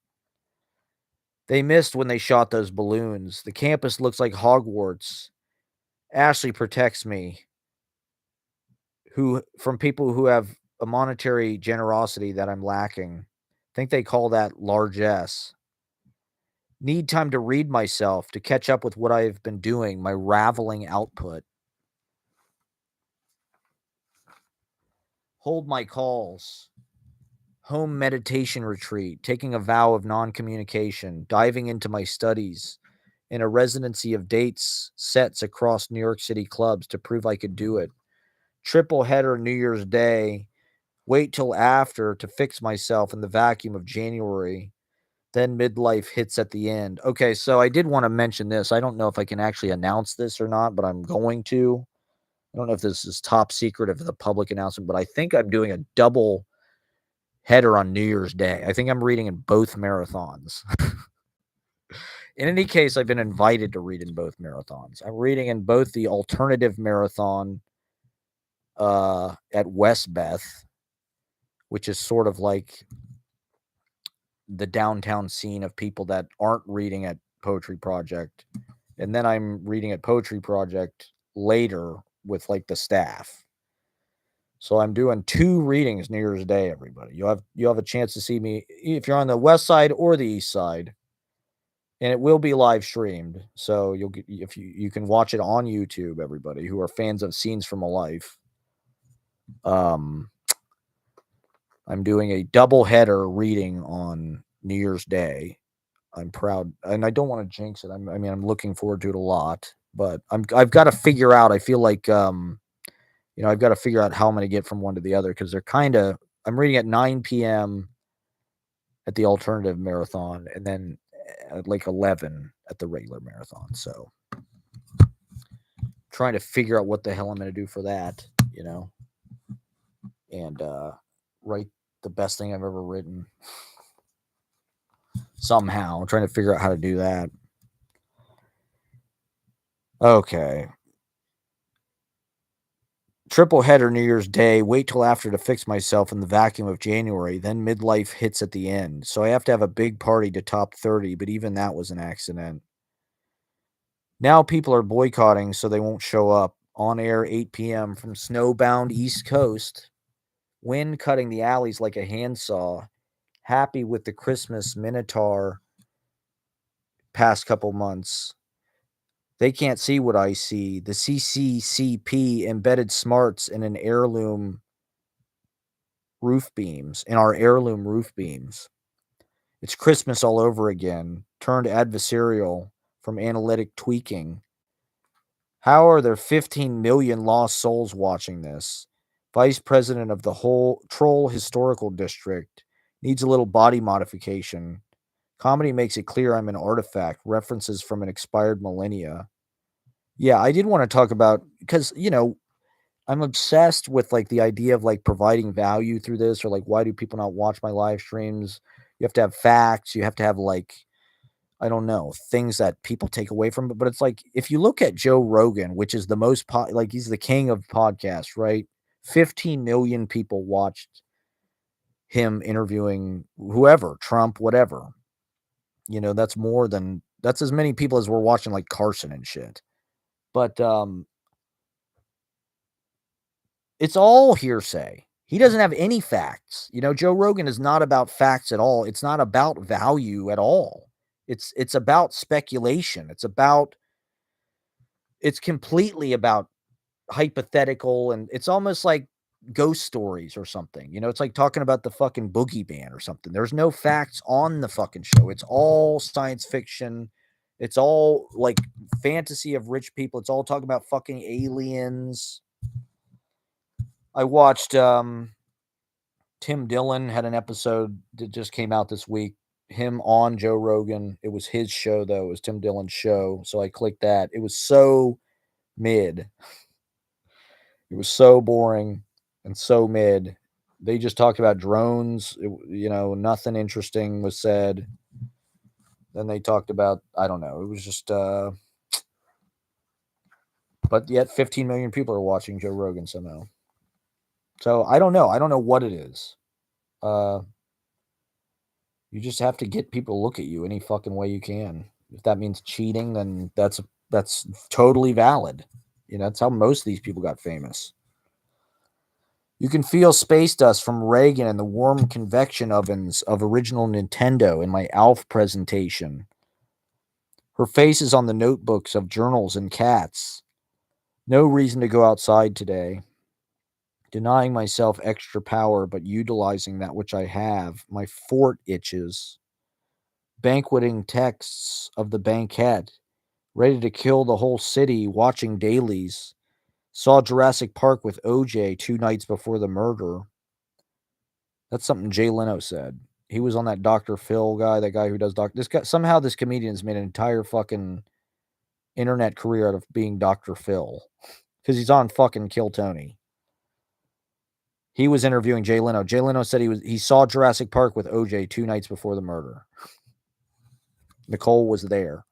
They missed when they shot those balloons. The campus looks like Hogwarts. Ashley protects me from people who have a monetary generosity that I'm lacking. Think they call that largesse. Need time to read myself, to catch up with what I've been doing, my raveling output. Hold my calls. Home meditation retreat, taking a vow of non-communication, diving into my studies, in a residency of dates, sets across New York City clubs to prove I could do it. Triple header New Year's Day, wait till after to fix myself in the vacuum of January. Then midlife hits at the end. Okay, so I did want to mention this. I don't know if I can actually announce this or not, but I'm going to. I don't know if this is top secret of the public announcement, but I think I'm doing a double header on New Year's Day. I think I'm reading in both marathons. In any case, I've been invited to read in both marathons. I'm reading in both the alternative marathon at Westbeth, which is sort of like the downtown scene of people that aren't reading at Poetry Project. And then I'm reading at Poetry Project later with like the staff. So I'm doing 2 readings New Year's Day, everybody. You have a chance to see me if you're on the west side or the east side. And it will be live streamed. So you can watch it on YouTube, everybody who are fans of Scenes from a Life. I'm doing a double header reading on New Year's Day. I'm proud, and I don't want to jinx it. I'm looking forward to it a lot, but I've got to figure out. I feel like I've got to figure out how I'm going to get from one to the other because they're kind of. I'm reading at 9 p.m. at the alternative marathon, and then at like 11 at the regular marathon. So, trying to figure out what the hell I'm going to do for that, and write the best thing I've ever written. Somehow, I'm trying to figure out how to do that. Okay. Triple header New Year's Day, wait till after to fix myself in the vacuum of January, then midlife hits at the end. So I have to have a big party to top 30, but even that was an accident. Now people are boycotting so they won't show up. On air 8 p.m. from snowbound East Coast. Wind cutting the alleys like a handsaw. Happy with the Christmas Minotaur past couple months. They can't see what I see. The CCCP embedded smarts in an heirloom roof beams, in our heirloom roof beams. It's Christmas all over again, turned adversarial from analytic tweaking. How are there 15 million lost souls watching this? Vice president of the whole Troll Historical District needs a little body modification. Comedy makes it clear I'm an artifact, references from an expired millennia. Yeah, I did want to talk about because, I'm obsessed with like the idea of like providing value through this or like why do people not watch my live streams? You have to have facts, you have to have like I don't know, things that people take away from it, but it's like if you look at Joe Rogan, which is the most like he's the king of podcasts, right? 15 million people watched him interviewing whoever, Trump, whatever. That's as many people as we're watching like Carson and shit. But it's all hearsay. He doesn't have any facts. Joe Rogan is not about facts at all. It's not about value at all. It's about speculation. It's completely about hypothetical, and it's almost like ghost stories or something. It's like talking about the fucking boogeyman or something. There's no facts on the fucking show. It's all science fiction. It's all like fantasy of rich people. It's all talking about fucking aliens. I watched Tim Dillon had an episode that just came out this week. Him on Joe Rogan. It was his show though. It was Tim Dillon's show. So I clicked that. It was so mid. It was so boring and so mid. They just talked about drones. Nothing interesting was said. Then they talked about, I don't know. It was just, but yet 15 million people are watching Joe Rogan somehow. So I don't know. I don't know what it is. You just have to get people to look at you any fucking way you can. If that means cheating, then that's totally valid. That's how most of these people got famous. You can feel space dust from Reagan and the warm convection ovens of original Nintendo in my ALF presentation. Her face is on the notebooks of journals and cats. No reason to go outside today. Denying myself extra power, but utilizing that which I have. My fort itches. Banqueting texts of the banquet. Ready to kill the whole city, watching dailies. Saw Jurassic Park with OJ 2 nights before the murder. That's something Jay Leno said. He was on that Dr. Phil guy, that guy who does This guy, somehow this comedian's made an entire fucking internet career out of being Dr. Phil. Because he's on fucking Kill Tony. He was interviewing Jay Leno. Jay Leno said he saw Jurassic Park with OJ 2 nights before the murder. Nicole was there.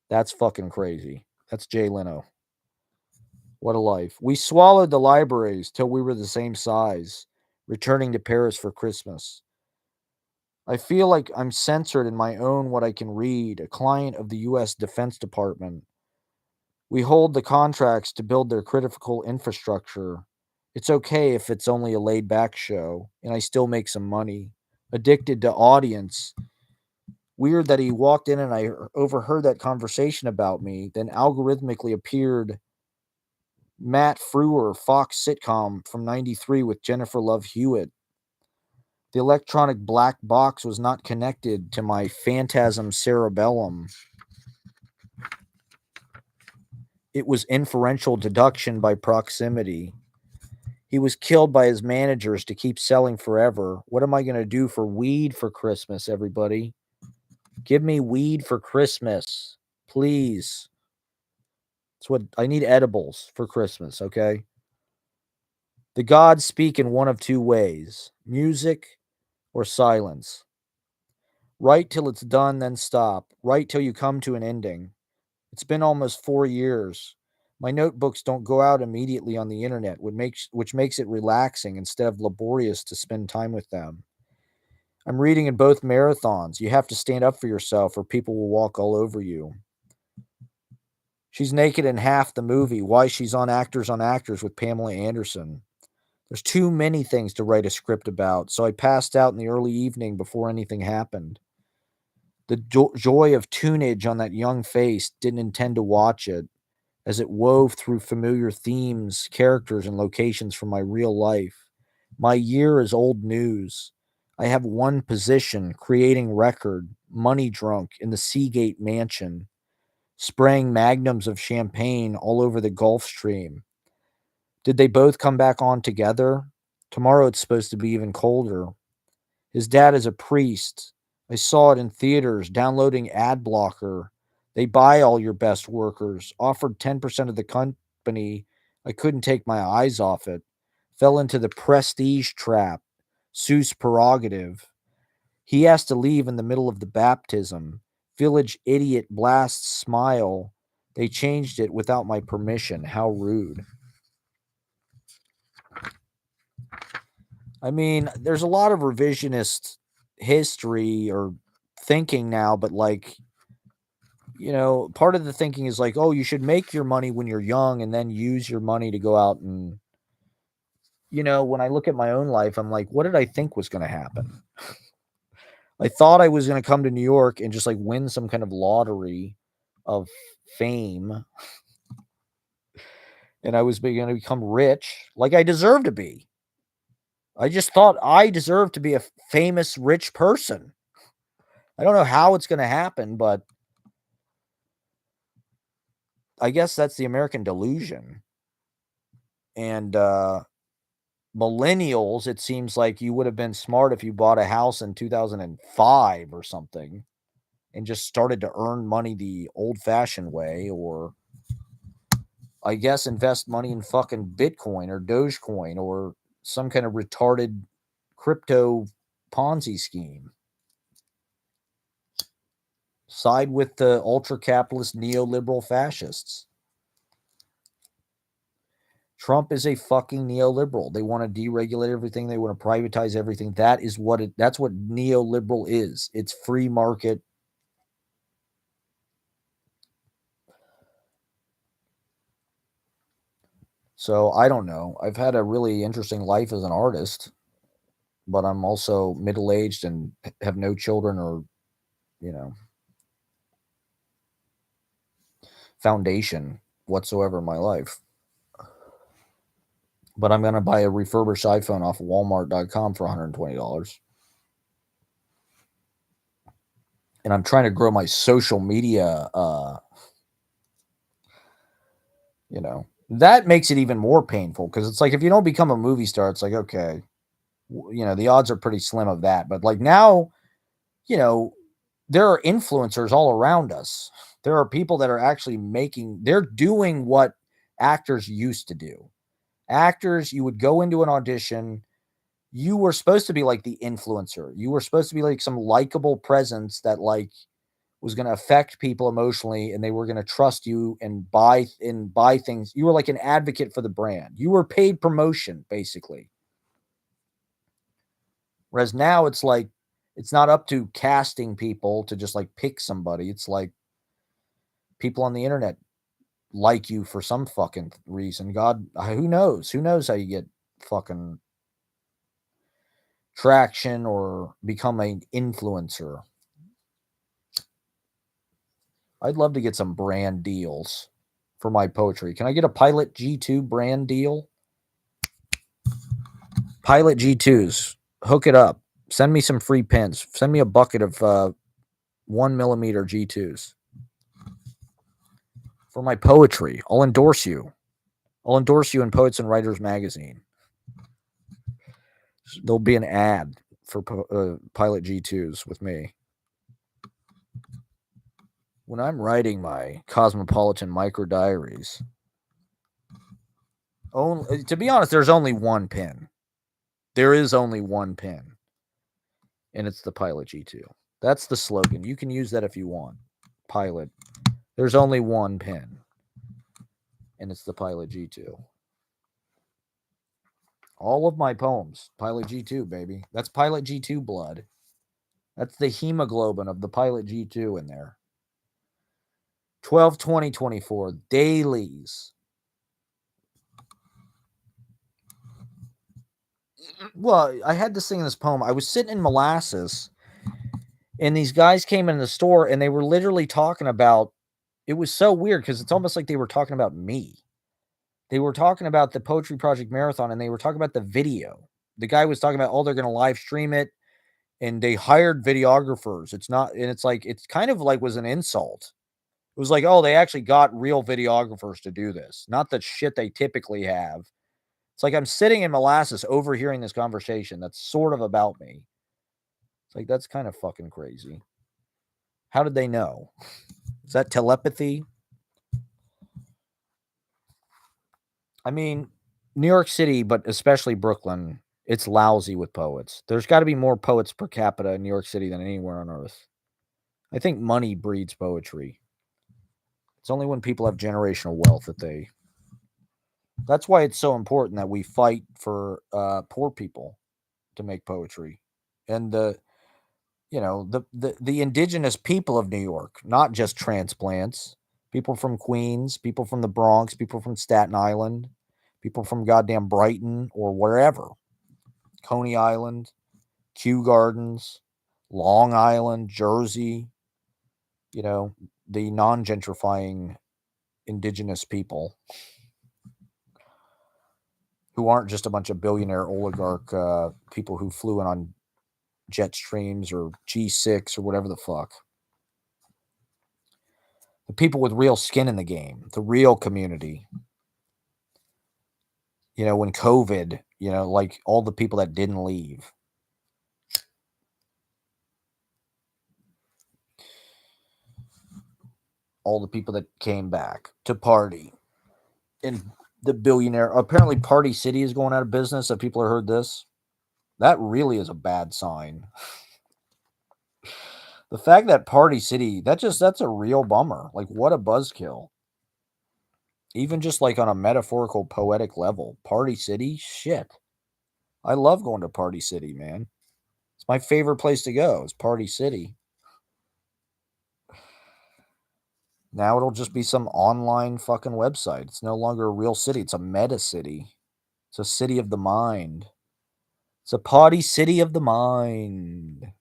That's fucking crazy. That's Jay Leno. What a life. We swallowed the libraries till we were the same size, returning to Paris for Christmas. I feel like I'm censored in my own what I can read, a client of the U.S. Defense Department. We hold the contracts to build their critical infrastructure. It's okay if it's only a laid back show, and I still make some money. Addicted to audience. Weird that he walked in and I overheard that conversation about me, then algorithmically appeared Matt Frewer, Fox sitcom from '93 with Jennifer Love Hewitt. The electronic black box was not connected to my phantasm cerebellum. It was inferential deduction by proximity. He was killed by his managers to keep selling forever. What am I going to do for weed for Christmas, everybody? Give me weed for Christmas, please. That's what I need, edibles for Christmas, okay? The gods speak in one of two ways: music or silence. Write till it's done, then stop. Write till you come to an ending. It's been almost 4 years. My notebooks don't go out immediately on the internet, which makes it relaxing instead of laborious to spend time with them. I'm reading in both marathons. You have to stand up for yourself or people will walk all over you. She's naked in half the movie. Why she's on Actors with Pamela Anderson. There's too many things to write a script about, so I passed out in the early evening before anything happened. The joy of tunage on that young face, didn't intend to watch it, as it wove through familiar themes, characters, and locations from my real life. My year is old news. I have one position, creating record, money drunk in the Seagate mansion, spraying magnums of champagne all over the Gulf Stream. Did they both come back on together? Tomorrow it's supposed to be even colder. His dad is a priest. I saw it in theaters, downloading ad blocker. They buy all your best workers. Offered 10% of the company. I couldn't take my eyes off it. Fell into the prestige trap. Seuss prerogative. He has to leave in the middle of the baptism. Village idiot blasts smile. They changed it without my permission. How rude. I mean, there's a lot of revisionist history or thinking now, but like, part of the thinking is like, oh, you should make your money when you're young and then use your money to go out and, when I look at my own life, I'm like, what did I think was going to happen? I thought I was going to come to New York and just like win some kind of lottery of fame. And I was going to become rich like I deserve to be. I just thought I deserved to be a famous, rich person. I don't know how it's going to happen, but I guess that's the American delusion. And millennials, it seems like you would have been smart if you bought a house in 2005 or something and just started to earn money the old-fashioned way, or I guess invest money in fucking Bitcoin or Dogecoin or some kind of retarded crypto Ponzi scheme. Side with the ultra-capitalist neoliberal fascists. Trump is a fucking neoliberal. They want to deregulate everything. They want to privatize everything. That's what neoliberal is. It's free market. So I don't know. I've had a really interesting life as an artist, but I'm also middle-aged and have no children or, foundation whatsoever in my life. But I'm going to buy a refurbished iPhone off of Walmart.com for $120. And I'm trying to grow my social media, that makes it even more painful because it's like if you don't become a movie star, it's like, okay, the odds are pretty slim of that. But like now, there are influencers all around us. There are people that are actually they're doing what actors used to do. Actors, you would go into an audition. You were supposed to be like the influencer. You were supposed to be like some likable presence that like was going to affect people emotionally and they were going to trust you and buy things. You were like an advocate for the brand. You were paid promotion, basically. Whereas now it's like, it's not up to casting people to just like pick somebody. It's like people on the internet like you for some fucking reason. God, who knows? Who knows how you get fucking traction or become an influencer? I'd love to get some brand deals for my poetry. Can I get a Pilot G2 brand deal? Pilot G2s. Hook it up. Send me some free pens. Send me a bucket of 1mm G2s. For my poetry. I'll endorse you. I'll endorse you in Poets and Writers magazine. There'll be an ad for Pilot G2s with me. When I'm writing my Cosmopolitan Micro Diaries, to be honest, there's only one pen. There is only one pen. And it's the Pilot G2. That's the slogan. You can use that if you want. Pilot. There's only one pen. and it's the Pilot G2. All of my poems, Pilot G2, baby. That's Pilot G2 blood. That's the hemoglobin of the Pilot G2 in there. 12/20/24 dailies. Well, I had to sing this poem. I was sitting in molasses, and these guys came in the store, and they were literally talking about. It was so weird because it's almost like they were talking about me. They were talking about the Poetry Project Marathon, and they were talking about the video. The guy was talking about, oh, they're going to live stream it, and they hired videographers. It's not, and it's like, it's kind of like was an insult. It was like, oh, they actually got real videographers to do this, not the shit they typically have. It's like I'm sitting in molasses overhearing this conversation that's sort of about me. It's like, that's kind of fucking crazy. How did they know? Is that telepathy? I mean, New York City, but especially Brooklyn, it's lousy with poets. There's got to be more poets per capita in New York City than anywhere on earth. I think money breeds poetry. It's only when people have generational wealth that they. That's why it's so important that we fight for poor people to make poetry, and the indigenous people of New York, not just transplants. People from Queens, people from the Bronx, people from Staten Island, people from goddamn Brighton or wherever. Coney Island, Kew Gardens, Long Island, Jersey, the non-gentrifying indigenous people who aren't just a bunch of billionaire oligarch people who flew in on jet streams or G6 or whatever the fuck. The people with real skin in the game, the real community. When COVID, like all the people that didn't leave. All the people that came back to party. And the billionaire, apparently Party City is going out of business. Have people heard this? That really is a bad sign. The fact that Party City, that's a real bummer. Like, what a buzzkill. Even just like on a metaphorical, poetic level. Party City? Shit. I love going to Party City, man. It's my favorite place to go. It's Party City. Now it'll just be some online fucking website. It's no longer a real city. It's a meta city. It's a city of the mind. It's a party city of the mind.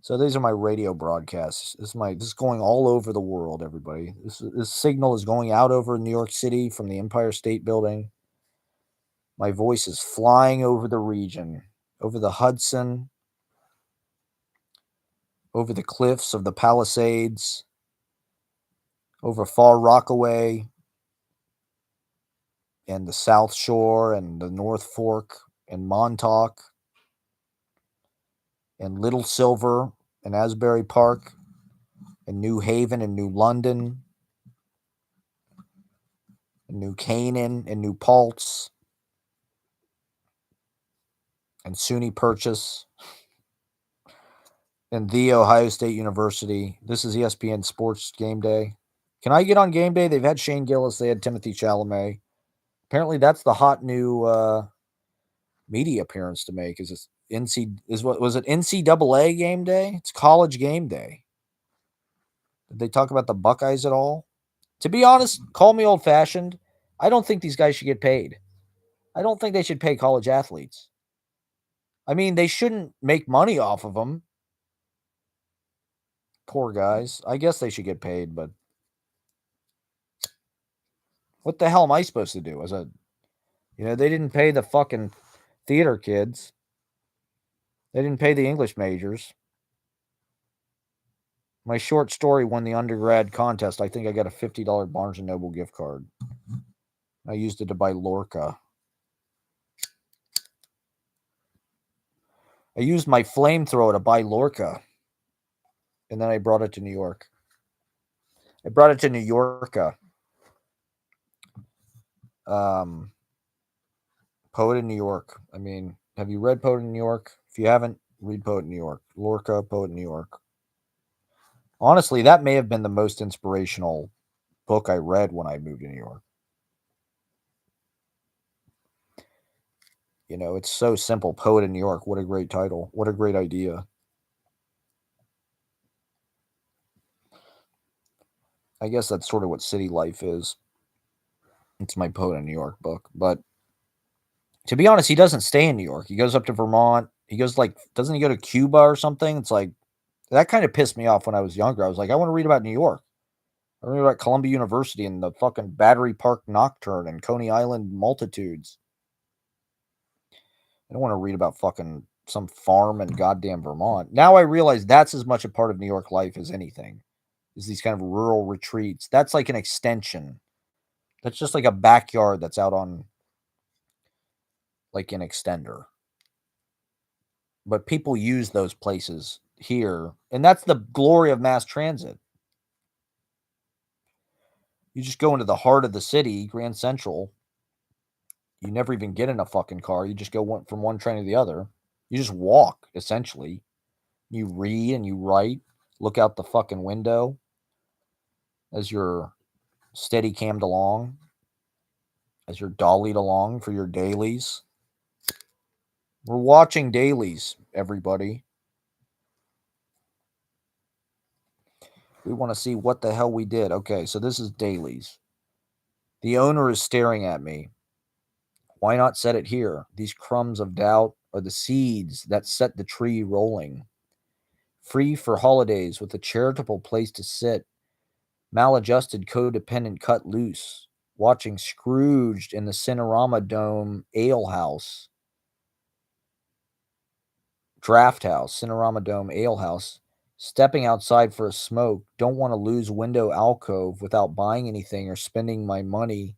So these are my radio broadcasts. This is going all over the world, everybody. This signal is going out over New York City from the Empire State Building. My voice is flying over the region, over the Hudson, over the cliffs of the Palisades, over Far Rockaway, and the South Shore, and the North Fork, and Montauk, and Little Silver, and Asbury Park, and New Haven, and New London, and New Canaan, and New Paltz, and SUNY Purchase, and The Ohio State University. This is ESPN Sports Game Day. Can I get on Game Day? They've had Shane Gillis. They had Timothy Chalamet. Apparently, that's the hot new media appearance to make. Is this was it NCAA Game Day? It's College Game Day. Did they talk about the Buckeyes at all? To be honest, call me old-fashioned. I don't think these guys should get paid. I don't think they should pay college athletes. I mean, they shouldn't make money off of them. Poor guys. I guess they should get paid, but what the hell am I supposed to do? They didn't pay the fucking theater kids. They didn't pay the English majors. My short story won the undergrad contest. I think I got a $50 Barnes & Noble gift card. I used it to buy Lorca. I used my flamethrower to buy Lorca. And then I brought it to New York. I brought it to New Yorka. Poet in New York. I mean, have you read Poet in New York? If you haven't, read Poet in New York. Lorca, Poet in New York. Honestly, that may have been the most inspirational book I read when I moved to New York. You know, it's so simple. Poet in New York. What a great title. What a great idea. I guess that's sort of what city life is. It's my Poet in New York book. But to be honest, he doesn't stay in New York. He goes up to Vermont. He goes like, doesn't he go to Cuba or something? It's like, that kind of pissed me off when I was younger. I was like, I want to read about New York. I read about Columbia University and the fucking Battery Park Nocturne and Coney Island multitudes. I don't want to read about fucking some farm in goddamn Vermont. Now I realize that's as much a part of New York life as anything. Is these kind of rural retreats. That's like an extension. That's just like a backyard that's out on like an extender. But people use those places here, and that's the glory of mass transit. You just go into the heart of the city, Grand Central. You never even get in a fucking car. You just go from one train to the other. You just walk, essentially. You read and you write. Look out the fucking window as you're steady cammed along, as you're dollied along for your dailies. We're watching dailies, everybody. We want to see what the hell we did. Okay, so this is dailies. The owner is staring at me. Why not set it here? These crumbs of doubt are the seeds that set the tree rolling. Free for holidays with a charitable place to sit. Maladjusted codependent cut loose. Watching Scrooged in the Cinerama Dome Ale House. Draft House, Cinerama Dome Ale House. Stepping outside for a smoke. Don't want to lose window alcove without buying anything or spending my money.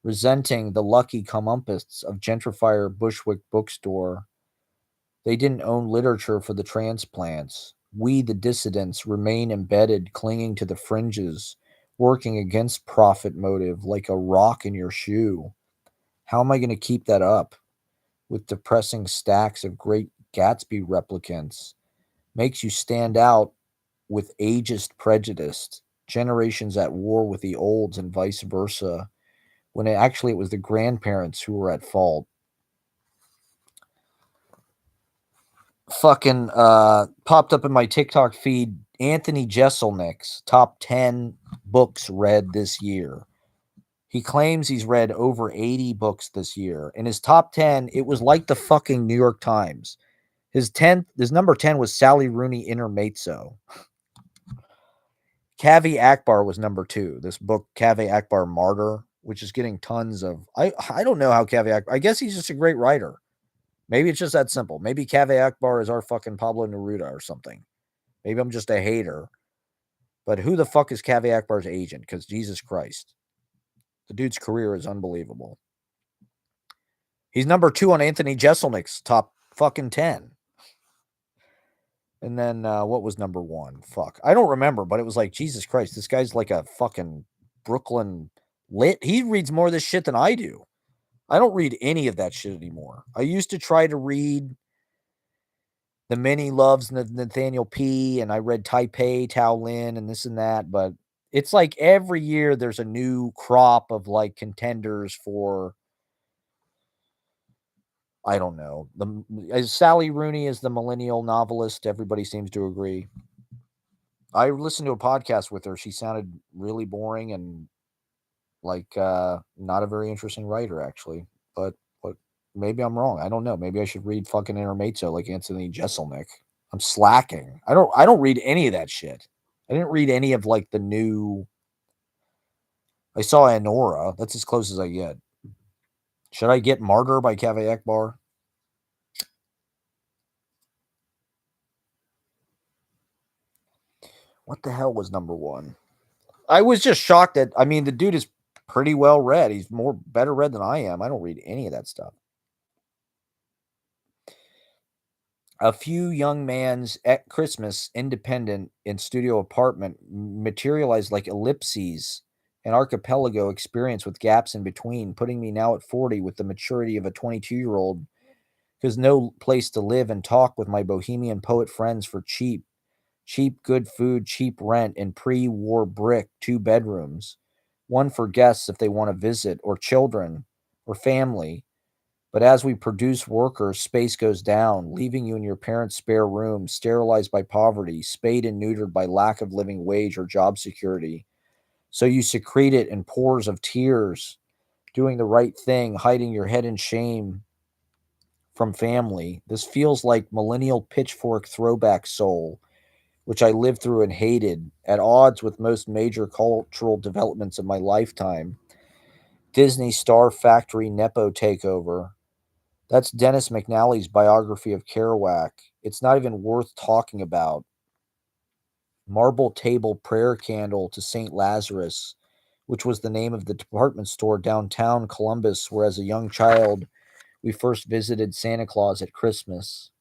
Resenting the lucky comeuppance of gentrifier Bushwick bookstore. They didn't own literature for the transplants. We, the dissidents, remain embedded, clinging to the fringes, working against profit motive like a rock in your shoe. How am I going to keep that up? With depressing stacks of great Gatsby replicants. Makes you stand out with ageist prejudice, generations at war with the olds and vice versa, when it was the grandparents who were at fault. Fucking popped up in my TikTok feed Anthony Jeselnik's top 10 books read this year. He claims he's read over 80 books this year. In his top 10, it was like the fucking New York Times. His number 10 was Sally Rooney Intermezzo. Kavi Akbar was number 2. This book, Kavi Akbar Martyr, which is getting tons of. I don't know how Kavi Akbar. I guess he's just a great writer. Maybe it's just that simple. Maybe Kavi Akbar is our fucking Pablo Neruda or something. Maybe I'm just a hater. But who the fuck is Kavi Akbar's agent? Because Jesus Christ. The dude's career is unbelievable. He's number 2 on Anthony Jeselnik's top fucking 10. And then what was number 1? Fuck. I don't remember, but it was like, Jesus Christ, this guy's like a fucking Brooklyn lit. He reads more of this shit than I do. I don't read any of that shit anymore. I used to try to read The Many Loves Nathaniel P. and I read Taipei, Tao Lin, and this and that. But it's like every year there's a new crop of like contenders for, I don't know. Sally Rooney is the millennial novelist. Everybody seems to agree. I listened to a podcast with her. She sounded really boring and like not a very interesting writer, actually. But maybe I'm wrong. I don't know. Maybe I should read fucking Intermezzo like Anthony Jeselnik. I'm slacking. I don't read any of that shit. I didn't read any of like the new. I saw Anora. That's as close as I get. Should I get Martyr by Kavi Akbar? What the hell was number 1? I was just shocked that, I mean, the dude is pretty well read. He's better read than I am. I don't read any of that stuff. A few young man's at Christmas independent in studio apartment materialized like ellipses, an archipelago experience with gaps in between, putting me now at 40 with the maturity of a 22-year-old because no place to live and talk with my bohemian poet friends for cheap. Cheap, good food, cheap rent, and pre war brick 2 bedrooms. One for guests if they want to visit, or children, or family. But as we produce workers, space goes down, leaving you in your parents' spare room, sterilized by poverty, spayed and neutered by lack of living wage or job security. So you secrete it in pores of tears, doing the right thing, hiding your head in shame from family. This feels like millennial pitchfork throwback soul, which I lived through and hated, at odds with most major cultural developments of my lifetime. Disney Star Factory Nepo takeover. That's Dennis McNally's biography of Kerouac. It's not even worth talking about. Marble table prayer candle to St. Lazarus, which was the name of the department store downtown Columbus, where as a young child we first visited Santa Claus at Christmas.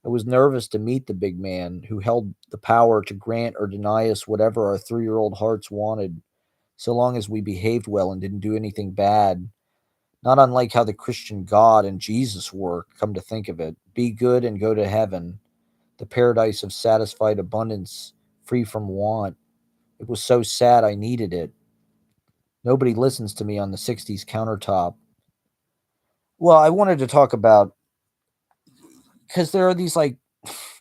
I was nervous to meet the big man who held the power to grant or deny us whatever our 3 year old hearts wanted, so long as we behaved well and didn't do anything bad. Not unlike how the Christian God and Jesus work, come to think of it. Be good and go to heaven, the paradise of satisfied abundance, free from want. It was so sad I needed it. Nobody listens to me on the 60s countertop. Well, I wanted to talk about, because there are these like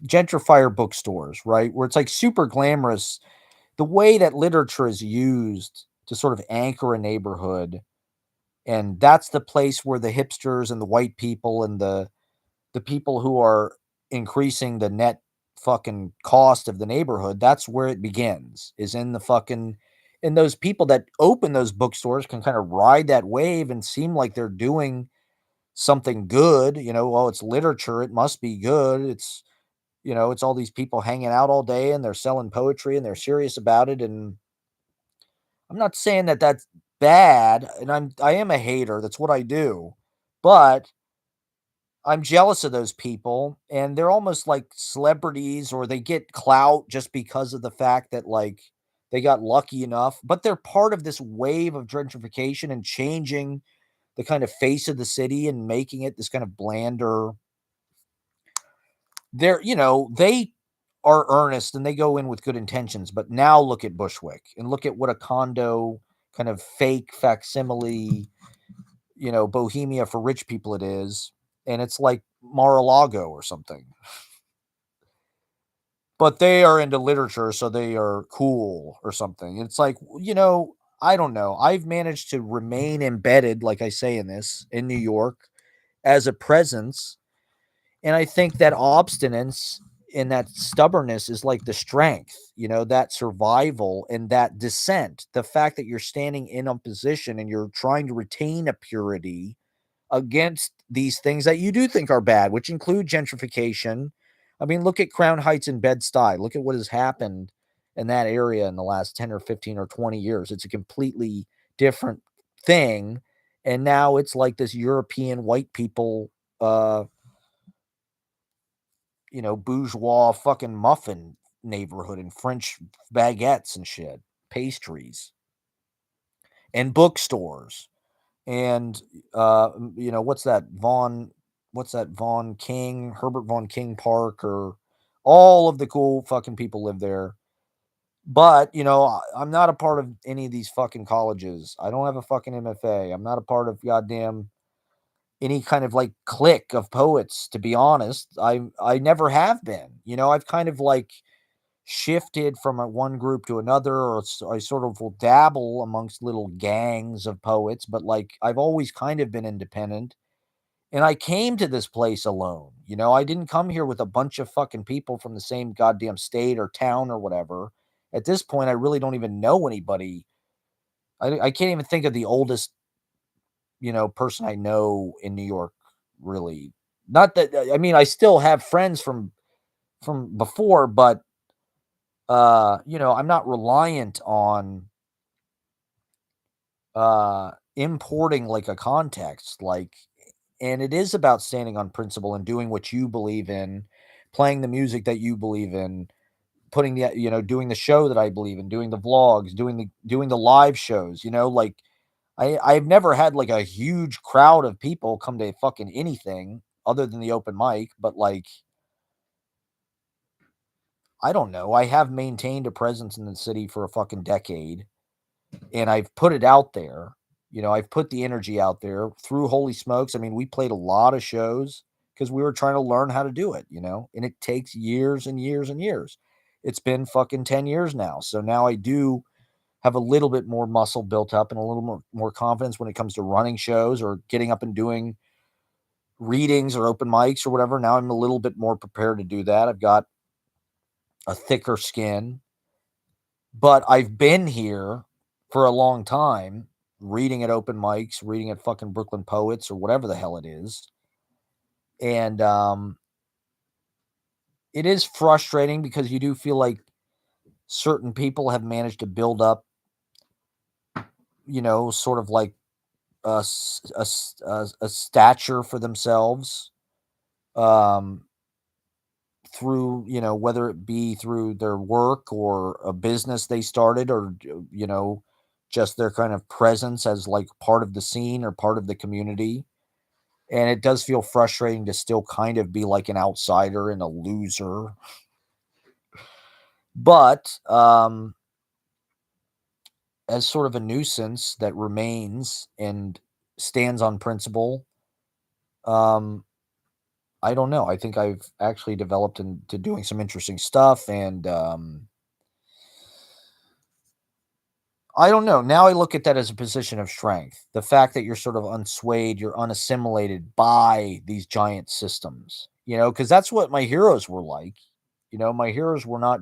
gentrifier bookstores, right? Where it's like super glamorous. The way that literature is used to sort of anchor a neighborhood, and that's the place where the hipsters and the white people and the people who are increasing the net fucking cost of the neighborhood, that's where it begins, is in the fucking, and those people that open those bookstores can kind of ride that wave and seem like they're doing something good. Well, it's literature, it must be good. It's all these people hanging out all day and they're selling poetry and they're serious about it. And I'm not saying that that's bad, and I am a hater. That's what I do. But I'm jealous of those people, and they're almost like celebrities, or they get clout just because of the fact that like they got lucky enough, but they're part of this wave of gentrification and changing the kind of face of the city and making it this kind of blander. They are earnest and they go in with good intentions, but now look at Bushwick and look at what a condo kind of fake facsimile, bohemia for rich people it is, and it's like Mar-a-Lago or something. But they are into literature, so they are cool or something. It's like, I don't know. I've managed to remain embedded, like I say in New York, as a presence. And I think that obstinance and that stubbornness is like the strength, that survival and that descent. The fact that you're standing in a position and you're trying to retain a purity against these things that you do think are bad, which include gentrification. I mean, look at Crown Heights and Bed-Stuy. Look at what has happened in that area in the last 10 or 15 or 20 years. It's a completely different thing. And now it's like this European white people, uh, bourgeois fucking muffin neighborhood and French baguettes and shit, pastries and bookstores. And what's that Von King, Herbert Von King Park, or all of the cool fucking people live there. But I'm not a part of any of these fucking colleges. I don't have a fucking MFA. I'm not a part of goddamn any kind of like clique of poets, to be honest. I never have been. I've kind of like shifted from one group to another, or I sort of will dabble amongst little gangs of poets, but like I've always kind of been independent. And I came to this place alone. I didn't come here with a bunch of fucking people from the same goddamn state or town or whatever. At this point, I really don't even know anybody. I can't even think of the oldest, person I know in New York, really. Not that, I mean, I still have friends from before, but I'm not reliant on importing like a context, like, and it is about standing on principle and doing what you believe in, playing the music that you believe in, putting the doing the show that I believe in, doing the vlogs, doing the live shows, like I've never had like a huge crowd of people come to fucking anything other than the open mic, but like I don't know. I have maintained a presence in the city for a fucking decade, and I've put it out there. I've put the energy out there through Holy Smokes. I mean, we played a lot of shows because we were trying to learn how to do it, and it takes years and years and years. It's been fucking 10 years now. So now I do have a little bit more muscle built up and a little more confidence when it comes to running shows or getting up and doing readings or open mics or whatever. Now I'm a little bit more prepared to do that. I've got a thicker skin, but I've been here for a long time, reading at open mics, reading at fucking Brooklyn Poets or whatever the hell it is. And it is frustrating because you do feel like certain people have managed to build up, sort of like a stature for themselves, um, through, whether it be through their work or a business they started, or, just their kind of presence as like part of the scene or part of the community. And it does feel frustrating to still kind of be like an outsider and a loser. But as sort of a nuisance that remains and stands on principle, I don't know. I think I've actually developed into doing some interesting stuff, and I don't know. Now I look at that as a position of strength. The fact that you're sort of unswayed, you're unassimilated by these giant systems, because that's what my heroes were like. My heroes were not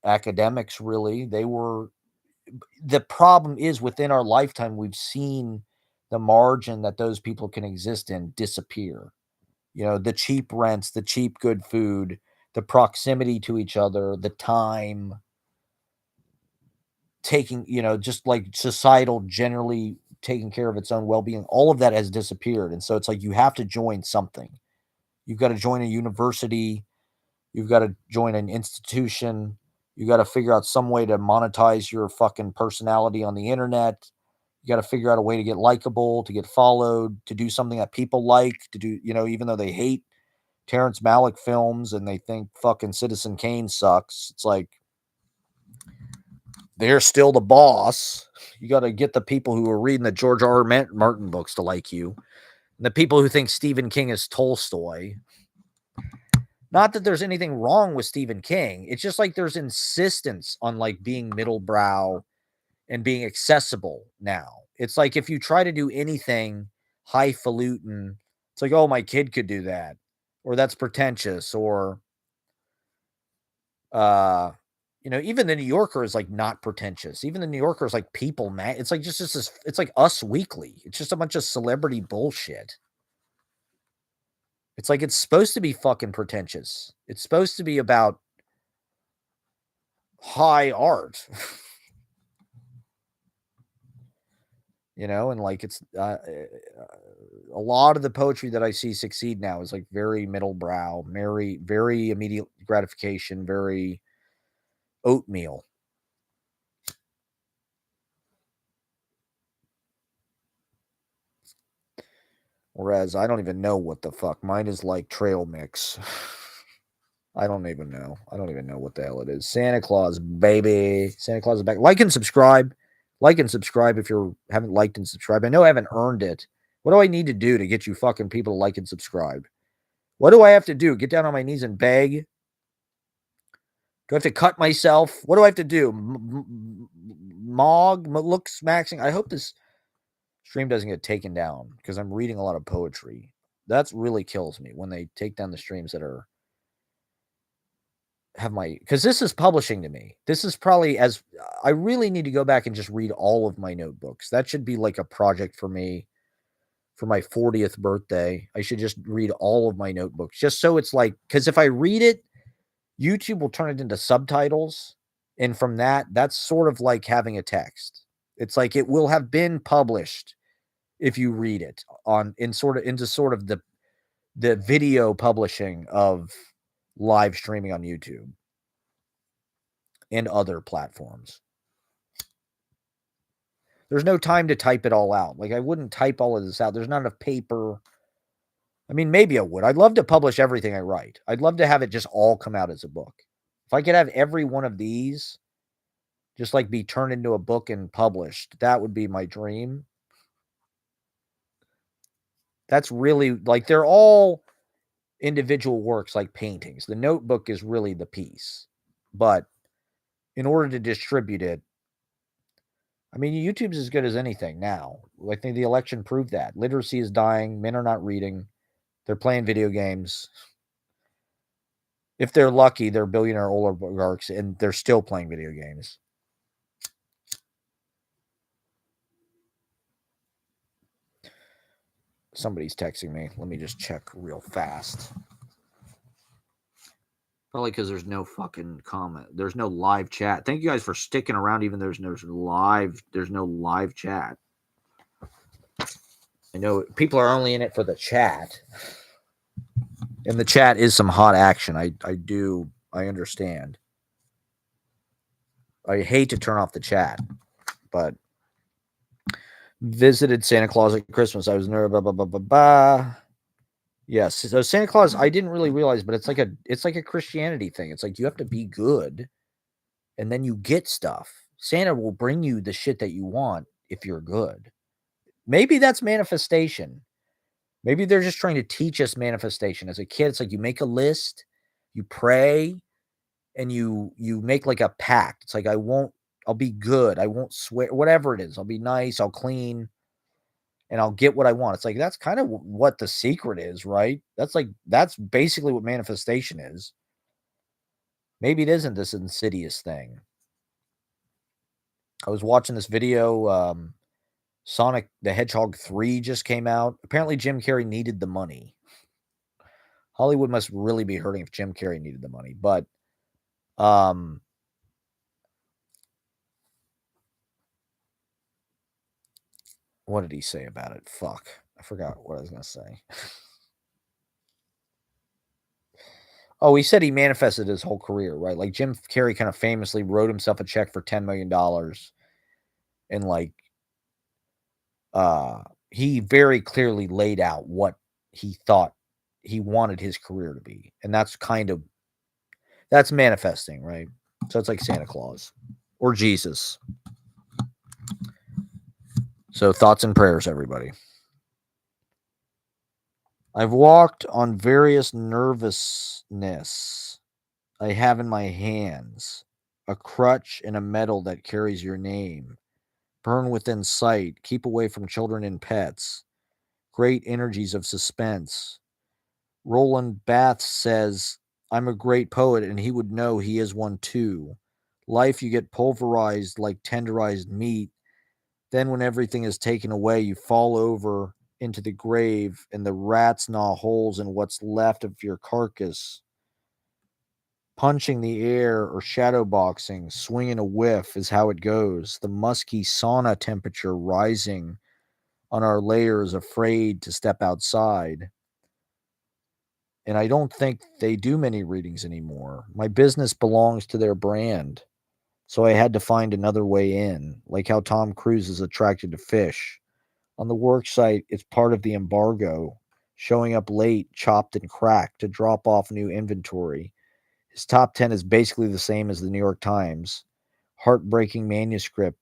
academics, really. The problem is within our lifetime, we've seen the margin that those people can exist in disappear. The cheap rents, the cheap good food, the proximity to each other, the time taking, just like societal generally taking care of its own well-being, all of that has disappeared. And so it's like you have to join something. You've got to join a university, you've got to join an institution, you got to figure out some way to monetize your fucking personality on the internet. You got to figure out a way to get likable, to get followed, to do something that people like, to do, even though they hate Terrence Malick films and they think fucking Citizen Kane sucks. It's like they're still the boss. You got to get the people who are reading the George R. R. Martin books to like you. And the people who think Stephen King is Tolstoy. Not that there's anything wrong with Stephen King. It's just like there's insistence on like being middlebrow and being accessible now. It's like if you try to do anything highfalutin, it's like, oh, my kid could do that. Or that's pretentious. Or even the New Yorker is like not pretentious. Even the New Yorker is like people, man. It's like just this. It's like Us Weekly. It's just a bunch of celebrity bullshit. It's like it's supposed to be fucking pretentious. It's supposed to be about high art, and like it's a lot of the poetry that I see succeed now is like very middle brow, very, very immediate gratification, very oatmeal. Whereas I don't even know what the fuck. Mine is like trail mix. I don't even know. I don't even know what the hell it is. Santa Claus, baby. Santa Claus is back. Like and subscribe. Like and subscribe if you haven't liked and subscribed. I know I haven't earned it. What do I need to do to get you fucking people to like and subscribe? What do I have to do? Get down on my knees and beg? Do I have to cut myself? What do I have to do? Looks maxing. I hope this stream doesn't get taken down because I'm reading a lot of poetry. That really kills me when they take down the streams that because this is publishing to me. This is probably I really need to go back and just read all of my notebooks. That should be like a project for me for my 40th birthday. I should just read all of my notebooks just so it's like, because if I read it, YouTube will turn it into subtitles. And from that's sort of like having a text. It's like it will have been published if you read it into sort of the video publishing of live streaming on YouTube and other platforms. There's no time to type it all out. Like I wouldn't type all of this out. There's not enough paper. I mean, maybe I would. I'd love to publish everything I write. I'd love to have it just all come out as a book. If I could have every one of these just like be turned into a book and published, that would be my dream. That's really like they're all individual works like paintings. The notebook is really the piece. But in order to distribute it, I mean, YouTube's as good as anything now. I think the election proved that. Literacy is dying. Men are not reading. They're playing video games. If they're lucky, they're billionaire oligarchs and they're still playing video games. Somebody's texting me. Let me just check real fast. Probably because there's no fucking comment. There's no live chat. Thank you guys for sticking around, even though there's no live chat. I know people are only in it for the chat. And the chat is some hot action. I understand. I hate to turn off the chat, but visited Santa Claus at Christmas. I was nervous. Blah, blah, blah, blah, blah. Yes. So Santa Claus, I didn't really realize, but it's like a Christianity thing. It's like you have to be good and then you get stuff. Santa will bring you the shit that you want if you're good. Maybe that's manifestation. Maybe they're just trying to teach us manifestation. As a kid, it's like you make a list, you pray, and you make like a pact. It's like I'll be good. I won't swear, whatever it is. I'll be nice, I'll clean, and I'll get what I want. It's like that's kind of what the secret is, right? That's basically what manifestation is. Maybe it isn't this insidious thing. I was watching this video, Sonic the Hedgehog 3 just came out. Apparently Jim Carrey needed the money. Hollywood must really be hurting if Jim Carrey needed the money, but what did he say about it? Fuck. I forgot what I was going to say. Oh, he said he manifested his whole career, right? Like Jim Carrey kind of famously wrote himself a check for $10 million. And like, he very clearly laid out what he thought he wanted his career to be. And that's manifesting, right? So it's like Santa Claus or Jesus. So thoughts and prayers, everybody. I've walked on various nervousness I have in my hands, a crutch and a medal that carries your name. Burn within sight, keep away from children and pets. Great energies of suspense. Roland Bath says, I'm a great poet, and he would know he is one too. Life, you get pulverized like tenderized meat. Then when everything is taken away, you fall over into the grave, and the rats gnaw holes in what's left of your carcass. Punching the air or shadow boxing, swinging a whiff is how it goes. The musky sauna temperature rising on our layers, afraid to step outside. And I don't think they do many readings anymore. My business belongs to their brand. So I had to find another way in, like how Tom Cruise is attracted to fish. On the work site, it's part of the embargo, showing up late, chopped and cracked to drop off new inventory. His top 10 is basically the same as the New York Times. Heartbreaking manuscript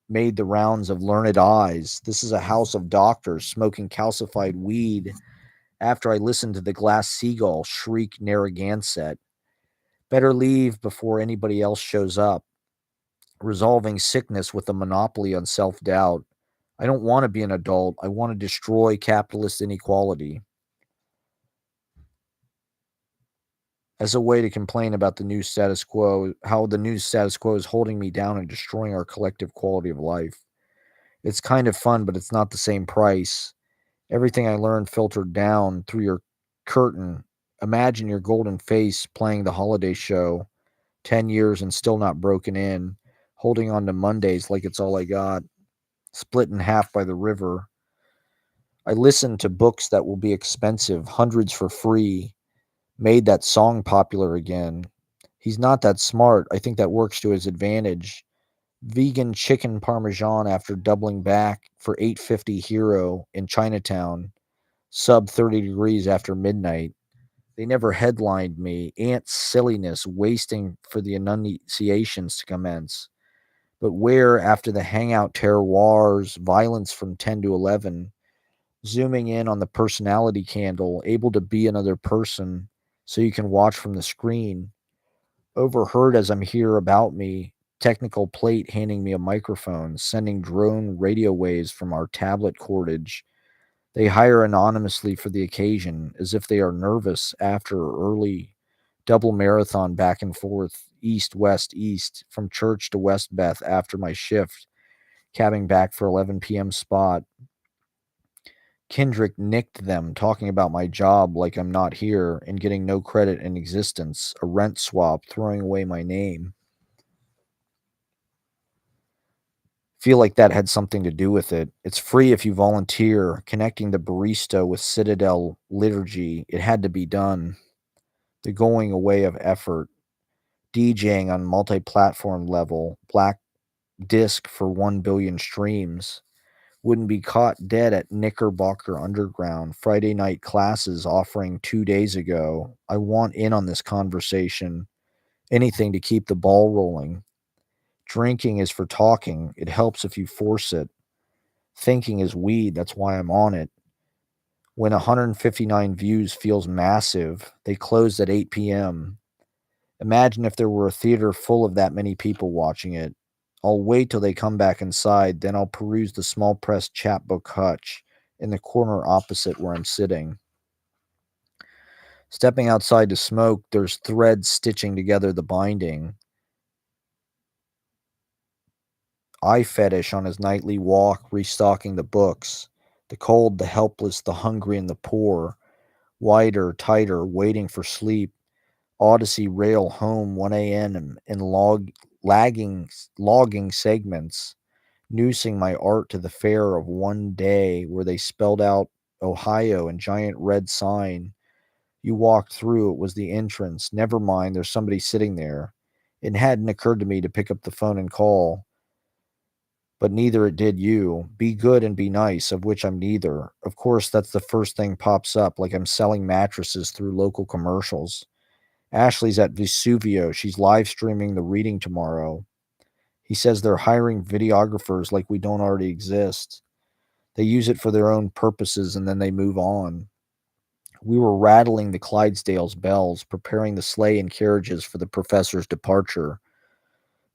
made the rounds of learned eyes. This is a house of doctors smoking calcified weed after I listened to the glass seagull shriek Narragansett. Better leave before anybody else shows up. Resolving sickness with a monopoly on self-doubt. I don't want to be an adult. I want to destroy capitalist inequality. As a way to complain about the new status quo, how the new status quo is holding me down and destroying our collective quality of life. It's kind of fun, but it's not the same price. Everything I learned filtered down through your curtain. Imagine your golden face playing the holiday show, 10 years and still not broken in, holding on to Mondays like it's all I got, split in half by the river. I listened to books that will be expensive, hundreds for free, made that song popular again. He's not that smart. I think that works to his advantage. Vegan chicken parmesan after doubling back for $8.50 Hero in Chinatown. Sub 30 degrees after midnight. They never headlined me. Ant silliness wasting for the enunciations to commence. But where, after the hangout terroirs, violence from 10 to 11, zooming in on the personality candle, able to be another person so you can watch from the screen, overheard as I'm here about me, technical plate handing me a microphone, sending drone radio waves from our tablet cordage. They hire anonymously for the occasion, as if they are nervous after early double marathon back and forth, east, west, east, from church to West Beth after my shift, cabbing back for 11 p.m. spot. Kendrick nicked them, talking about my job like I'm not here and getting no credit in existence, a rent swap, throwing away my name. Feel like that had something to do with it. It's free if you volunteer, connecting the barista with Citadel liturgy. It had to be done. The going away of effort. DJing on multi-platform level, black disc for 1 billion streams. Wouldn't be caught dead at Knickerbocker Underground. Friday night classes offering 2 days ago. I want in on this conversation. Anything to keep the ball rolling. Drinking is for talking. It helps if you force it. Thinking is weed. That's why I'm on it. When 159 views feels massive, they closed at 8 p.m. Imagine if there were a theater full of that many people watching it. I'll wait till they come back inside, then I'll peruse the small press chapbook hutch in the corner opposite where I'm sitting. Stepping outside to smoke, there's threads stitching together the binding. Eye fetish on his nightly walk, restocking the books. The cold, the helpless, the hungry, and the poor. Wider, tighter, waiting for sleep. Odyssey rail home 1 a.m. in logging segments, noosing my art to the fair of one day where they spelled out Ohio in giant red sign. You walked through, it was the entrance. Never mind, there's somebody sitting there. It hadn't occurred to me to pick up the phone and call, but neither it did you. Be good and be nice, of which I'm neither. Of course, that's the first thing pops up, like I'm selling mattresses through local commercials. Ashley's at Vesuvio. She's live streaming the reading tomorrow. He says they're hiring videographers like we don't already exist. They use it for their own purposes and then they move on. We were rattling the Clydesdales' bells, preparing the sleigh and carriages for the professor's departure.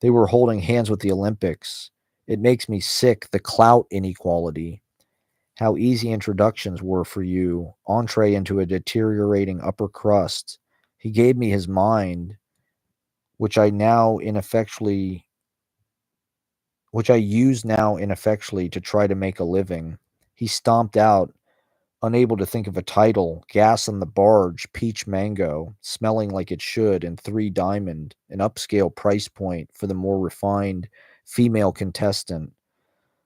They were holding hands with the Olympics. It makes me sick, the clout inequality. How easy introductions were for you, entree into a deteriorating upper crust. He gave me his mind, which I use now ineffectually to try to make a living. He stomped out, unable to think of a title. Gas on the barge, peach mango, smelling like it should, and Three Diamond, an upscale price point for the more refined female contestant.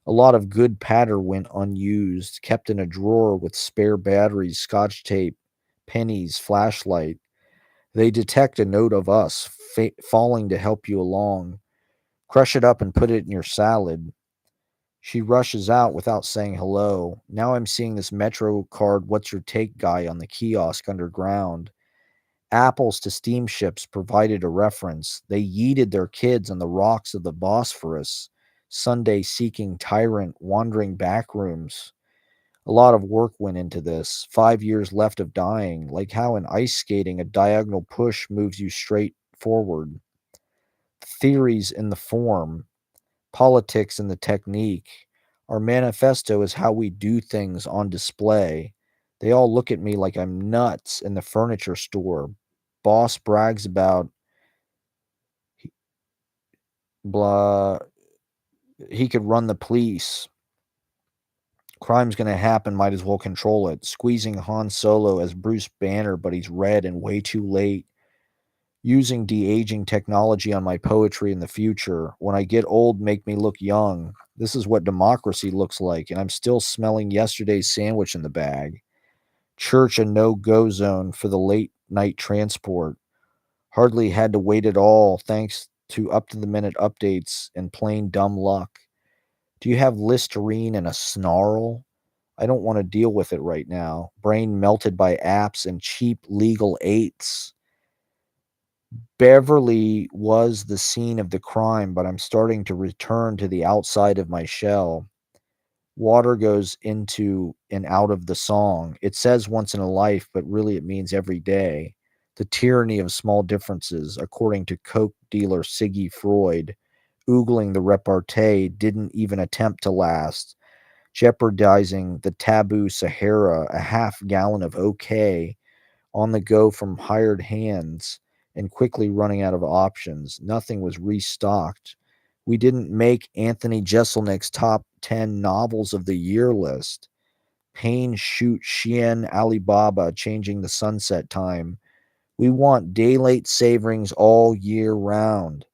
A lot of good patter went unused, kept in a drawer with spare batteries, scotch tape, pennies, flashlight. They detect a note of us falling to help you along. Crush it up and put it in your salad. She rushes out without saying hello. Now I'm seeing this Metro card what's your take guy on the kiosk underground. Apples to steamships provided a reference. They yeeted their kids on the rocks of the Bosphorus. Sunday seeking tyrant, wandering back rooms. A lot of work went into this. 5 years left of dying, like how in ice skating a diagonal push moves you straight forward. Theories in the form, politics in the technique. Our manifesto is how we do things on display. They all look at me like I'm nuts in the furniture store. Boss brags about blah, he could run the police. Crime's going to happen, might as well control it. Squeezing Han Solo as Bruce Banner, but he's red and way too late. Using de-aging technology on my poetry in the future. When I get old, make me look young. This is what democracy looks like, and I'm still smelling yesterday's sandwich in the bag. Church a no-go zone for the late night transport. Hardly had to wait at all, thanks to up-to-the-minute updates and plain dumb luck. Do you have Listerine and a snarl? I don't want to deal with it right now. Brain melted by apps and cheap legal aids. Beverly was the scene of the crime, but I'm starting to return to the outside of my shell. Water goes into and out of the song. It says once in a life, but really it means every day. The tyranny of small differences, according to coke dealer Siggy Freud, oogling the repartee didn't even attempt to last, jeopardizing the taboo Sahara, a half gallon of OK on the go from hired hands and quickly running out of options. Nothing was restocked. We didn't make Anthony Jeselnik's top 10 novels of the year list. Pain Shoot Shien Alibaba changing the sunset time. We want daylight saverings all year round.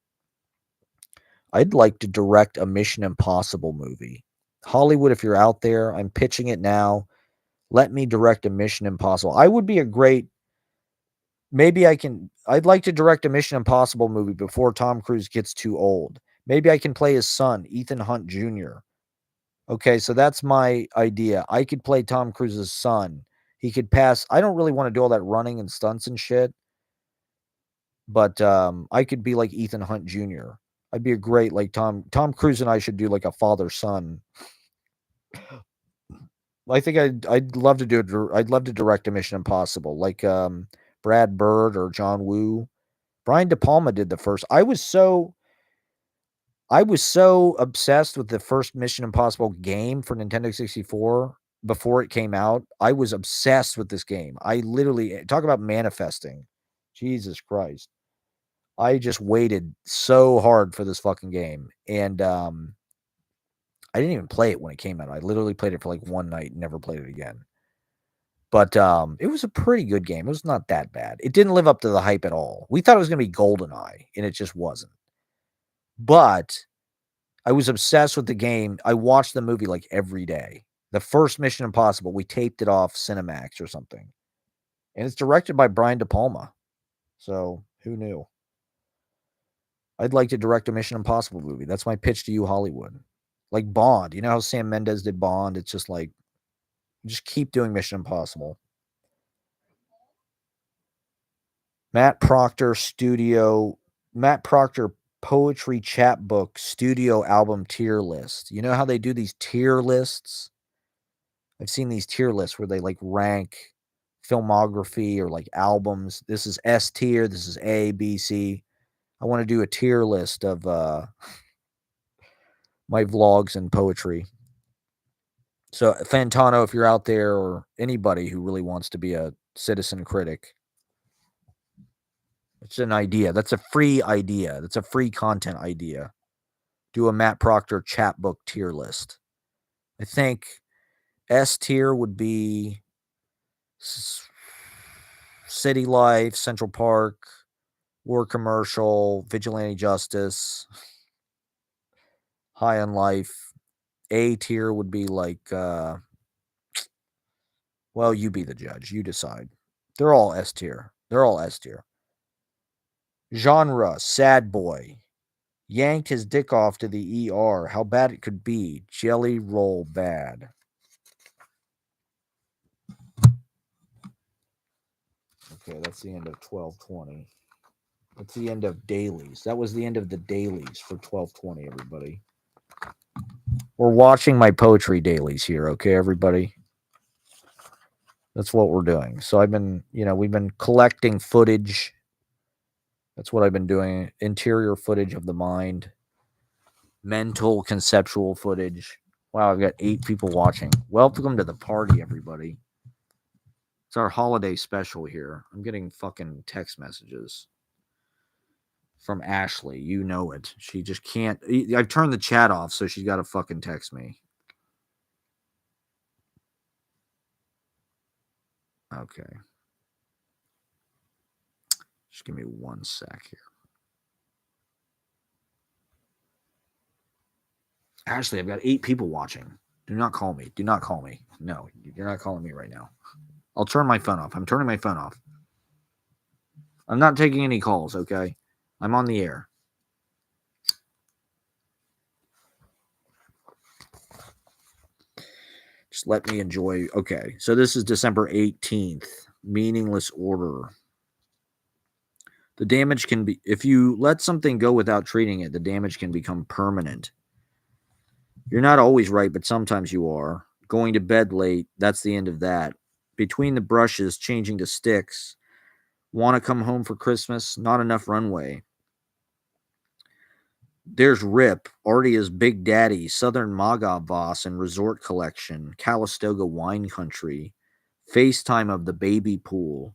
I'd like to direct a Mission Impossible movie. Hollywood, if you're out there, I'm pitching it now. Let me direct a Mission Impossible. I would be a great I'd like to direct a Mission Impossible movie before Tom Cruise gets too old. Maybe I can play his son, Ethan Hunt Jr. Okay, so that's my idea. I could play Tom Cruise's son. He could pass. I don't really want to do all that running and stunts and shit, but I could be like Ethan Hunt Jr. I'd be a great like Tom Cruise and I should do like a father son. I think I'd love to do it. I'd love to direct a Mission Impossible like Brad Bird or John Woo. Brian De Palma did the first. I was so obsessed with the first Mission Impossible game for Nintendo 64 before it came out. I was obsessed with this game. I literally talk about manifesting. Jesus Christ. I just waited so hard for this fucking game. And I didn't even play it when it came out. I literally played it for like one night and never played it again. But it was a pretty good game. It was not that bad. It didn't live up to the hype at all. We thought it was going to be GoldenEye, and it just wasn't. But I was obsessed with the game. I watched the movie like every day. The first Mission Impossible, we taped it off Cinemax or something. And it's directed by Brian De Palma. So who knew? I'd like to direct a Mission Impossible movie. That's my pitch to you, Hollywood. Like Bond. You know how Sam Mendes did Bond? It's just like, just keep doing Mission Impossible. Matt Proctor Poetry Chapbook Studio Album Tier List. You know how they do these tier lists? I've seen these tier lists where they like rank filmography or like albums. This is S tier, this is A, B, C. I want to do a tier list of my vlogs and poetry. So Fantano, if you're out there, or anybody who really wants to be a citizen critic, it's an idea. That's a free idea. That's a free content idea. Do a Matt Proctor chapbook tier list. I think S tier would be City Life, Central Park, War Commercial, Vigilante Justice, High on Life. A tier would be like, well, you be the judge. You decide. They're all S tier. They're all S tier. Genre, sad boy. Yanked his dick off to the ER. How bad it could be. Jelly roll bad. Okay, that's the end of 1220. That's the end of dailies. That was the end of the dailies for 1220, everybody. We're watching my poetry dailies here, okay, everybody? That's what we're doing. So we've been collecting footage. That's what I've been doing. Interior footage of the mind. Mental, conceptual footage. Wow, I've got 8 people watching. Welcome to the party, everybody. It's our holiday special here. I'm getting fucking text messages from Ashley. You know it. She just can't. I've turned the chat off, so she's got to fucking text me. Okay. Just give me one sec here. Ashley, I've got 8 people watching. Do not call me. Do not call me. No, you're not calling me right now. I'll turn my phone off. I'm turning my phone off. I'm not taking any calls, okay? I'm on the air. Just let me enjoy. Okay, so this is December 18th. Meaningless order. The damage can be, if you let something go without treating it, the damage can become permanent. You're not always right, but sometimes you are. Going to bed late, that's the end of that. Between the brushes, changing to sticks. Want to come home for Christmas? Not enough runway. There's Rip, Artia's Big Daddy, Southern Maga Boss and Resort Collection, Calistoga Wine Country, FaceTime of the baby pool,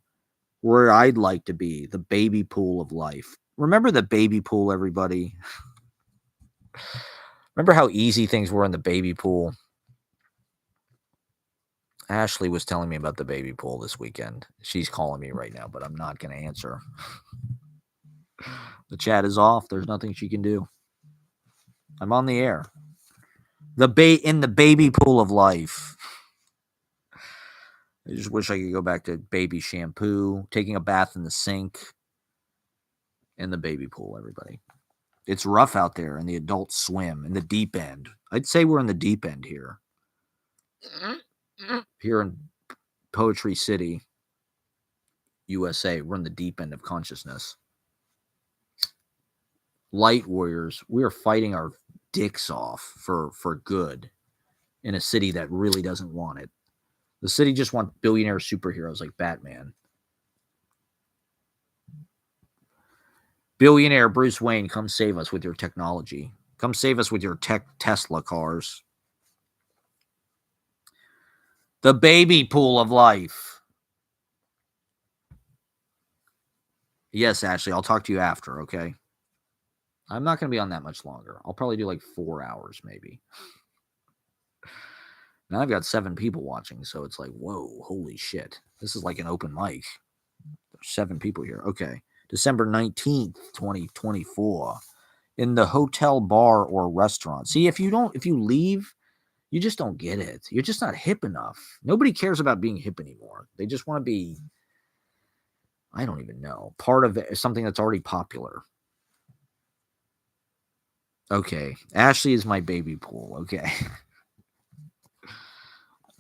where I'd like to be, the baby pool of life. Remember the baby pool, everybody? Remember how easy things were in the baby pool? Ashley was telling me about the baby pool this weekend. She's calling me right now, but I'm not going to answer. The chat is off. There's nothing she can do. I'm on the air. In the baby pool of life. I just wish I could go back to baby shampoo, taking a bath in the sink, and the baby pool, everybody. It's rough out there in the adult swim, in the deep end. I'd say we're in the deep end here. Here in Poetry City, USA, we're in the deep end of consciousness. Light warriors, we are fighting our dicks off for good in a city that really doesn't want it. The city just wants billionaire superheroes like Batman. Billionaire Bruce Wayne, come save us with your technology. Come save us with your Tesla cars. The baby pool of life. Yes, Ashley, I'll talk to you after, okay? I'm not going to be on that much longer. I'll probably do like 4 hours, maybe. Now I've got 7 people watching, so it's like, whoa, holy shit. This is like an open mic. There's 7 people here. Okay. December 19th, 2024. In the hotel, bar, or restaurant. See, if you leave, you just don't get it. You're just not hip enough. Nobody cares about being hip anymore. They just want to be, I don't even know, part of something that's already popular. Okay. Ashley is my baby pool. Okay.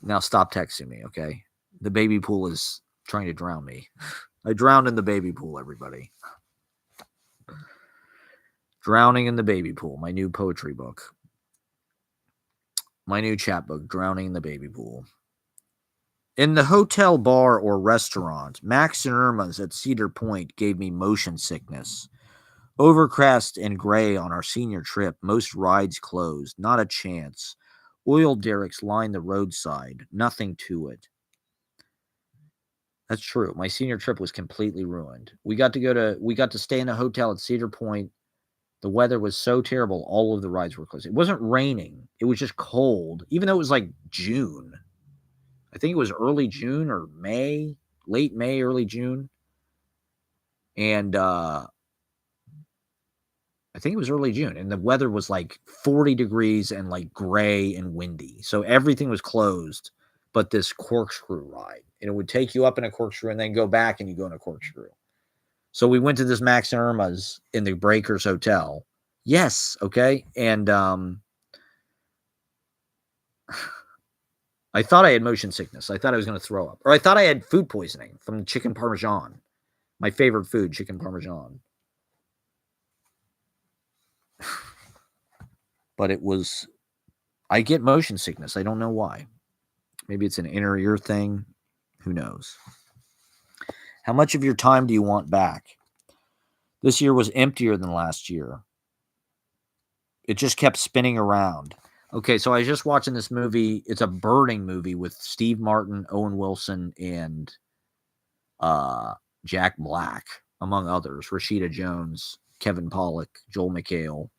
Now stop texting me, okay? The baby pool is trying to drown me. I drowned in the baby pool, everybody. Drowning in the Baby Pool, my new poetry book. My new chat book, Drowning in the Baby Pool. In the hotel, bar, or restaurant, Max and Irma's at Cedar Point gave me motion sickness. Overcast and gray on our senior trip, most rides closed, not a chance. Oil derricks line the roadside, nothing to it. That's true. My senior trip was completely ruined. We got to stay in a hotel at Cedar Point. The weather was so terrible, all of the rides were closed. It wasn't raining. It was just cold, even though it was like June. I think it was early June or May, late May, early June. And I think it was early June. And the weather was like 40 degrees and like gray and windy. So everything was closed but this corkscrew ride. And it would take you up in a corkscrew and then go back and you go in a corkscrew. So we went to this Max and Irma's in the Breakers Hotel. Yes, okay. And I thought I had motion sickness. I thought I was going to throw up. Or I thought I had food poisoning from the chicken parmesan. My favorite food, chicken parmesan. But it was, I get motion sickness. I don't know why. Maybe it's an inner ear thing. Who knows? How much of your time do you want back? This year was emptier than last year. It just kept spinning around. Okay, so I was just watching this movie. It's a birding movie with Steve Martin, Owen Wilson, and Jack Black, among others. Rashida Jones, Kevin Pollak, Joel McHale.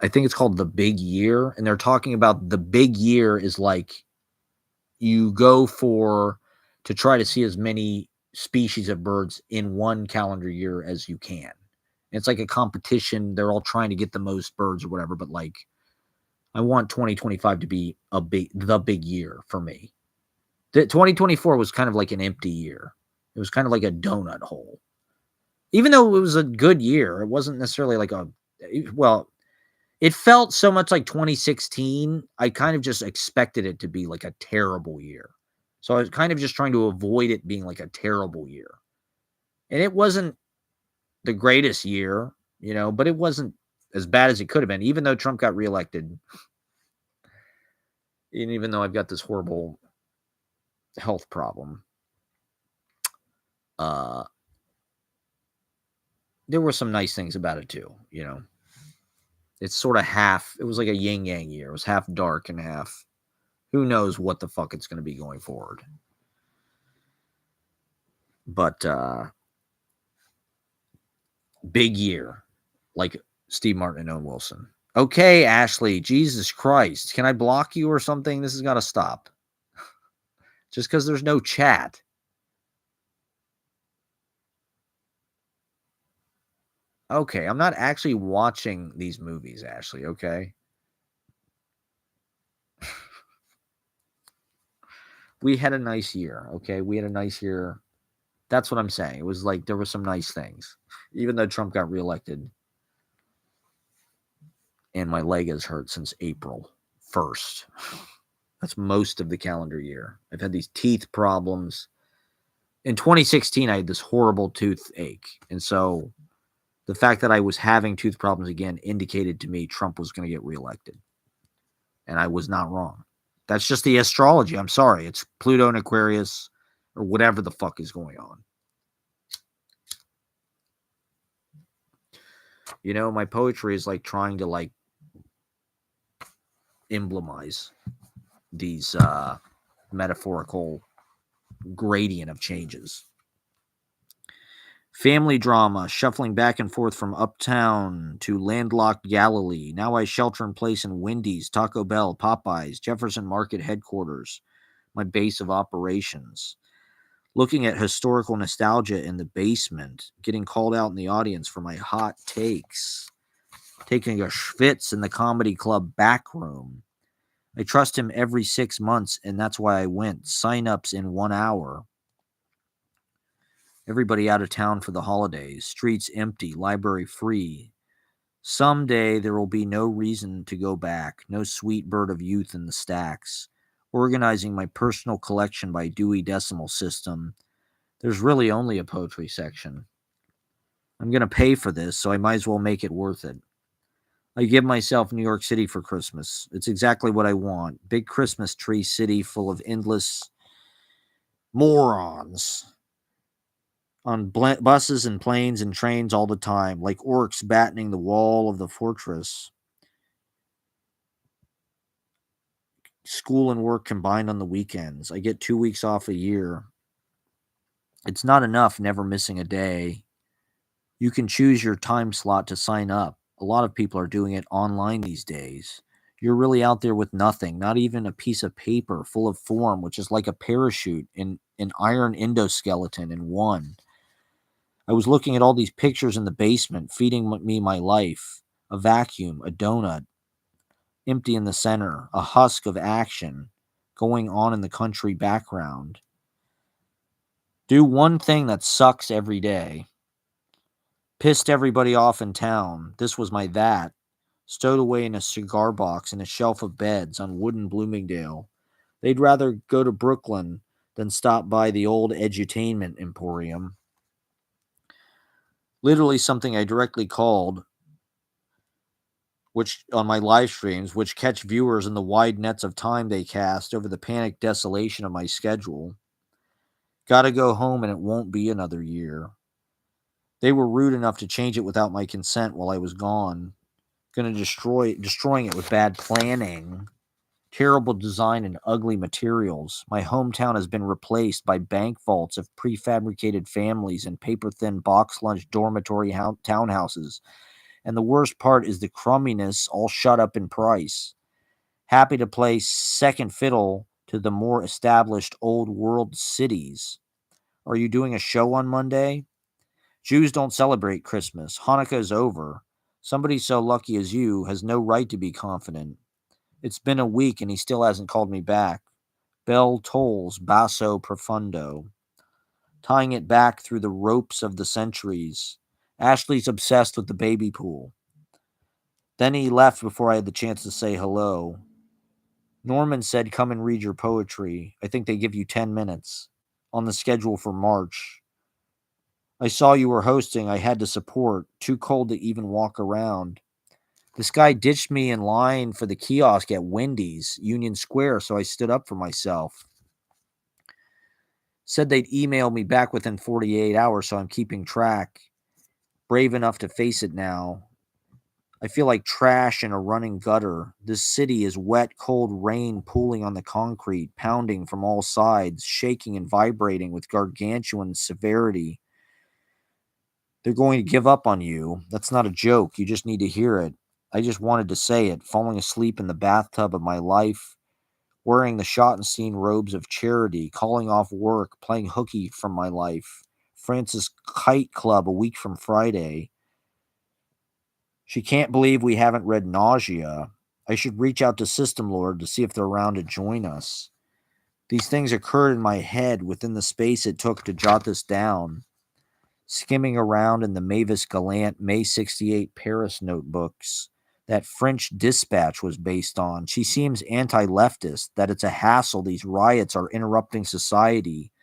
I think it's called The Big Year, and they're talking about the big year is like you go to try to see as many species of birds in one calendar year as you can. It's like a competition. They're all trying to get the most birds or whatever, but like I want 2025 to be the big year for me. 2024 was kind of like an empty year. It was kind of like a donut hole. Even though it was a good year, it wasn't necessarily like It felt so much like 2016. I kind of just expected it to be like a terrible year. So I was kind of just trying to avoid it being like a terrible year. And it wasn't the greatest year, but it wasn't as bad as it could have been, even though Trump got reelected. And even though I've got this horrible health problem, uh, there were some nice things about it too. It's sort of half, it was like a yin yang year. It was half dark and half, who knows what the fuck it's going to be going forward. But big year, like Steve Martin and Owen Wilson. Okay, Ashley, Jesus Christ. Can I block you or something? This has got to stop. Just because there's no chat. Okay, I'm not actually watching these movies, Ashley, okay? We had a nice year, okay? We had a nice year. That's what I'm saying. It was like there were some nice things, even though Trump got reelected. And my leg has hurt since April 1st. That's most of the calendar year. I've had these teeth problems. In 2016, I had this horrible toothache. And so the fact that I was having tooth problems again indicated to me Trump was going to get reelected. And I was not wrong. That's just the astrology. I'm sorry. It's Pluto and Aquarius or whatever the fuck is going on. My poetry is like trying to like emblemize these metaphorical gradient of changes. Family drama, shuffling back and forth from uptown to landlocked Galilee. Now I shelter in place in Wendy's, Taco Bell, Popeyes, Jefferson Market headquarters, my base of operations. Looking at historical nostalgia in the basement, getting called out in the audience for my hot takes, taking a schwitz in the comedy club back room. I trust him every 6 months, and that's why I went. Sign-ups in 1 hour. Everybody out of town for the holidays. Streets empty, library free. Someday there will be no reason to go back. No sweet bird of youth in the stacks. Organizing my personal collection by Dewey Decimal System. There's really only a poetry section. I'm going to pay for this, so I might as well make it worth it. I give myself New York City for Christmas. It's exactly what I want. Big Christmas tree city full of endless morons on buses and planes and trains all the time, like orcs battening the wall of the fortress. School and work combined on the weekends. I get 2 weeks off a year. It's not enough never missing a day. You can choose your time slot to sign up. A lot of people are doing it online these days. You're really out there with nothing, not even a piece of paper full of form, which is like a parachute in an iron endoskeleton in one. I was looking at all these pictures in the basement, feeding me my life. A vacuum, a donut, empty in the center, a husk of action going on in the country background. Do one thing that sucks every day. Pissed everybody off in town. This was my that. Stowed away in a cigar box in a shelf of beds on wooden Bloomingdale. They'd rather go to Brooklyn than stop by the old edutainment emporium. Literally something I directly called, which on my live streams, which catch viewers in the wide nets of time they cast over the panicked desolation of my schedule. Gotta go home and it won't be another year. They were rude enough to change it without my consent while I was gone. Gonna destroying it with bad planning, terrible design, and ugly materials. My hometown has been replaced by bank vaults of prefabricated families and paper-thin box lunch dormitory townhouses. And the worst part is the crumminess all shut up in price. Happy to play second fiddle to the more established old world cities. Are you doing a show on Monday? Jews don't celebrate Christmas. Hanukkah is over. Somebody so lucky as you has no right to be confident. It's been a week and he still hasn't called me back. Bell tolls basso profundo. Tying it back through the ropes of the centuries. Ashley's obsessed with the baby pool. Then he left before I had the chance to say hello. Norman said, come and read your poetry. I think they give you 10 minutes on the schedule for March. I saw you were hosting. I had to support. Too cold to even walk around. This guy ditched me in line for the kiosk at Wendy's, Union Square, so I stood up for myself. Said they'd email me back within 48 hours, so I'm keeping track. Brave enough to face it now. I feel like trash in a running gutter. This city is wet, cold rain pooling on the concrete, pounding from all sides, shaking and vibrating with gargantuan severity. They're going to give up on you. That's not a joke. You just need to hear it. I just wanted to say it, falling asleep in the bathtub of my life, wearing the Schottenstein robes of charity, calling off work, playing hooky from my life. Francis Kite Club a week from Friday. She can't believe we haven't read Nausea. I should reach out to System Lord to see if they're around to join us. These things occurred in my head within the space it took to jot this down. Skimming around in the Mavis Gallant May 68 Paris notebooks that French Dispatch was based on. She seems anti-leftist, that it's a hassle these riots are interrupting society.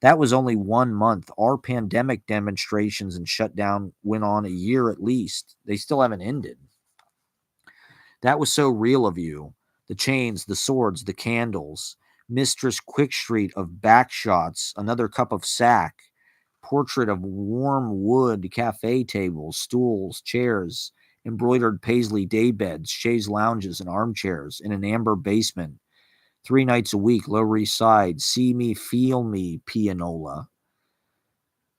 That was only 1 month. Our pandemic demonstrations and shutdown went on a year at least. They still haven't ended. That was so real of you. The chains, the swords, the candles. Mistress Quickstreet of backshots, another cup of sack. Portrait of warm wood cafe tables, stools, chairs, embroidered paisley daybeds, chaise lounges, and armchairs in an amber basement. 3 nights a week, Lower East Side. See me, feel me, pianola.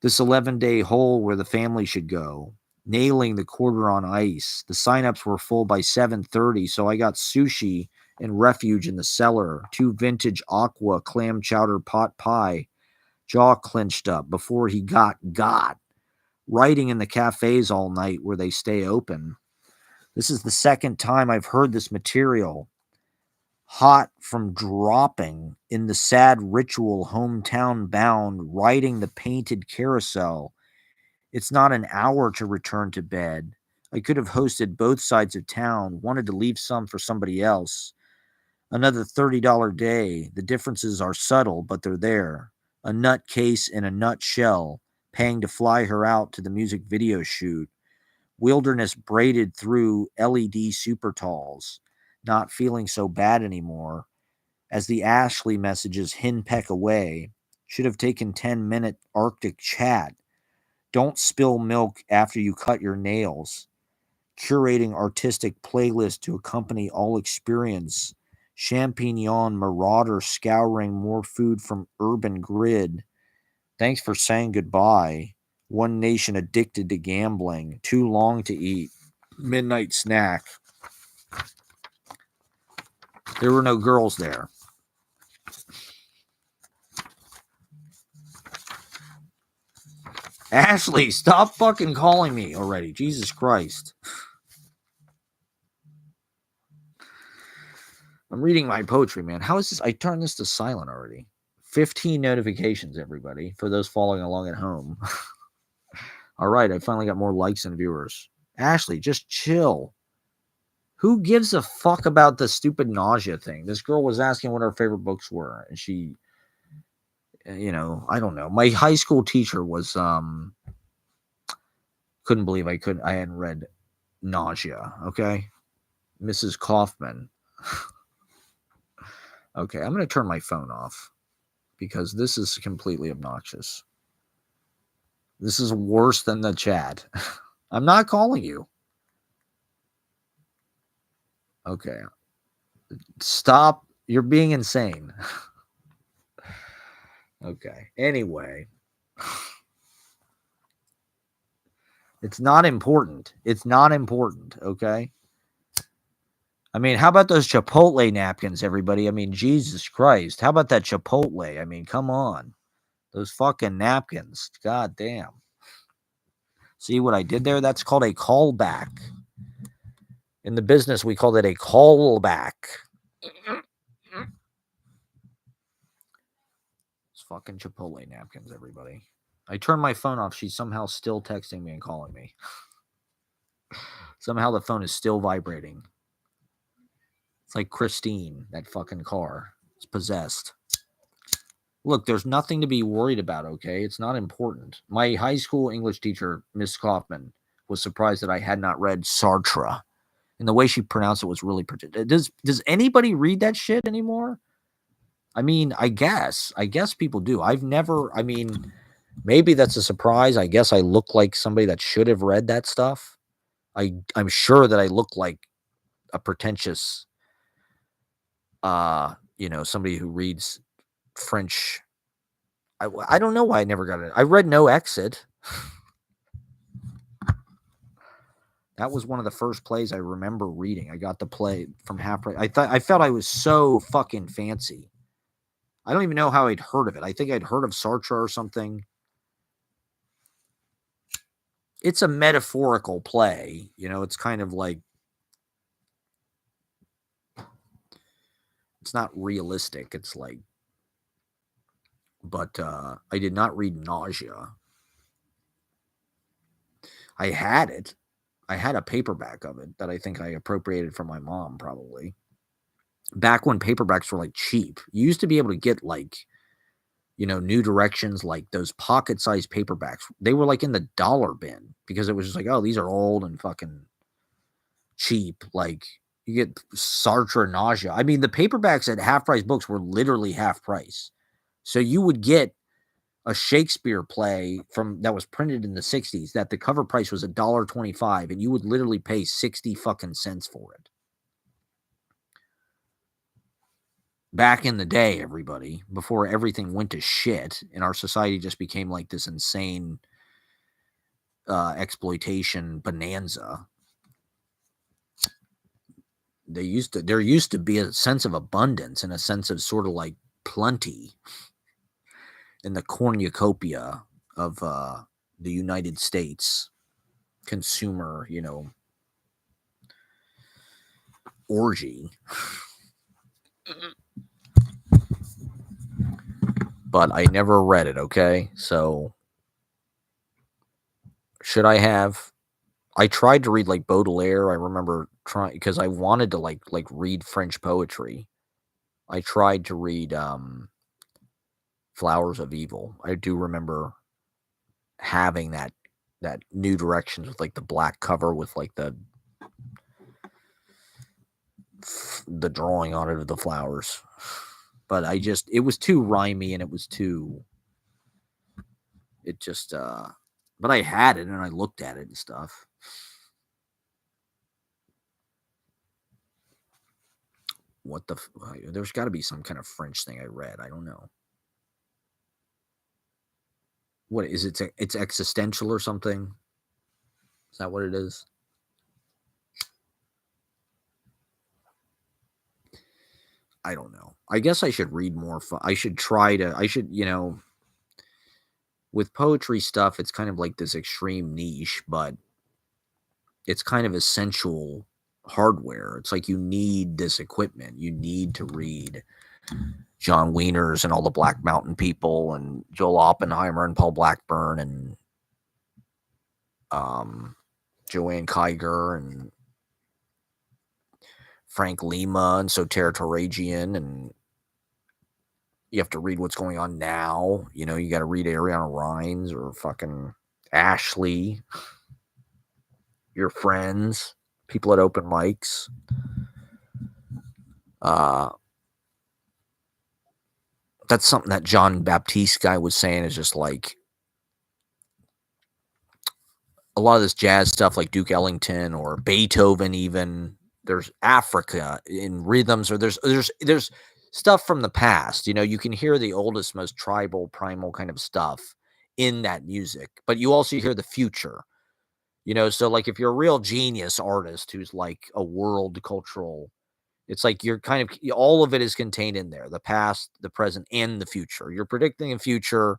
This 11-day hole where the family should go. Nailing the quarter on ice. The signups were full by 7:30, so I got sushi and refuge in the cellar. 2 vintage aqua clam chowder pot pie. Jaw clenched up before he got. Writing in the cafes all night where they stay open. This is the second time I've heard this material. Hot from dropping in the sad ritual hometown bound, riding the painted carousel. It's not an hour to return to bed. I could have hosted both sides of town, wanted to leave some for somebody else. Another $30 day. The differences are subtle, but they're there. A nutcase in a nutshell, paying to fly her out to the music video shoot. Wilderness braided through LED super talls. Not feeling so bad anymore. As the Ashley messages henpeck away. Should have taken 10-minute Arctic chat. Don't spill milk after you cut your nails. Curating artistic playlist to accompany all experience. Champignon marauder scouring more food from urban grid. Thanks for saying goodbye. One nation addicted to gambling. Too long to eat. Midnight snack. There were no girls there. Ashley, stop fucking calling me already. Jesus Christ. I'm reading my poetry, man. How is this? I turned this to silent already. 15 notifications, everybody, for those following along at home. All right, I finally got more likes and viewers. Ashley, just chill. Who gives a fuck about the stupid nausea thing? This girl was asking what her favorite books were, and she, I don't know. My high school teacher was, couldn't believe I hadn't read Nausea, okay? Mrs. Kaufman. Okay, I'm going to turn my phone off because this is completely obnoxious. This is worse than the chat. I'm not calling you. Okay. Stop. You're being insane. Okay. Anyway. It's not important. It's not important, okay? I mean, how about those Chipotle napkins, everybody? I mean, Jesus Christ. How about that Chipotle? I mean, come on. Those fucking napkins. God damn. See what I did there? That's called a callback. In the business, we call it a callback. It's fucking Chipotle napkins, everybody. I turned my phone off. She's somehow still texting me and calling me. Somehow the phone is still vibrating. It's like Christine, that fucking car. It's possessed. Look, there's nothing to be worried about, okay? It's not important. My high school English teacher, Miss Kaufman, was surprised that I had not read Sartre. And the way she pronounced it was really does anybody read that shit anymore? I mean, I guess people do. I've never, I mean, maybe that's a surprise. I guess I look like somebody that should have read that stuff. I'm sure that I look like a pretentious somebody who reads French. I don't know why I never got it. I read No Exit. That was one of the first plays I remember reading. I got the play from half price. I felt I was so fucking fancy. I don't even know how I'd heard of it. I think I'd heard of Sartre or something. It's a metaphorical play, it's kind of like it's not realistic. It's like, but I did not read Nausea. I had it. I had a paperback of it that I think I appropriated from my mom, probably. Back when paperbacks were like cheap, you used to be able to get like, New Directions, like those pocket-sized paperbacks. They were like in the dollar bin because it was just like, oh, these are old and fucking cheap. Like you get Sartre and Nausea. I mean, the paperbacks at Half Price Books were literally half price. So you would get a Shakespeare play that was printed in the 60s that the cover price was $1.25 and you would literally pay 60 fucking cents for it. Back in the day, everybody, before everything went to shit and our society just became like this insane exploitation bonanza, there used to be a sense of abundance and a sense of sort of like plenty in the cornucopia of the United States consumer, orgy. But I never read it, okay? So should I have? I tried to read like Baudelaire. I remember trying because I wanted to like read French poetry. I tried to read Flowers of Evil. I do remember having that New Directions with like the black cover with like the drawing on it of the flowers. But it was too rhymey and it just but I had it and I looked at it and stuff. What there's got to be some kind of French thing I read. I don't know. What is it? It's existential or something? Is that what it is? I don't know. I guess I should read more. I should, with poetry stuff, it's kind of like this extreme niche, but it's kind of essential hardware. It's like you need this equipment. You need to read John Wieners and all the Black Mountain people and Joel Oppenheimer and Paul Blackburn and Joanne Kiger and Frank Lima and Soter Tarajian, and you have to read what's going on now. You got to read Ariana Rines or fucking Ashley, your friends, people at open mics. That's something that John Baptiste guy was saying is just like a lot of this jazz stuff like Duke Ellington or Beethoven even. There's Africa in rhythms, or there's stuff from the past. You can hear the oldest, most tribal, primal kind of stuff in that music, but you also hear the future. So like if you're a real genius artist who's like a world cultural, it's like you're kind of all of it is contained in there: the past, the present, and the future. You're predicting the future.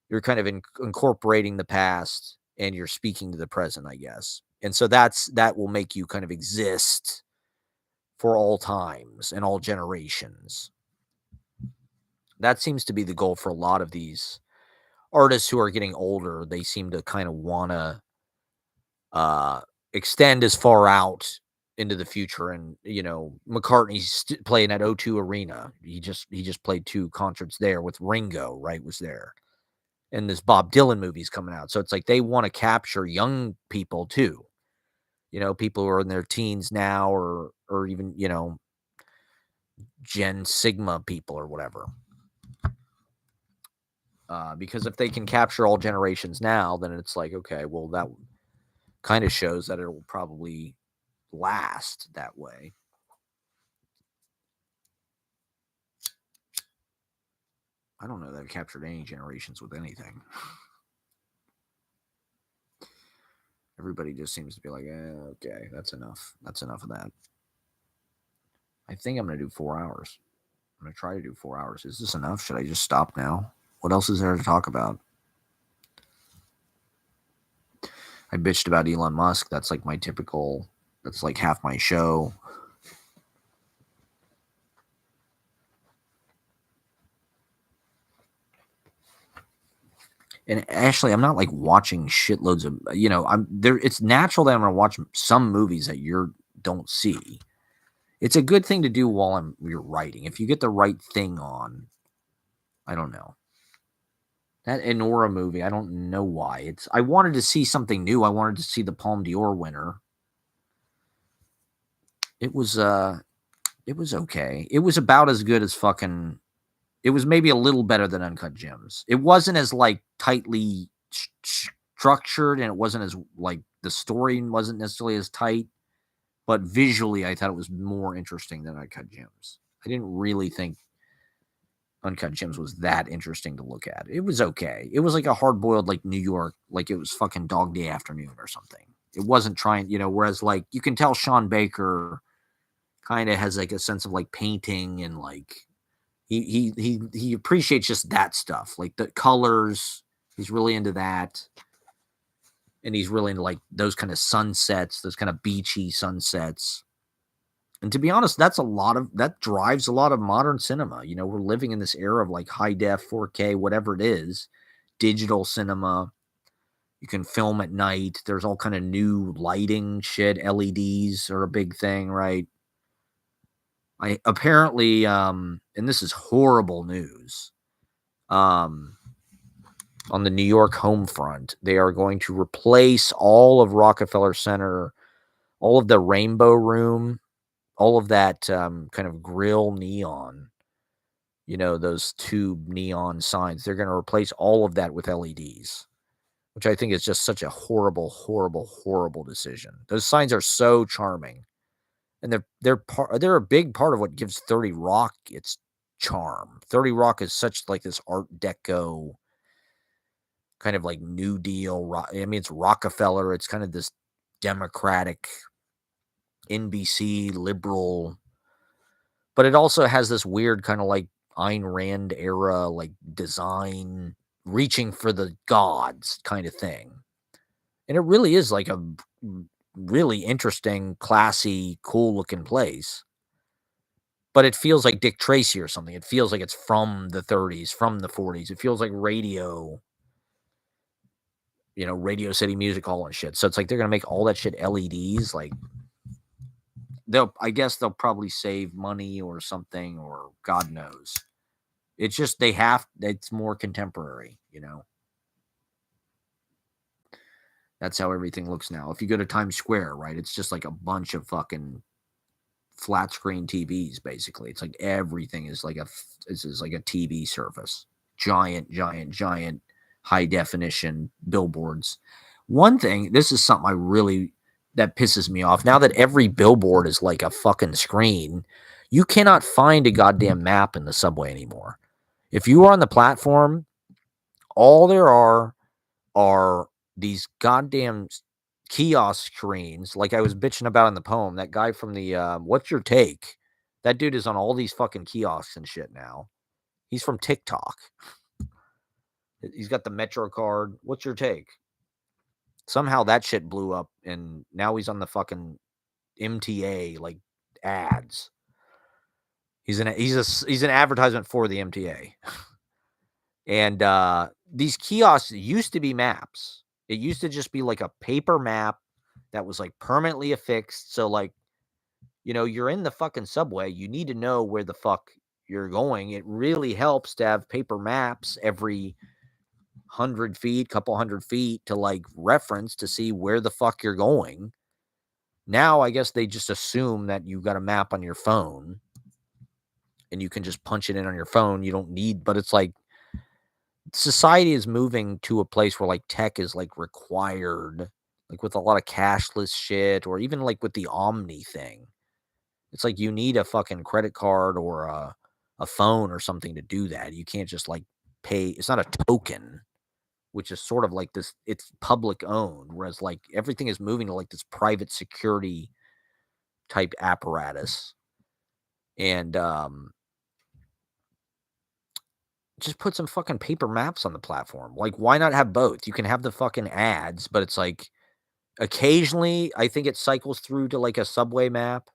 You're kind of incorporating the past, and you're speaking to the present, I guess. And so that will make you kind of exist for all times and all generations. That seems to be the goal for a lot of these artists who are getting older. They seem to kind of want to extend as far out into the future. And McCartney's playing at O2 Arena. He just played 2 concerts there with Ringo, right, was there. And this Bob Dylan movie's coming out. So it's like they want to capture young people too. People who are in their teens now, or even, Gen Sigma people or whatever. Because if they can capture all generations now, then it's like, okay, well, that kind of shows that it will probably last that way. I don't know that I've captured any generations with anything. Everybody just seems to be like, okay, that's enough. That's enough of that. I think I'm going to do 4 hours. I'm going to try to do 4 hours. Is this enough? Should I just stop now? What else is there to talk about? I bitched about Elon Musk. That's like my typical, that's like half my show. And actually, I'm not like watching shitloads of, I'm there. It's natural that I'm going to watch some movies that you don't see. It's a good thing to do while you're writing. If you get the right thing on, I don't know. That Anora movie, I don't know why. I wanted to see something new. I wanted to see the Palme d'Or winner. It was okay. It was about as good as fucking. It was maybe a little better than Uncut Gems. It wasn't as like tightly structured, and it wasn't as like the story wasn't necessarily as tight. But visually, I thought it was more interesting than Uncut Gems. I didn't really think Uncut Gems was that interesting to look at. It was okay. It was like a hard-boiled, like New York, like it was fucking Dog Day Afternoon or something. It wasn't trying, whereas like you can tell Sean Baker kind of has like a sense of like painting, and like he appreciates just that stuff, like the colors. He's really into that. And he's really into like those kind of sunsets, those kind of beachy sunsets. And to be honest, that drives a lot of modern cinema. We're living in this era of like high def, 4K, whatever it is, digital cinema. You can film at night. There's all kind of new lighting shit. LEDs are a big thing, right? I apparently, and this is horrible news. On the New York home front, they are going to replace all of Rockefeller Center, all of the Rainbow Room, all of that kind of grill neon, those tube neon signs. They're going to replace all of that with LEDs, which I think is just such a horrible, horrible, horrible decision. Those signs are so charming, and they're a big part of what gives 30 Rock its charm. 30 Rock is such like this Art Deco kind of like New Deal. I mean, it's Rockefeller. It's kind of this democratic NBC liberal, but it also has this weird kind of like Ayn Rand era, like design, reaching for the gods kind of thing. And it really is like a really interesting, classy, cool looking place. But it feels like Dick Tracy or something. It feels like it's from the 30s, from the 40s. It feels like Radio City Music Hall and shit. So it's like they're going to make all that shit LEDs. Like, I guess they'll probably save money or something, or God knows. It's just it's more contemporary, That's how everything looks now. If you go to Times Square, right, it's just like a bunch of fucking flat screen TVs, basically. It's like everything is like this is like a TV service. Giant, giant, giant high definition billboards. One thing, this is something that pisses me off. Now that every billboard is like a fucking screen, you cannot find a goddamn map in the subway anymore. If you are on the platform, all there are these goddamn kiosk screens, like I was bitching about in the poem. That guy from the What's Your Take? That dude is on all these fucking kiosks and shit now. He's from TikTok. He's got the Metro card. What's your take? Somehow that shit blew up, and now he's on the fucking MTA like ads. He's an advertisement for the MTA. And these kiosks used to be maps. It used to just be like a paper map that was like permanently affixed. So like, you're in the fucking subway. You need to know where the fuck you're going. It really helps to have paper maps every 100 feet, couple 100 feet to like reference to see where the fuck you're going. Now, I guess they just assume that you got a map on your phone and you can just punch it in on your phone. You don't need, but it's like society is moving to a place where like tech is like required, like with a lot of cashless shit, or even like with the Omni thing. It's like you need a fucking credit card or a phone or something to do that. You can't just like pay. It's not a token, which is sort of like this. It's public owned, whereas like everything is moving to like this private security type apparatus. And just put some fucking paper maps on the platform. Like, why not have both? You can have the fucking ads, but it's like occasionally I think it cycles through to like a subway map.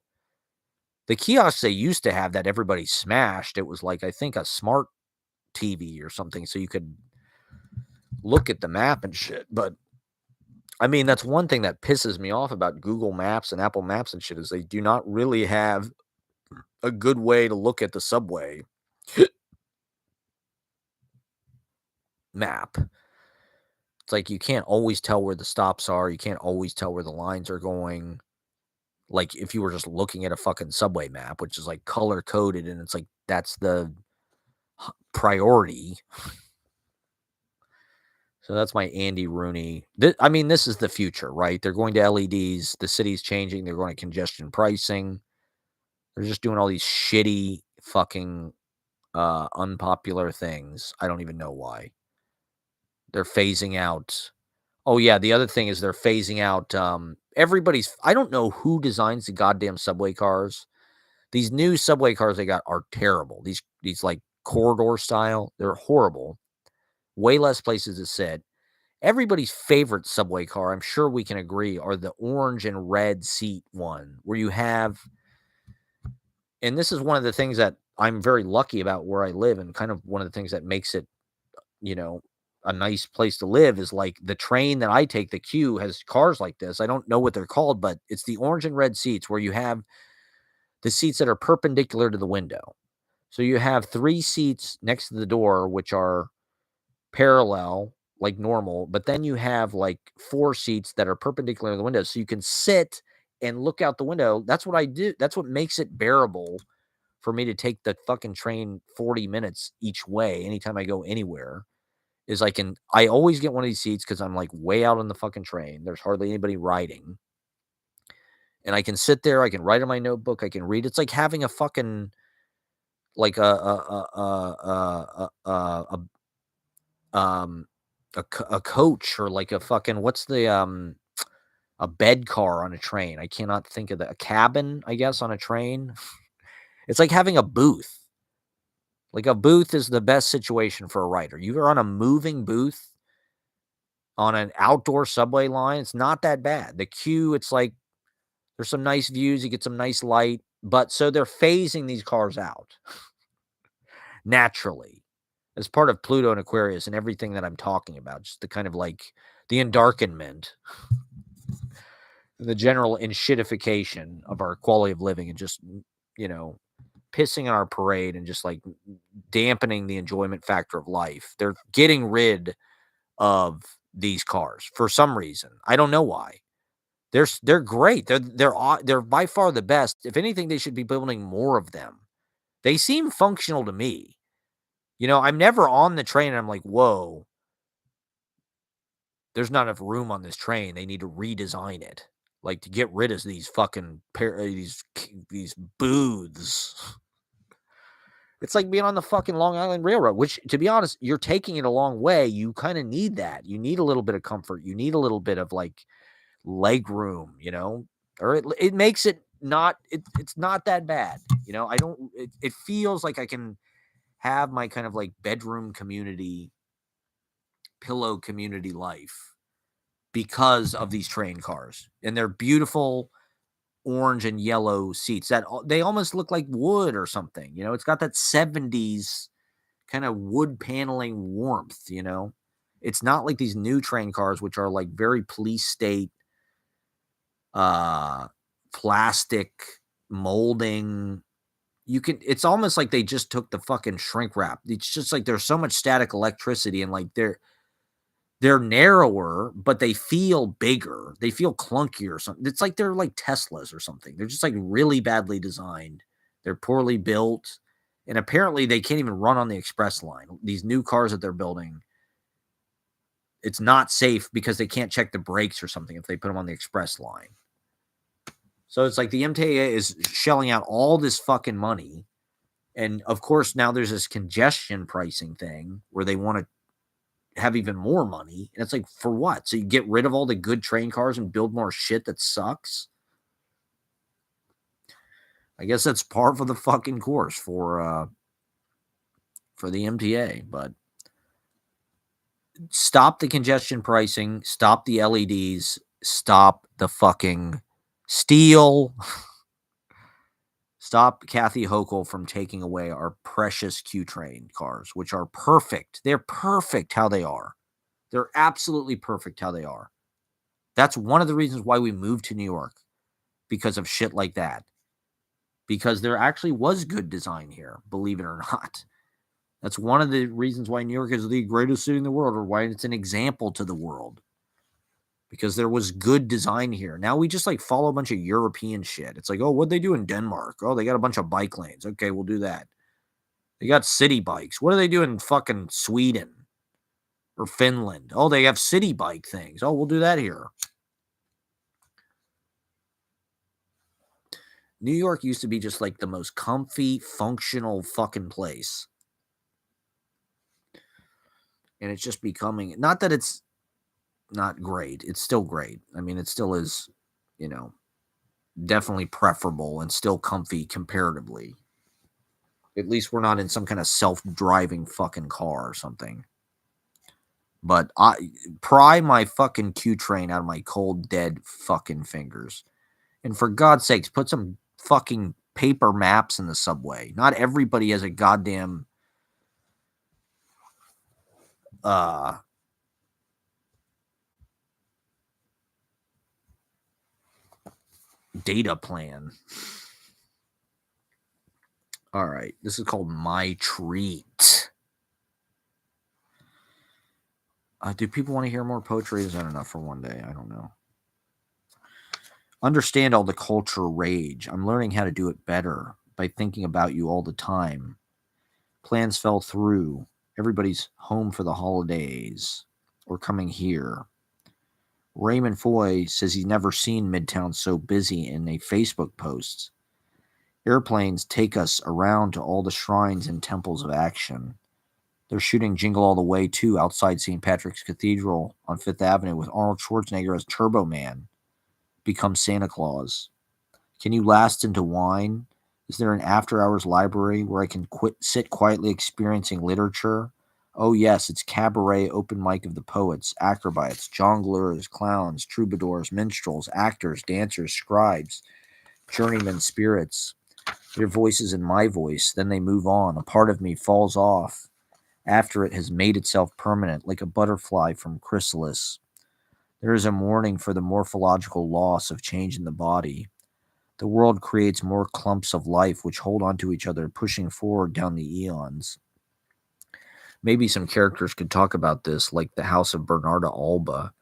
The kiosks they used to have that everybody smashed, it was like I think a smart TV or something, so you could look at the map and shit. But I mean, that's one thing that pisses me off about Google Maps and Apple Maps and shit is they do not really have a good way to look at the subway map. It's like you can't always tell where the stops are. You can't always tell where the lines are going. Like if you were just looking at a fucking subway map, which is like color coded, and it's like that's the priority. So that's my Andy Rooney. I mean, this is the future, right? They're going to LEDs. The city's changing. They're going to congestion pricing. They're just doing all these shitty fucking unpopular things. I don't even know why. They're phasing out. Oh, yeah. The other thing is they're phasing out everybody's. I don't know who designs the goddamn subway cars. These new subway cars they got are terrible. These like corridor style. They're horrible. Way less places to sit. Everybody's favorite subway car, I'm sure we can agree, are the orange and red seat one, where you have, and this is one of the things that I'm very lucky about where I live, and kind of one of the things that makes it, a nice place to live is like the train that I take, the Q, has cars like this. I don't know what they're called, but it's the orange and red seats where you have the seats that are perpendicular to the window. So you have 3 seats next to the door, which are parallel like normal, but then you have like 4 seats that are perpendicular to the window, so you can sit and look out the window. That's what I do. That's what makes it bearable for me to take the fucking train 40 minutes each way anytime I go anywhere. Is I always get one of these seats because I'm like way out on the fucking train. There's hardly anybody riding. And I can sit there, I can write in my notebook, I can read. It's like having a fucking like um a coach, or like a fucking what's the a bed car on a train. I cannot think of a cabin, I guess, on a train. It's like having a booth. Like a booth is the best situation for a writer. You are on a moving booth on an outdoor subway line. It's not that bad. The queue, it's like there's some nice views, you get some nice light, but so they're phasing these cars out naturally as part of Pluto and Aquarius and everything that I'm talking about. Just the kind of like the endarkenment, the general enshittification of our quality of living, and just, pissing on our parade and just like dampening the enjoyment factor of life. They're getting rid of these cars for some reason. I don't know why. They're great. They're by far the best. If anything, they should be building more of them. They seem functional to me. I'm never on the train and I'm like, whoa, there's not enough room on this train. They need to redesign it. Like to get rid of these fucking these booths. It's like being on the fucking Long Island Railroad, which, to be honest, you're taking it a long way. You kind of need that. You need a little bit of comfort. You need a little bit of like leg room, or it makes it not, it's not that bad. It feels like I can have my kind of like bedroom community, pillow community life because of these train cars and their beautiful orange and yellow seats that they almost look like wood or something. It's got that 70s kind of wood paneling warmth. It's not like these new train cars, which are like very police state, plastic molding. It's almost like they just took the fucking shrink wrap. It's just like there's so much static electricity, and like they're narrower, but they feel bigger. They feel clunkier or something. It's like they're like Teslas or something. They're just like really badly designed. They're poorly built. And apparently they can't even run on the express line. These new cars that they're building, it's not safe because they can't check the brakes or something if they put them on the express line. So it's like the MTA is shelling out all this fucking money. And of course, now there's this congestion pricing thing where they want to have even more money. And it's like, for what? So you get rid of all the good train cars and build more shit that sucks? I guess that's par for the fucking course for the MTA. But stop the congestion pricing, stop the LEDs, stop the fucking steel. Stop Kathy Hochul from taking away our precious Q train cars, which are perfect. They're perfect how they are. They're absolutely perfect how they are. That's one of the reasons why we moved to New York, because of shit like that. Because there actually was good design here, believe it or not. That's one of the reasons why New York is the greatest city in the world, or why it's an example to the world. Because there was good design here. Now we just like follow a bunch of European shit. It's like, oh, what'd they do in Denmark? Oh, they got a bunch of bike lanes. Okay, we'll do that. They got city bikes. What do they do in fucking Sweden or Finland? Oh, they have city bike things. Oh, we'll do that here. New York used to be just like the most comfy, functional fucking place. And it's just becoming, not that it's not great. It's still great. I mean, it still is, definitely preferable and still comfy comparatively. At least we're not in some kind of self-driving fucking car or something. But I pry my fucking Q train out of my cold, dead fucking fingers. And for God's sakes, put some fucking paper maps in the subway. Not everybody has a goddamn data plan. All right. This is called My Treat. Do people want to hear more poetry? Is that enough for one day? I don't know. Understand all the culture rage. I'm learning how to do it better by thinking about you all the time. Plans fell through. Everybody's home for the holidays or coming here. Raymond Foy says he's never seen Midtown so busy in a Facebook post. Airplanes take us around to all the shrines and temples of action. They're shooting Jingle All the Way, too, outside St. Patrick's Cathedral on Fifth Avenue with Arnold Schwarzenegger as Turbo Man becomes Santa Claus. Can you last into wine? Is there an after-hours library where I can sit quietly experiencing literature? Oh, yes, it's cabaret open mic of the poets, acrobats, jongleurs, clowns, troubadours, minstrels, actors, dancers, scribes, journeyman spirits. Their voices and my voice, then they move on. A part of me falls off after it has made itself permanent, like a butterfly from chrysalis. There is a mourning for the morphological loss of change in the body. The world creates more clumps of life which hold on to each other, pushing forward down the eons. Maybe some characters could talk about this, like the House of Bernarda Alba,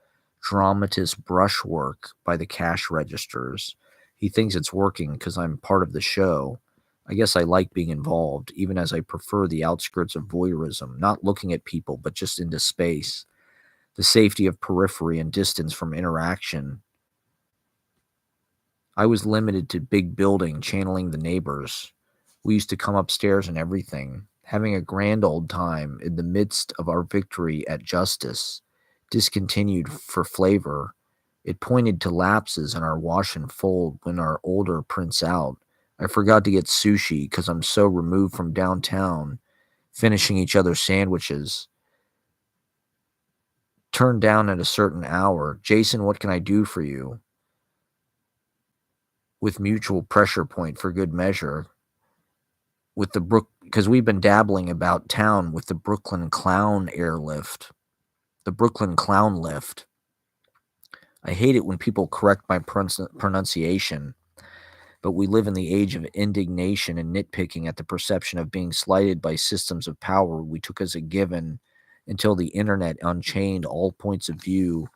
dramatist brushwork by the cash registers. He thinks it's working because I'm part of the show. I guess I like being involved, even as I prefer the outskirts of voyeurism, not looking at people, but just into space. The safety of periphery and distance from interaction. I was limited to big building, channeling the neighbors. We used to come upstairs and everything, having a grand old time in the midst of our victory at justice, discontinued for flavor. It pointed to lapses in our wash and fold when our older prints out. I forgot to get sushi because I'm so removed from downtown, finishing each other's sandwiches. Turned down at a certain hour. Jason, what can I do for you? With mutual pressure point for good measure. With the because we've been dabbling about town with the Brooklyn Clown airlift. The Brooklyn Clown lift. I hate it when people correct my pronunciation, but we live in the age of indignation and nitpicking at the perception of being slighted by systems of power we took as a given until the internet unchained all points of view,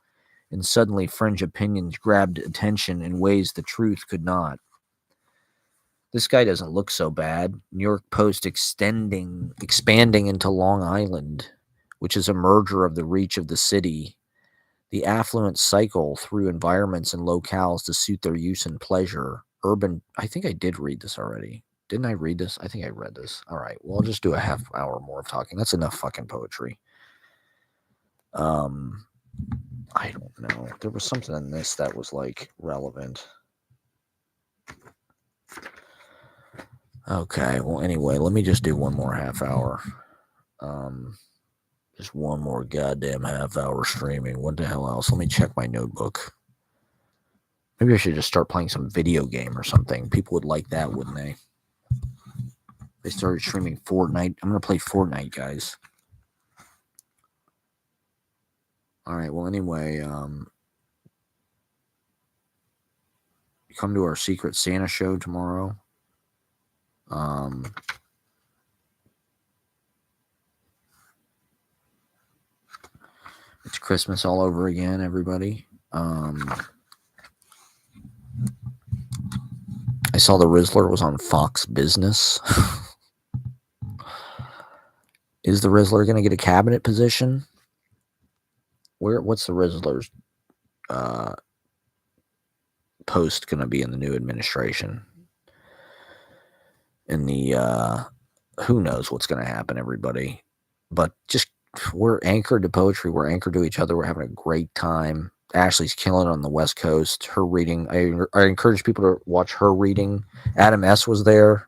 and suddenly fringe opinions grabbed attention in ways the truth could not. This guy doesn't look so bad. New York Post expanding into Long Island, which is a merger of the reach of the city. The affluent cycle through environments and locales to suit their use and pleasure. Urban, I think I did read this already. Didn't I read this? I think I read this. All right, well, I'll just do a half hour more of talking. That's enough fucking poetry. I don't know. There was something in this that was like relevant. Okay, well, anyway, let me just do one more half hour. Just one more goddamn half hour streaming. What the hell else? Let me check my notebook. Maybe I should just start playing some video game or something. People would like that, wouldn't they? They started streaming Fortnite. I'm going to play Fortnite, guys. All right, well, anyway, come to our Secret Santa show tomorrow. It's Christmas all over again, everybody. I saw the Rizzler was on Fox Business. Is the Rizzler going to get a cabinet position? What's the Rizzler's post going to be in the new administration? In the who knows what's going to happen, everybody. But just we're anchored to poetry. We're anchored to each other. We're having a great time. Ashley's killing it on the West Coast. Her reading, I encourage people to watch her reading. Adam S. was there.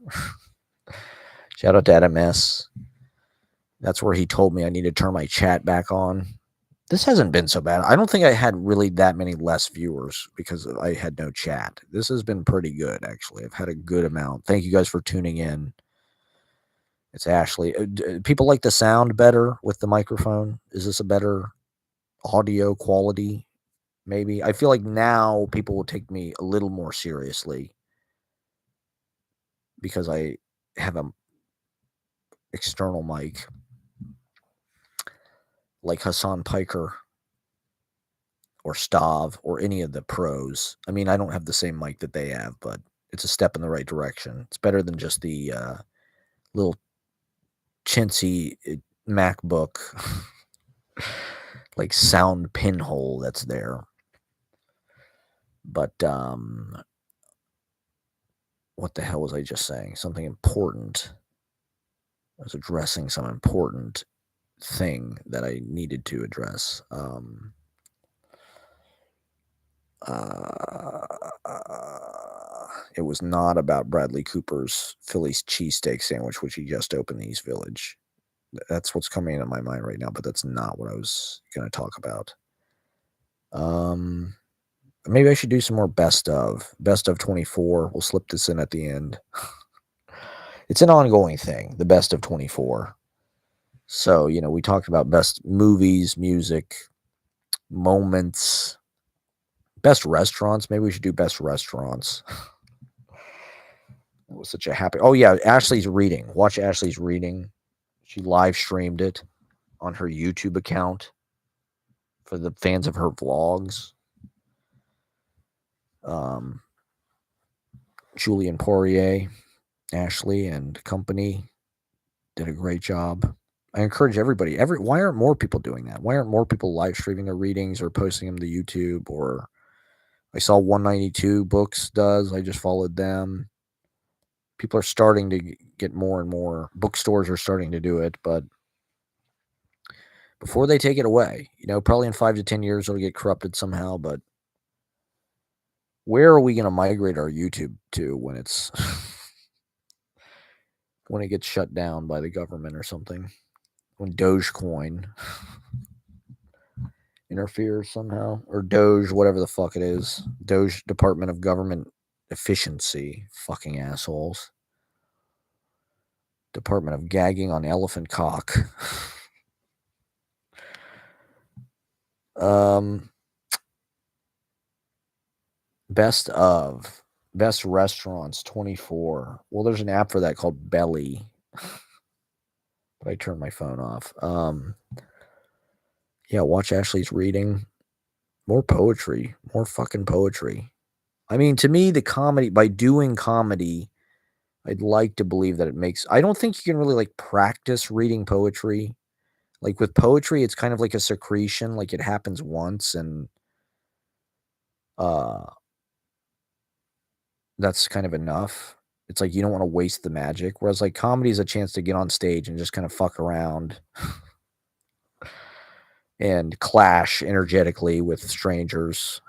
Shout out to Adam S. That's where he told me I need to turn my chat back on. This hasn't been so bad. I don't think I had really that many less viewers because I had no chat. This has been pretty good, actually. I've had a good amount. Thank you guys for tuning in. It's Ashley. People like the sound better with the microphone. Is this a better audio quality? Maybe. I feel like now people will take me a little more seriously because I have an external mic like Hassan Piker or Stav or any of the pros. I mean, I don't have the same mic that they have, but it's a step in the right direction. It's better than just the little chintzy MacBook like sound pinhole that's there. But what the hell was I just saying? Something important. I was addressing some important thing that I needed to address. It was not about Bradley Cooper's Philly's cheesesteak sandwich, which he just opened in East Village. That's what's coming into my mind right now, but that's not what I was going to talk about. Maybe I should do some more best of 24. We'll slip this in at the end. It's an ongoing thing, the best of 24. So, we talked about best movies, music, moments, best restaurants. Maybe we should do best restaurants. It was such a happy. Oh, yeah. Ashley's reading. Watch Ashley's reading. She live streamed it on her YouTube account for the fans of her vlogs. Julian Poirier, Ashley, and company did a great job. I encourage everybody. Why aren't more people doing that? Why aren't more people live streaming their readings or posting them to YouTube? Or I saw 192 Books does. I just followed them. People are starting to get more and more. Bookstores are starting to do it, but before they take it away, probably in 5 to 10 years it'll get corrupted somehow. But where are we going to migrate our YouTube to when it's when it gets shut down by the government or something? When Dogecoin interferes somehow, or Doge, whatever the fuck it is. Doge Department of Government Efficiency, fucking assholes. Department of Gagging on Elephant Cock. best restaurants 24. Well, there's an app for that called Belly. But I turned my phone off. Yeah, watch Ashley's reading. More poetry. More fucking poetry. I mean, to me, the comedy, by doing comedy, I'd like to believe that it makes. I don't think you can really like practice reading poetry. Like with poetry, it's kind of like a secretion, like it happens once and uh that's kind of enough. It's like you don't want to waste the magic. Whereas like comedy is a chance to get on stage and just kind of fuck around and clash energetically with strangers.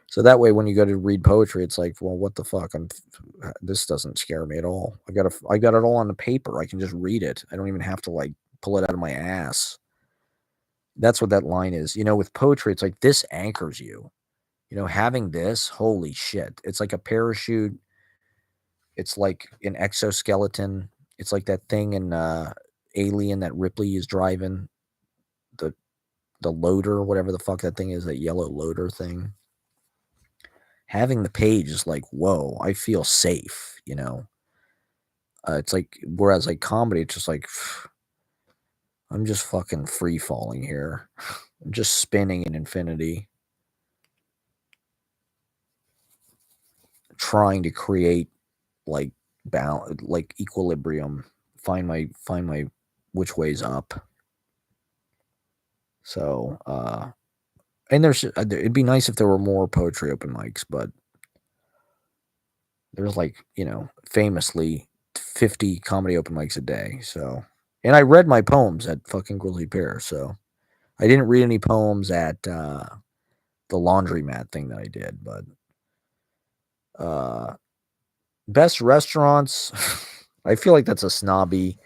So that way, when you go to read poetry, it's like, well, what the fuck? This doesn't scare me at all. I got it all on the paper. I can just read it. I don't even have to like pull it out of my ass. That's what that line is. With poetry, it's like this anchors you. Having this, holy shit. It's like a parachute. It's like an exoskeleton. It's like that thing in Alien that Ripley is driving. The the loader, whatever the fuck that thing is, that yellow loader thing. Having the page is like, whoa, I feel safe. It's like, whereas like comedy, it's just like, I'm just fucking free falling here. I'm just spinning in infinity, trying to create like like equilibrium, find my which way's up. So, and it'd be nice if there were more poetry open mics, but there's like, famously 50 comedy open mics a day. So, and I read my poems at fucking Grizzly Bear. So I didn't read any poems at the laundromat thing that I did, but best restaurants. I feel like that's a snobby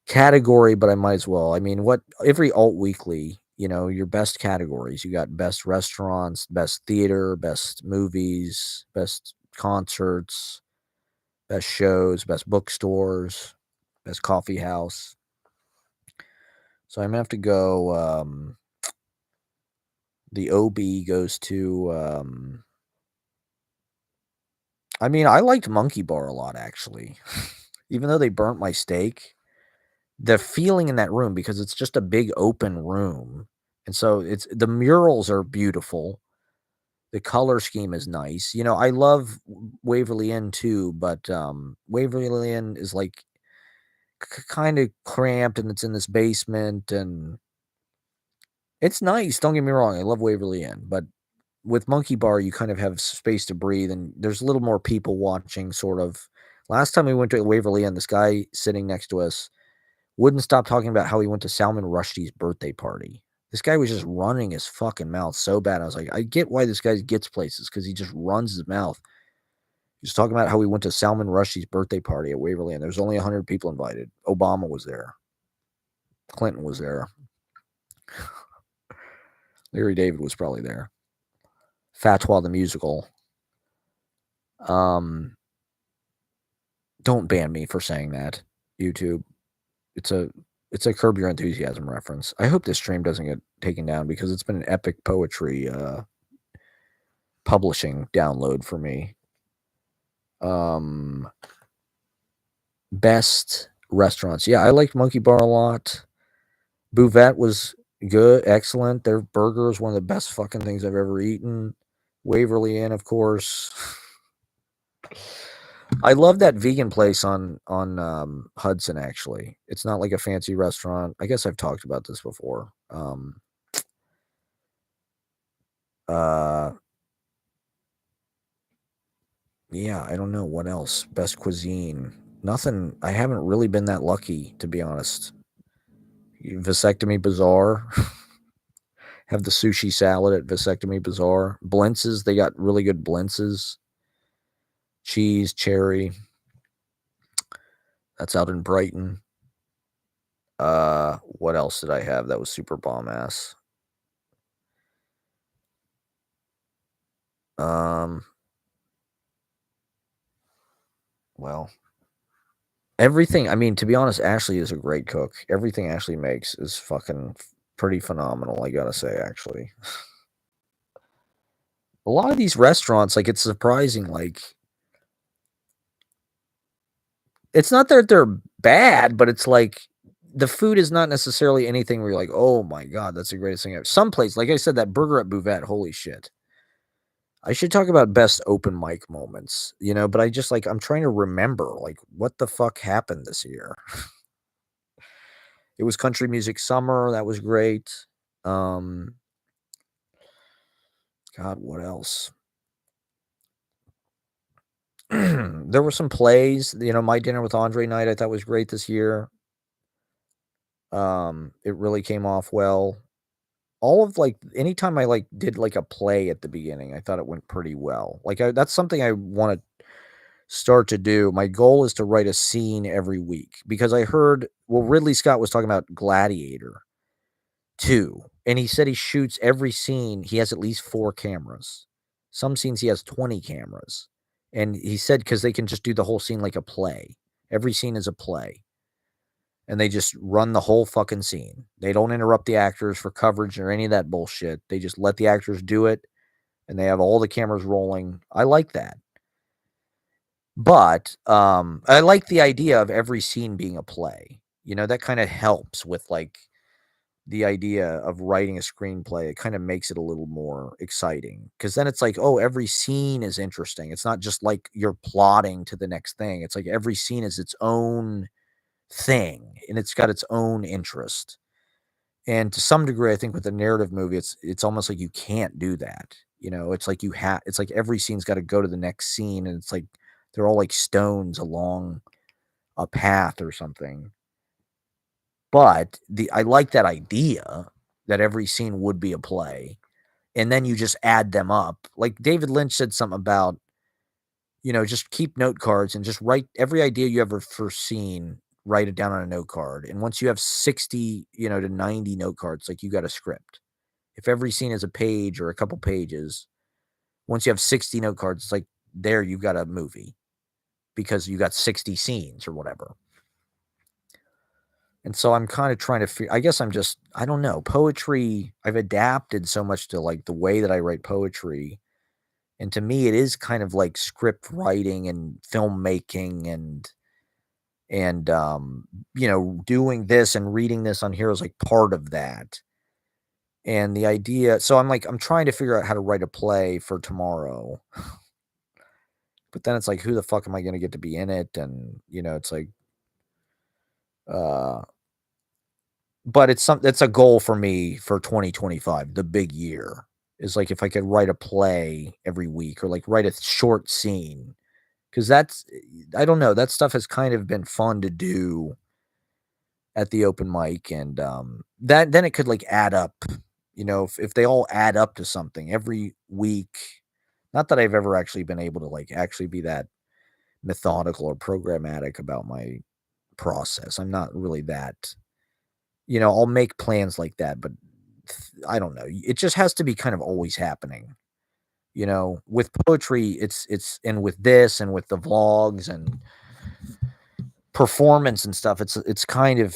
category, but I might as well. I mean, every alt weekly, your best categories. You got best restaurants, best theater, best movies, best concerts, best shows, best bookstores, best coffee house. So I'm gonna have to go. The OB goes to. I mean, I liked Monkey Bar a lot, actually. Even though they burnt my steak, the feeling in that room, because it's just a big open room, and so the murals are beautiful. The color scheme is nice. I love Waverly Inn too, but Waverly Inn is like kind of cramped, and it's in this basement, and it's nice. Don't get me wrong, I love Waverly Inn, but with Monkey Bar, you kind of have space to breathe, and there's a little more people watching. Sort of. Last time we went to Waverly Inn, this guy sitting next to us wouldn't stop talking about how he went to Salman Rushdie's birthday party. This guy was just running his fucking mouth so bad. I was like, I get why this guy gets places, because he just runs his mouth. He's talking about how he went to Salman Rushdie's birthday party at Waverly, and there's only 100 people invited. Obama was there. Clinton was there. Larry David was probably there. Fatwa the musical. Don't ban me for saying that, YouTube. It's a Curb Your Enthusiasm reference. I hope this stream doesn't get taken down, because it's been an epic poetry publishing download for me. Best restaurants. Yeah, I liked Monkey Bar a lot. Buvette was good, excellent. Their burger is one of the best fucking things I've ever eaten. Waverly Inn, of course. I love that vegan place on Hudson. Actually, it's not like a fancy restaurant. I guess I've talked about this before. Yeah, I don't know what else. Best cuisine. Nothing. I haven't really been that lucky, to be honest. Vasectomy Bazaar. Have the sushi salad at Vasectomy Bazaar. Blintzes, they got really good blintzes. Cheese, cherry. That's out in Brighton. What else did I have that was super bomb ass? Well, everything. I mean, to be honest, Ashley is a great cook. Everything Ashley makes is fucking pretty phenomenal, I gotta say, actually. A lot of these restaurants, like, it's surprising, like, it's not that they're bad, but it's like the food is not necessarily anything where you're like, "Oh my god, that's the greatest thing ever." Some place, like I said, that burger at Bouvette, holy shit. I should talk about best open mic moments, but I just like I'm trying to remember like what the fuck happened this year. It was country music summer, that was great. Um God, what else? There were some plays, My Dinner with Andre night I thought was great this year. It really came off well. All of like anytime I like did like a play at the beginning, I thought it went pretty well. Like that's something I want to start to do. My goal is to write a scene every week because I heard Ridley Scott was talking about Gladiator 2 and he said he shoots every scene he has at least 4 cameras. Some scenes he has 20 cameras. And he said cuz they can just do the whole scene like a play. Every scene is a play. And they just run the whole fucking scene. They don't interrupt the actors for coverage or any of that bullshit. They just let the actors do it and they have all the cameras rolling. I like that. But I like the idea of every scene being a play. That kind of helps with like the idea of writing a screenplay. It kind of makes it a little more exciting because then it's like, oh, every scene is interesting. It's not just like you're plotting to the next thing. It's like every scene is its own thing and it's got its own interest. And to some degree, I think with a narrative movie, it's almost like you can't do that. It's like it's like every scene's got to go to the next scene, and it's like they're all like stones along a path or something. But I like that idea that every scene would be a play, and then you just add them up. Like David Lynch said something about, just keep note cards and just write every idea you ever foreseen, write it down on a note card. And once you have 60, to 90 note cards, like you got a script. If every scene is a page or a couple pages, once you have 60 note cards, it's like there you've got a movie because you got 60 scenes or whatever. And so I'm kind of trying to I guess I don't know, poetry, I've adapted so much to like the way that I write poetry. And to me, it is kind of like script writing and filmmaking and doing this and reading this on here is like part of that. And the idea, so I'm trying to figure out how to write a play for tomorrow. But then it's like, who the fuck am I going to get to be in it? And, it's like, uh, but it's a goal for me for 2025, the big year is like, if I could write a play every week or like write a short scene, because I don't know, that stuff has kind of been fun to do at the open mic. And, then it could like add up, if they all add up to something every week, not that I've ever actually been able to like actually be that methodical or programmatic about my process. I'm not really that, I'll make plans like that, but I don't know. It just has to be kind of always happening. With poetry, it's and with this and with the vlogs and performance and stuff, it's kind of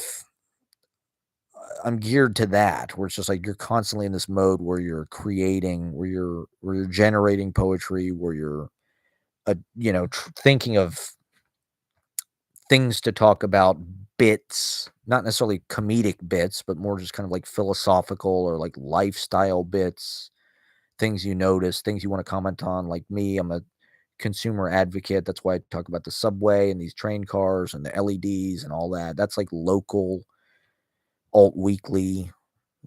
I'm geared to that where it's just like you're constantly in this mode where you're creating, where you're generating poetry, where you're thinking of things to talk about, bits, not necessarily comedic bits, but more just kind of like philosophical or like lifestyle bits, things you notice, things you want to comment on. Like me, I'm a consumer advocate. That's why I talk about the subway and these train cars and the LEDs and all that. That's like local alt weekly.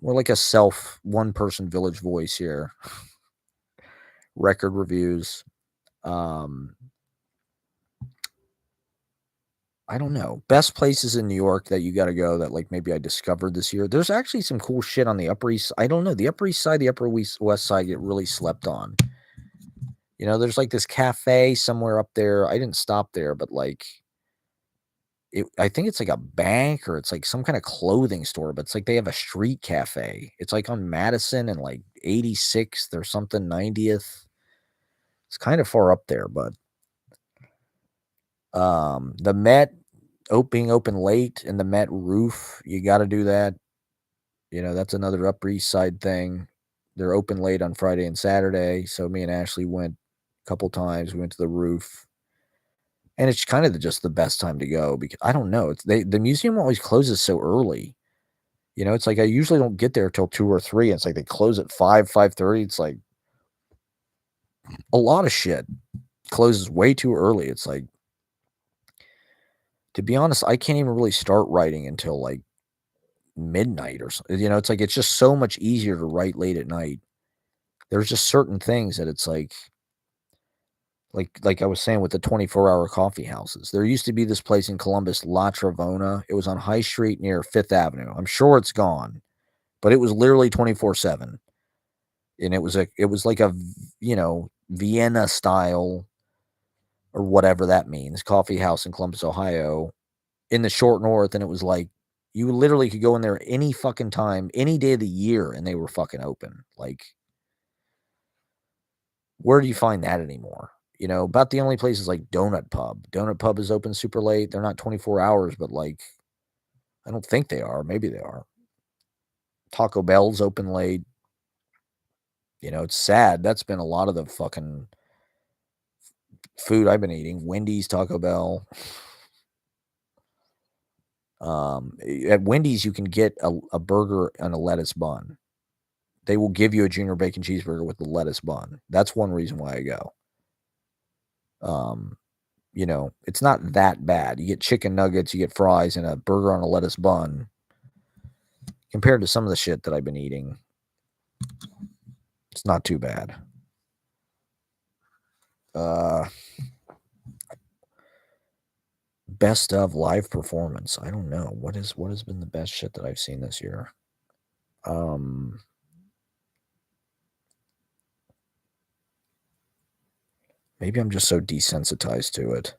We're like a one person village voice here. Record reviews. Um, I don't know. Best places in New York that you gotta go that, like, maybe I discovered this year. There's actually some cool shit on the Upper East. I don't know. The Upper East Side, the Upper West Side get really slept on. There's, like, this cafe somewhere up there. I didn't stop there, but, like, I think it's, like, a bank or it's, like, some kinda clothing store, but it's, like, they have a street cafe. It's, like, on Madison and, like, 86th or something, 90th. It's kinda far up there, but, the Met being open late and the Met roof, you gotta do that. That's another Upper East Side thing. They're open late on Friday and Saturday. So me and Ashley went a couple times. We went to the roof. And it's kind of just the best time to go because I don't know. The museum always closes so early. It's like I usually don't get there till 2 or 3. And it's like they close at 5, 5:30. It's like a lot of shit closes way too early. It's like, to be honest, I can't even really start writing until like midnight or something. It's like it's just so much easier to write late at night. There's just certain things that it's like I was saying with the 24-hour coffee houses. There used to be this place in Columbus, La Travona. It was on High Street near Fifth Avenue. I'm sure it's gone, but it was literally 24/7. And it was like a, Vienna style or whatever that means, coffee house in Columbus, Ohio, in the short north. And it was like you literally could go in there any fucking time, any day of the year, and they were fucking open. Like, where do you find that anymore? About the only place is like Donut Pub. Donut Pub is open super late. They're not 24 hours, but like, I don't think they are. Maybe they are. Taco Bell's open late. It's sad. That's been a lot of the fucking food I've been eating. Wendy's, Taco Bell. At Wendy's, you can get a burger and a lettuce bun. They will give you a junior bacon cheeseburger with the lettuce bun. That's one reason why I go. It's not that bad. You get chicken nuggets, you get fries, and a burger on a lettuce bun. Compared to some of the shit that I've been eating, it's not too bad. Best of live performance. I don't know. What has been the best shit that I've seen this year? Maybe I'm just so desensitized to it.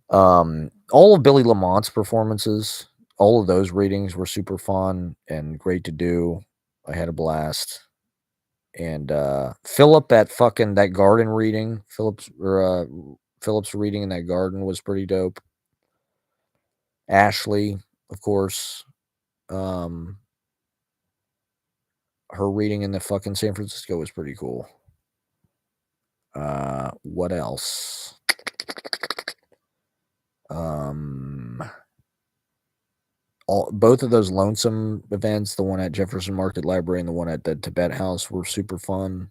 All of Billy Lamont's performances, all of those readings were super fun and great to do. I had a blast. And Philip, that garden reading, Philip's reading in that garden was pretty dope. Ashley, of course, her reading in the fucking San Francisco was pretty cool. What else? Both of those Lonesome events, the one at Jefferson Market Library and the one at the Tibet House, were super fun.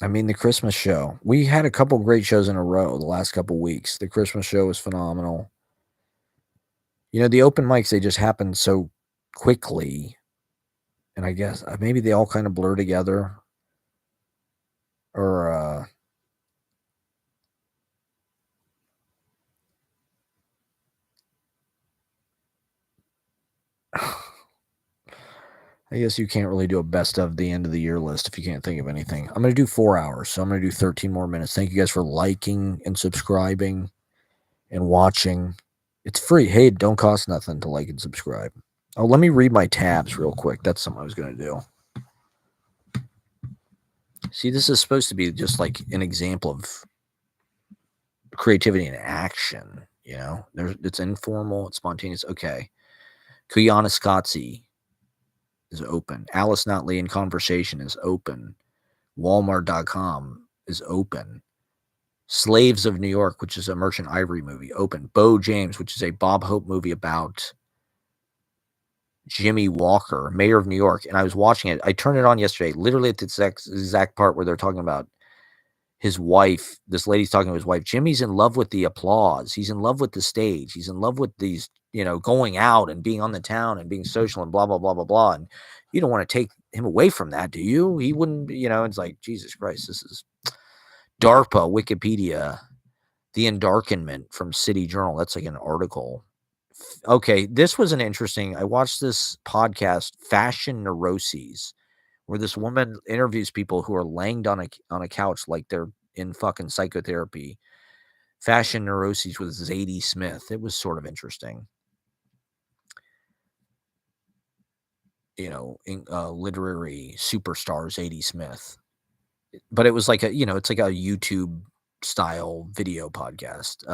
I mean, the Christmas show. We had a couple great shows in a row the last couple weeks. The Christmas show was phenomenal. The open mics, they just happen so quickly. And I guess maybe they all kind of blur together. Or, I guess you can't really do a best of the end of the year list if you can't think of anything. I'm going to do 4 hours, so I'm going to do 13 more minutes. Thank you guys for liking and subscribing and watching. It's free. Hey, it don't cost nothing to like and subscribe. Oh, let me read my tabs real quick. That's something I was going to do. See, this is supposed to be just like an example of creativity in action. It's informal, it's spontaneous. Okay. Kuyana Scotzi is open. Alice Notley in Conversation is open. Walmart.com is open. Slaves of New York, which is a Merchant Ivory movie, open. Bo James, which is a Bob Hope movie about Jimmy Walker, mayor of New York. And I was watching it. I turned it on yesterday, literally at the exact part where they're talking about his wife. This lady's talking to his wife. Jimmy's in love with the applause. He's in love with the stage. He's in love with these, going out and being on the town and being social and blah, blah, blah, blah, blah. And you don't want to take him away from that, do you? He wouldn't, it's like, Jesus Christ, this is DARPA, Wikipedia, the Endarkenment from City Journal. That's like an article. Okay, this was I watched this podcast, Fashion Neuroses, where this woman interviews people who are laying on a couch like they're in fucking psychotherapy. Fashion Neuroses with Zadie Smith. It was sort of interesting. literary superstar Zadie Smith. But it was like it's like a YouTube style video podcast.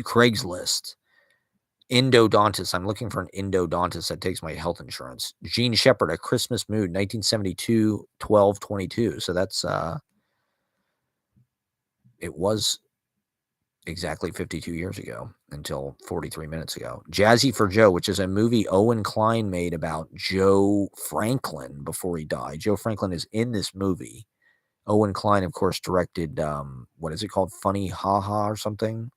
Craigslist. Endodontist. I'm looking for an endodontist that takes my health insurance. Gene Shepard, A Christmas Mood, 1972, 12/22. So that's it was exactly 52 years ago until 43 minutes ago. Jazzy for Joe, which is a movie Owen Klein made about Joe Franklin before he died. Joe Franklin is in this movie. Owen Klein, of course, directed what is it called? Funny Ha Ha or something.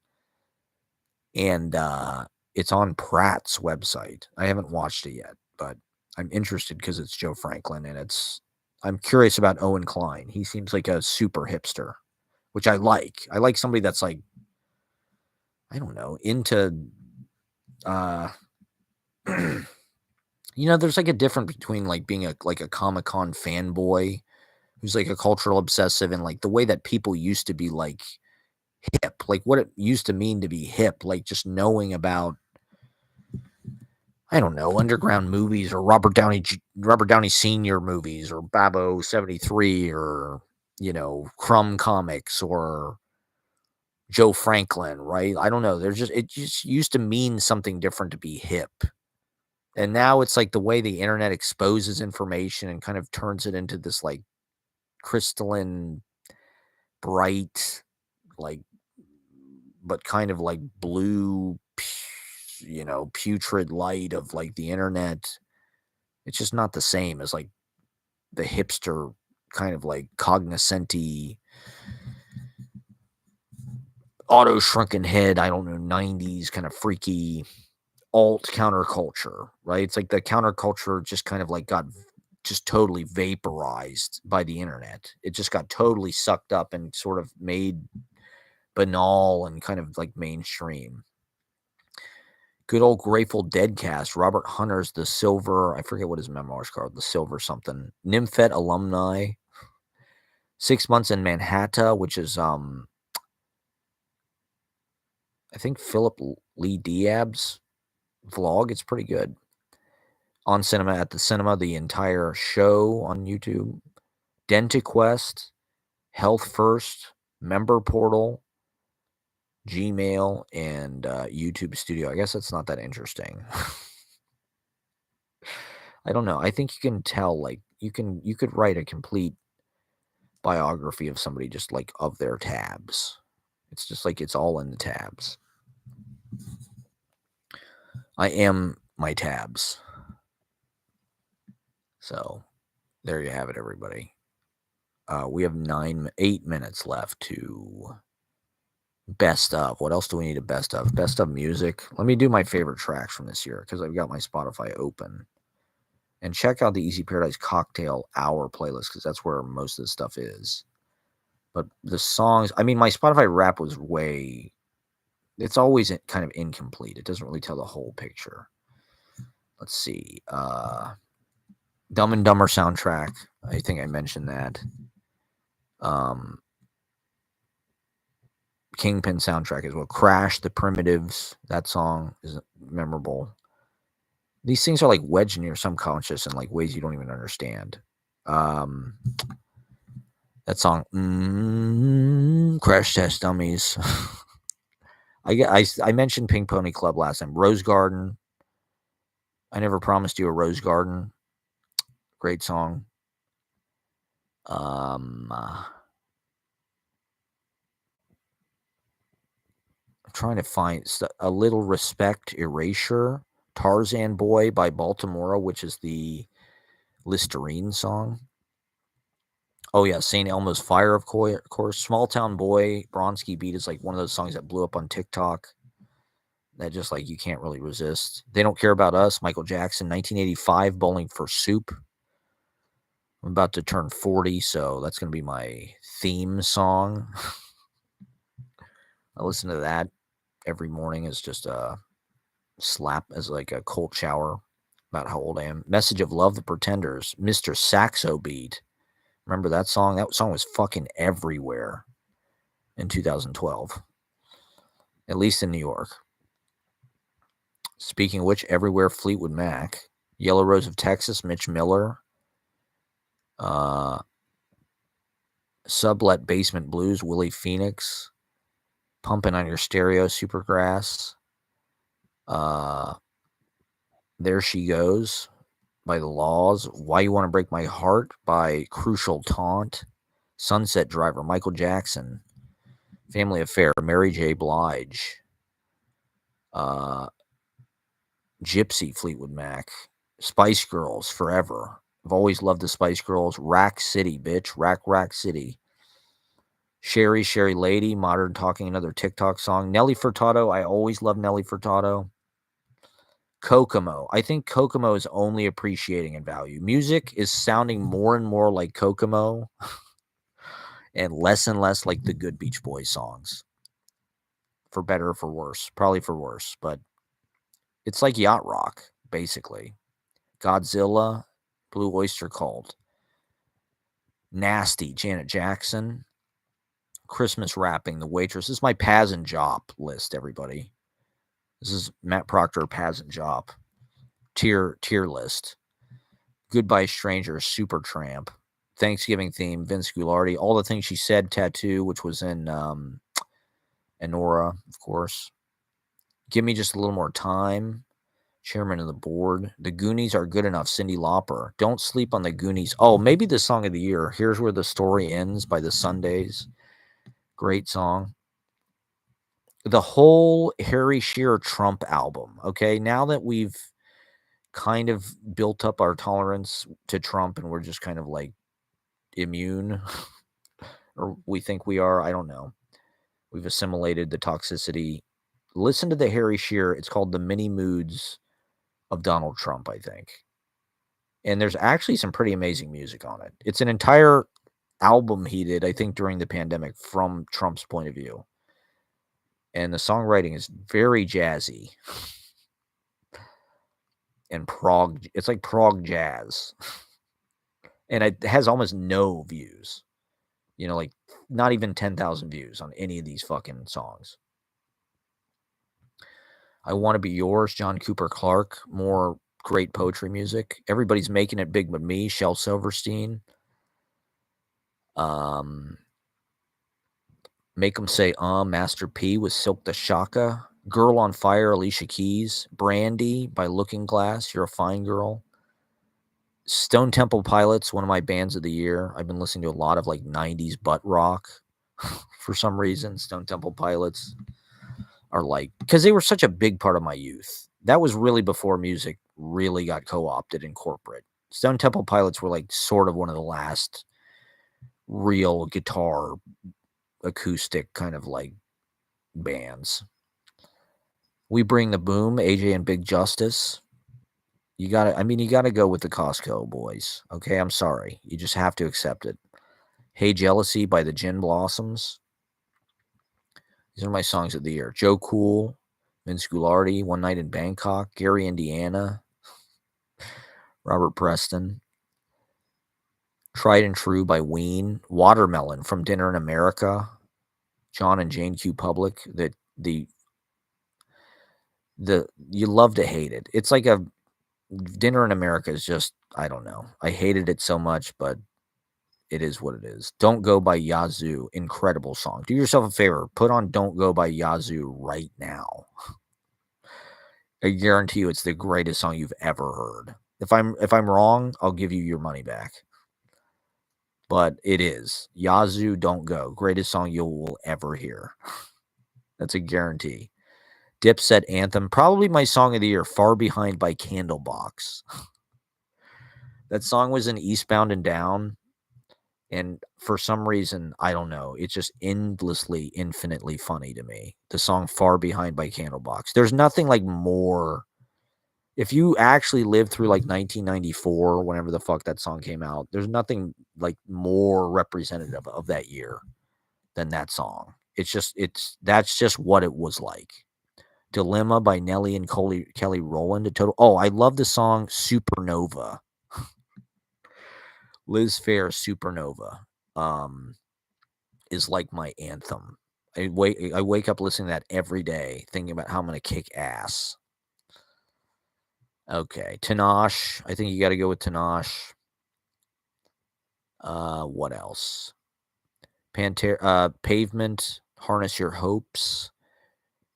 And it's on Pratt's website. I haven't watched it yet, but I'm interested because it's Joe Franklin, and I'm curious about Owen Klein. He seems like a super hipster, which I like. I like somebody that's like, I don't know, into there's like a difference between like being a Comic-Con fanboy who's like a cultural obsessive and like the way that people used to be like hip, like what it used to mean to be hip, like just knowing about, I don't know, underground movies or Robert Downey Sr. movies or Babbo 73 or, Crumb Comics or Joe Franklin, right? I don't know. It just used to mean something different to be hip. And now it's like the way the internet exposes information and kind of turns it into this like crystalline, bright, like, but kind of like blue, putrid light of like the internet. It's just not the same as like the hipster kind of like cognoscenti, auto shrunken head, I don't know, 90s kind of freaky alt counterculture, right? It's like the counterculture just kind of like got just totally vaporized by the internet. It just got totally sucked up and sort of made banal and kind of like mainstream. Good old Grateful Dead cast. Robert Hunter's The Silver, I forget what his memoir's called, The Silver something. Nymphet alumni. 6 Months in Manhattan, which is I think Philip Lee Diab's vlog. It's pretty good. On Cinema at the Cinema, the entire show on YouTube. DentaQuest, Health First, Member Portal, Gmail, and YouTube Studio. I guess that's not that interesting. I don't know. I think you can tell, like, you could write a complete biography of somebody just like of their tabs. It's just like it's all in the tabs. I am my tabs. So there you have it, everybody. We have 8 minutes left to best of. What else do we need to best of? Best of music. Let me do my favorite tracks from this year because I've got my Spotify open. And check out the Easy Paradise Cocktail Hour playlist because that's where most of the stuff is. But the songs, I mean, my Spotify rap was it's always kind of incomplete. It doesn't really tell the whole picture. Let's see. Dumb and Dumber soundtrack. I think I mentioned that. Kingpin soundtrack as well. Crash, The Primitives. That song is memorable. These things are like wedged in your subconscious in like ways you don't even understand. That song, Crash Test Dummies. I mentioned Pink Pony Club last time. Rose Garden. I Never Promised You a Rose Garden. Great song. I'm trying to find A Little Respect, Erasure. Tarzan Boy by Baltimore, which is the Listerine song. Oh, yeah, St. Elmo's Fire, of course. Small Town Boy, Bronski Beat is like one of those songs that blew up on TikTok. That just like you can't really resist. They Don't Care About Us, Michael Jackson. 1985, Bowling for Soup. I'm about to turn 40, so that's going to be my theme song. I listen to that every morning as just a slap, as like a cold shower about how old I am. Message of Love, The Pretenders. Mr. Saxo Beat. Remember that song? That song was fucking everywhere in 2012. At least in New York. Speaking of which, Everywhere Fleetwood Mac. Yellow Rose of Texas, Mitch Miller. Sublet Basement Blues, Willie Phoenix. Pumping on Your Stereo, Supergrass. There She Goes by The Laws. Why You Want to Break My Heart by Crucial Taunt. Sunset Driver, Michael Jackson. Family Affair, Mary J. Blige. Gypsy, Fleetwood Mac. Spice Girls, Forever. I've always loved the Spice Girls. Rack City, bitch. Rack City. Sherry Lady, Modern Talking, another TikTok song. Nelly Furtado, I always love Nelly Furtado. Kokomo. I think Kokomo is only appreciating in value. Music is sounding more and more like Kokomo and less like the good Beach Boys songs. For better or for worse. Probably for worse, but it's like yacht rock, basically. Godzilla, Blue Oyster Cult. Nasty, Janet Jackson. Christmas Wrapping, The Waitress. This is my Paz and Jop list, everybody. This is Matt Proctor, Paz and Jop. Tier list. Goodbye Stranger, Supertramp. Thanksgiving Theme, Vince Gulardi. All the Things She Said, Tattoo, which was in Anora, of course. Give Me Just a Little More Time. Chairman of the Board. The Goonies Are Good Enough, Cyndi Lauper. Don't Sleep on the Goonies. Oh, maybe the song of the year. Here's Where the Story Ends by the Sundays. Great song. The whole Harry Shearer Trump album. Okay, now that we've kind of built up our tolerance to Trump and we're just kind of like immune, or we think we are, I don't know. We've assimilated the toxicity. Listen to the Harry Shearer. It's called The Mini Moods of Donald Trump, I think. And there's actually some pretty amazing music on it. It's an entire album he did, I think, during the pandemic from Trump's point of view. And the songwriting is very jazzy. And prog, it's like prog jazz. And it has almost no views. You know, like not even 10,000 views on any of these fucking songs. I Want to Be Yours, John Cooper Clarke. More great poetry music. Everybody's Making It Big But Me, Shel Silverstein. Make 'Em Say Master P with Silk the Shaka. Girl on Fire, Alicia Keys. Brandy by Looking Glass, You're a Fine Girl. Stone Temple Pilots, one of my bands of the year. I've been listening to a lot of like 90s butt rock for some reason. Stone Temple Pilots are like, because they were such a big part of my youth. That was really before music really got co-opted in corporate. Stone Temple Pilots were like sort of one of the last real guitar acoustic kind of like bands. We Bring the Boom, AJ and Big Justice. You gotta go with the Costco boys. Okay, I'm sorry. You just have to accept it. Hey Jealousy by the Gin Blossoms. These are my songs of the year. Joe Cool, Vince Gulardi, One Night in Bangkok, Gary, Indiana, Robert Preston. Tried and True by Ween. Watermelon from Dinner in America. John and Jane Q. Public. The you love to hate it. It's like a Dinner in America is just, I don't know. I hated it so much, but it is what it is. Don't Go by Yazoo. Incredible song. Do yourself a favor. Put on Don't Go by Yazoo right now. I guarantee you it's the greatest song you've ever heard. If I'm wrong, I'll give you your money back. But it is. Yazoo, Don't Go. Greatest song you will ever hear. That's a guarantee. Dipset Anthem. Probably my song of the year. Far Behind by Candlebox. That song was in Eastbound and Down. And for some reason, I don't know, it's just endlessly, infinitely funny to me. The song Far Behind by Candlebox. There's nothing like more. If you actually lived through like 1994, whenever the fuck that song came out, there's nothing like more representative of that year than that song. That's just what it was like. Dilemma by Nelly and Kelly Rowland. I love the song Supernova. Liz Phair, Supernova, is like my anthem. I wake up listening to that every day, thinking about how I'm going to kick ass. Okay, Tanash. I think you got to go with Tanash. What else? Pavement. Harness Your Hopes.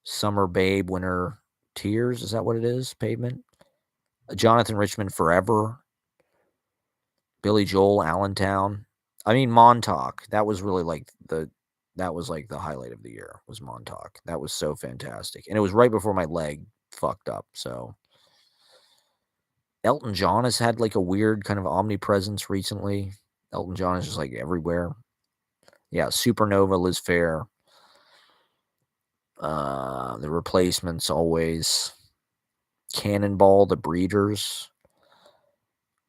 Summer Babe. Winter Tears. Is that what it is? Pavement. Jonathan Richman. Forever. Billy Joel. Allentown. I mean Montauk. That was really like the highlight of the year was Montauk. That was so fantastic. And it was right before my leg fucked up. So Elton John has had like a weird kind of omnipresence recently. Elton John is just like everywhere. Yeah, Supernova, Liz Phair. The Replacements always. Cannonball, The Breeders.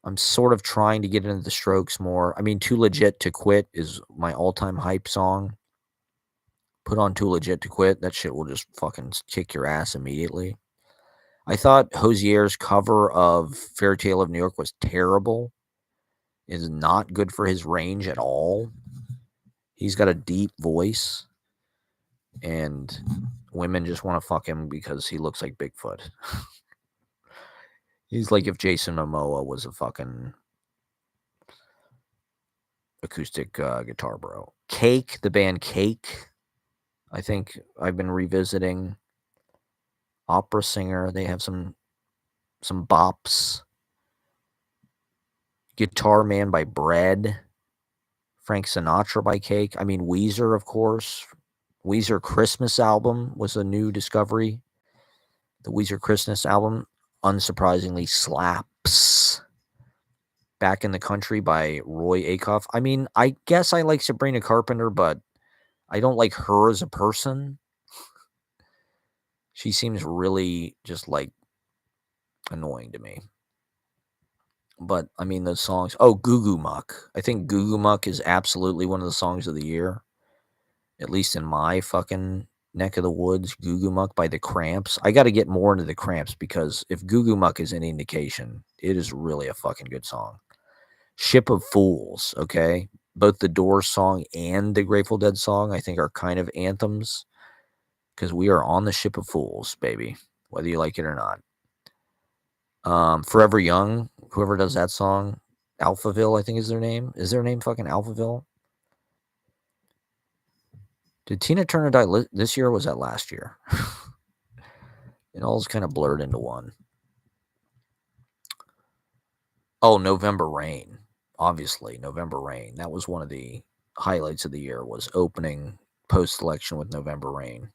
I'm sort of trying to get into the Strokes more. I mean, Too Legit to Quit is my all-time hype song. Put on Too Legit to Quit. That shit will just fucking kick your ass immediately. I thought Hosier's cover of Fairy Tale of New York was terrible. It is not good for his range at all. He's got a deep voice, and women just want to fuck him because he looks like Bigfoot. He's like if Jason Momoa was a fucking acoustic guitar bro. Cake, the band Cake. I think I've been revisiting. Opera singer. They have some bops. Guitar Man by Bread. Frank Sinatra by Cake. I mean, Weezer, of course. Weezer Christmas album was a new discovery. The Weezer Christmas album, unsurprisingly, slaps. Back in the Country by Roy Acuff. I mean, I guess I like Sabrina Carpenter, but I don't like her as a person. She seems really just like annoying to me. But I mean, those songs. Oh, Goo Goo Muck. I think Goo Goo Muck is absolutely one of the songs of the year. At least in my fucking neck of the woods. Goo Goo Muck by the Cramps. I got to get more into the Cramps because if Goo Goo Muck is any indication, it is really a fucking good song. Ship of Fools, okay? Both the Doors song and the Grateful Dead song, I think, are kind of anthems because we are on the Ship of Fools, baby, whether you like it or not. Forever Young, whoever does that song, Alphaville, I think is their name. Is their name fucking Alphaville? Did Tina Turner die this year or was that last year? It all's kind of blurred into one. Oh, November Rain. Obviously, November Rain. That was one of the highlights of the year was opening post-election with November Rain.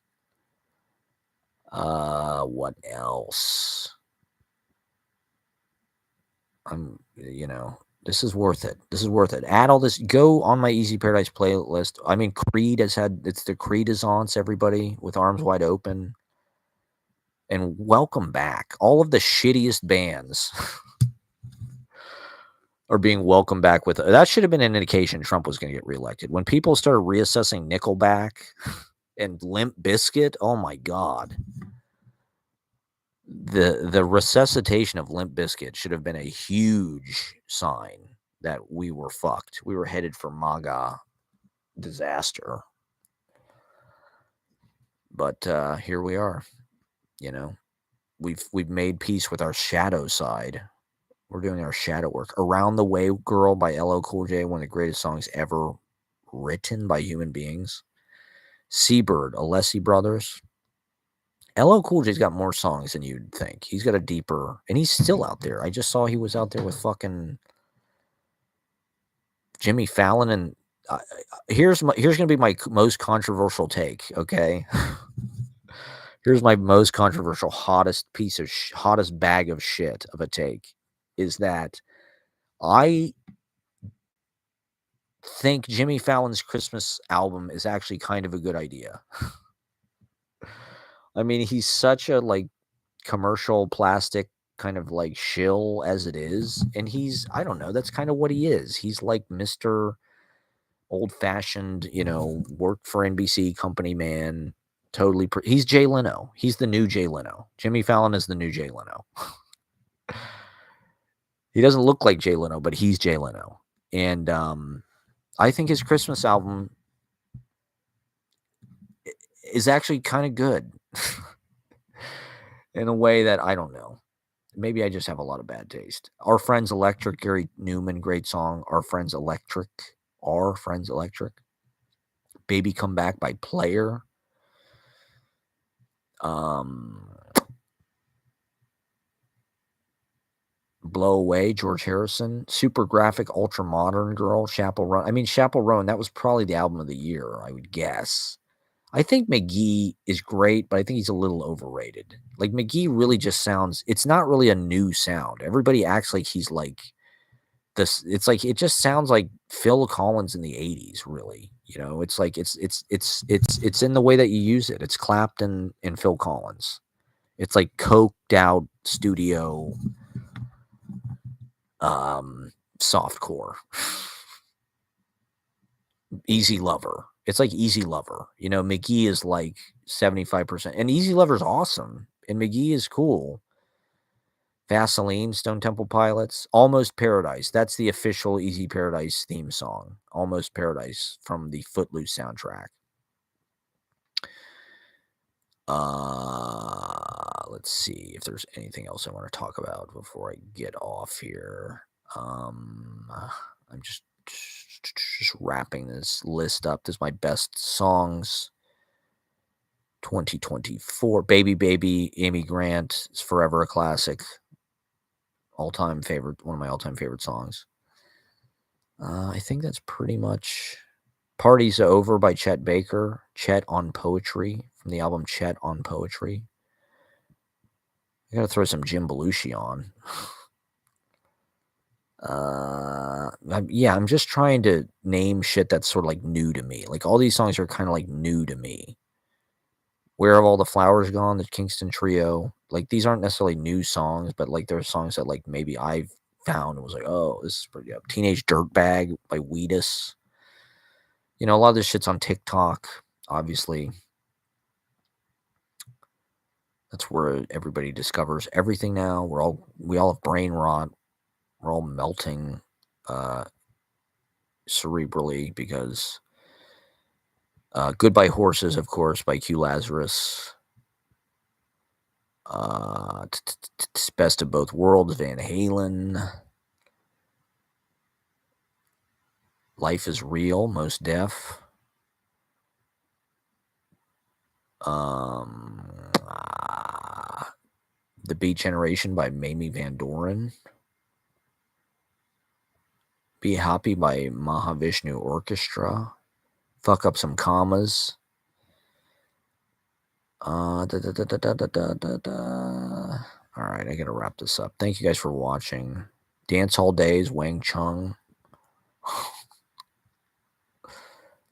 What else? This is worth it. This is worth it. Add all this. Go on my Easy Paradise playlist. I mean, Creed it's the Creedazance, everybody, with Arms Wide Open. And welcome back. All of the shittiest bands are being welcomed back with. That should have been an indication Trump was going to get reelected. When people started reassessing Nickelback and Limp Bizkit, oh my God. The resuscitation of Limp Bizkit should have been a huge sign that we were fucked. We were headed for MAGA disaster. But here we are. We've made peace with our shadow side. We're doing our shadow work. Around the Way Girl by LL Cool J, one of the greatest songs ever written by human beings. Seabird, Alessi Brothers. LL Cool J's got more songs than you'd think. He's got a deeper, and he's still out there. I just saw he was out there with fucking Jimmy Fallon, and here's going to be my most controversial take. Okay, here's my most controversial, hottest bag of shit of a take is that I think Jimmy Fallon's Christmas album is actually kind of a good idea. I mean, he's such a like commercial plastic kind of like shill as it is, and I don't know, that's kind of what he is. He's like Mr. Old-fashioned, work for NBC company man. Totally, he's Jay Leno. He's the new Jay Leno. Jimmy Fallon is the new Jay Leno. He doesn't look like Jay Leno, but he's Jay Leno. And I think his Christmas album is actually kind of good in a way that I don't know. maybe I just have a lot of bad taste. Our Friends Electric, Gary Newman, great song. Our Friends Electric. Our Friends Electric. Baby Come Back by Player. Blow Away, George Harrison. Super Graphic, Ultra Modern Girl, Chapel Roan. I mean, Chapel Roan, that was probably the album of the year, I would guess. I think McGee is great, but I think he's a little overrated. Like, McGee really just sounds, it's not really a new sound. Everybody acts like he's like this. It's like, it just sounds like Phil Collins in the 80s, really. You know, it's like, it's in the way that you use it. It's Clapton and Phil Collins. It's like coked out studio, softcore. Easy Lover. It's like Easy Lover. You know, McGee is like 75%. And Easy Lover's awesome. And McGee is cool. Vaseline, Stone Temple Pilots. Almost Paradise. That's the official Easy Paradise theme song. Almost Paradise from the Footloose soundtrack. Let's see if there's anything else I want to talk about before I get off here. I'm just wrapping this list up. This is my best songs 2024. Baby Baby, Amy Grant is forever a classic. All-time favorite, one of my all-time favorite songs. I think that's pretty much Party's Over by Chet Baker. Chet on Poetry from the album Chet on Poetry. I gotta throw some Jim Belushi on. I'm just trying to name shit that's sort of like new to me. Like all these songs are kind of like new to me. Where Have All the Flowers Gone? The Kingston Trio. Like these aren't necessarily new songs, but like they're songs that like maybe I've found and was like, oh, this is pretty up. Teenage Dirtbag by Wheatus. You know, a lot of this shit's on TikTok, obviously. That's where everybody discovers everything now. We all have brain rot. We're all melting cerebrally because Goodbye Horses, of course, by Q Lazarus. Best of Both Worlds, Van Halen. Life is Real, Most Def. The Beat Generation by Mamie Van Doren. Be Happy by Mahavishnu Orchestra. Fuck Up Some Commas. All right, I gotta wrap this up. Thank you guys for watching. Dance Hall Days, Wang Chung.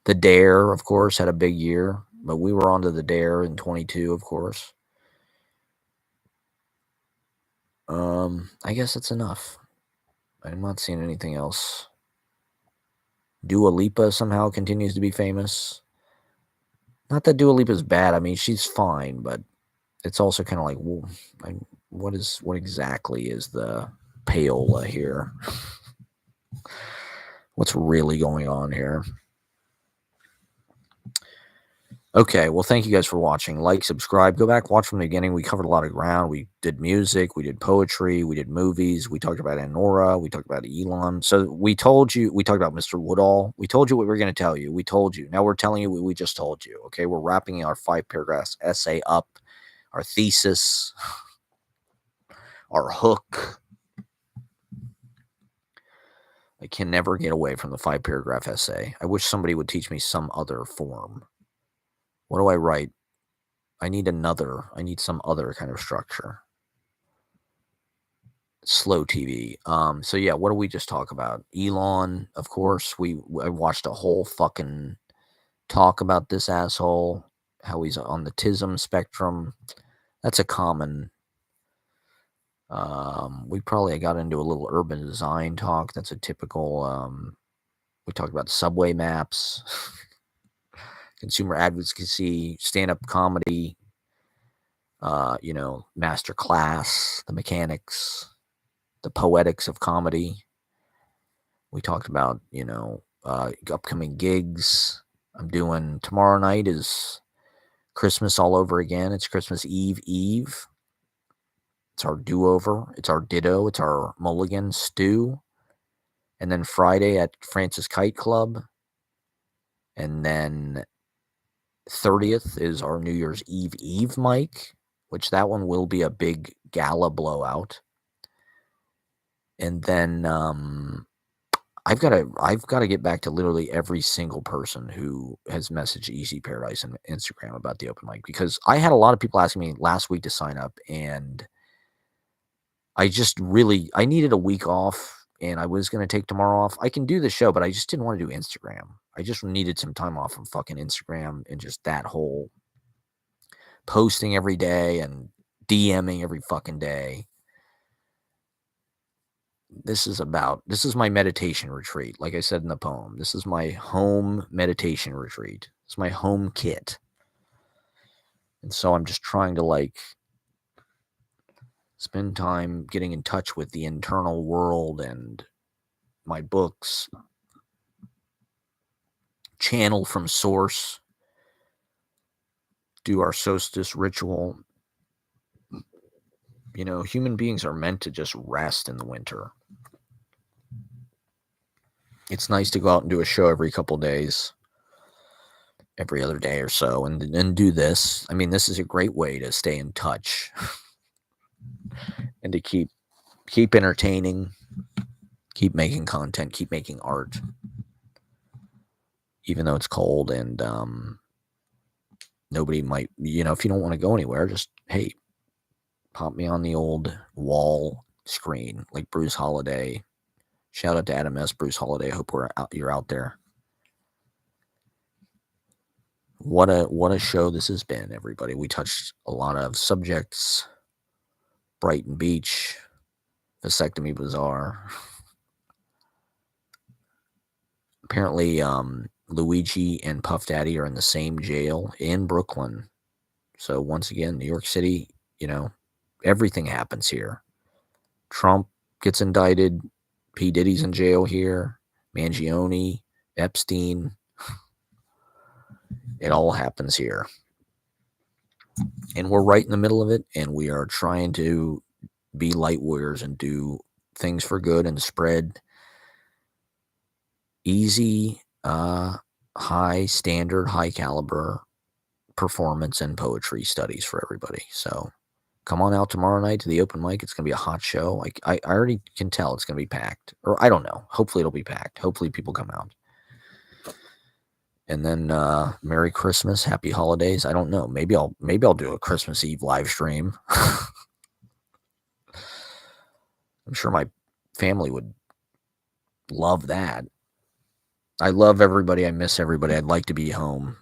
The Dare, of course, had a big year, but we were onto the Dare in 22, of course. I guess that's enough. I'm not seeing anything else. Dua Lipa somehow continues to be famous. Not that Dua Lipa is bad. I mean, she's fine, but it's also kind of like, well, what exactly is the payola here? What's really going on here? Okay, well, thank you guys for watching. Like, subscribe, go back, watch from the beginning. We covered a lot of ground. We did music, we did poetry, we did movies, we talked about Anora, we talked about Elon. So we told you, we talked about Mr. Woodall. We told you what we were going to tell you. We told you. Now we're telling you what we just told you. Okay, we're wrapping our 5 paragraphs essay up, our thesis, our hook. I can never get away from the 5 paragraph essay. I wish somebody would teach me some other form. What do I write? I need some other kind of structure. Slow TV. So yeah, what do we just talk about? Elon, of course. I watched a whole fucking talk about this asshole, how he's on the autism spectrum. That's a common. I got into a little urban design talk. That's a typical. We talked about subway maps. Consumer advocacy, stand-up comedy, master class, the mechanics, the poetics of comedy. We talked about, upcoming gigs. I'm doing tomorrow night is Christmas all over again. It's Christmas Eve. It's our do-over. It's our ditto. It's our mulligan stew. And then Friday at Francis Kite Club. And then 30th is our New Year's Eve mic, which that one will be a big gala blowout. And then I've got to get back to literally every single person who has messaged Easy Paradise on Instagram about the open mic, because I had a lot of people asking me last week to sign up, and I needed a week off, and I was going to take tomorrow off. I can do the show, but I just didn't want to do Instagram. I just needed some time off from fucking Instagram and just that whole posting every day and DMing every fucking day. This is my meditation retreat. Like I said in the poem, this is my home meditation retreat. It's my home kit. And so I'm just trying to spend time getting in touch with the internal world and my books, channel from source, do our solstice ritual. Human beings are meant to just rest in the winter. It's nice to go out and do a show every couple days, every other day or so, and do this. I mean, this is a great way to stay in touch and to keep entertaining, keep making content, keep making art, even though it's cold and nobody might, if you don't want to go anywhere, just, hey, pop me on the old wall screen like Bruce Holiday. Shout out to Adam S. Bruce Holiday. I hope you're out there. What a show this has been, everybody. We touched a lot of subjects. Brighton Beach, vasectomy bazaar. Apparently, Luigi and Puff Daddy are in the same jail in Brooklyn. So once again, New York City, everything happens here. Trump gets indicted. P. Diddy's in jail here. Mangione, Epstein. It all happens here. And we're right in the middle of it, and we are trying to be light warriors and do things for good and spread easy, high standard, high caliber performance and poetry studies for everybody. So come on out tomorrow night to the open mic. It's going to be a hot show. I already can tell it's going to be packed. Or I don't know. Hopefully it'll be packed. Hopefully people come out. And then Merry Christmas, Happy Holidays. I don't know. Maybe I'll do a Christmas Eve live stream. I'm sure my family would love that. I love everybody. I miss everybody. I'd like to be home.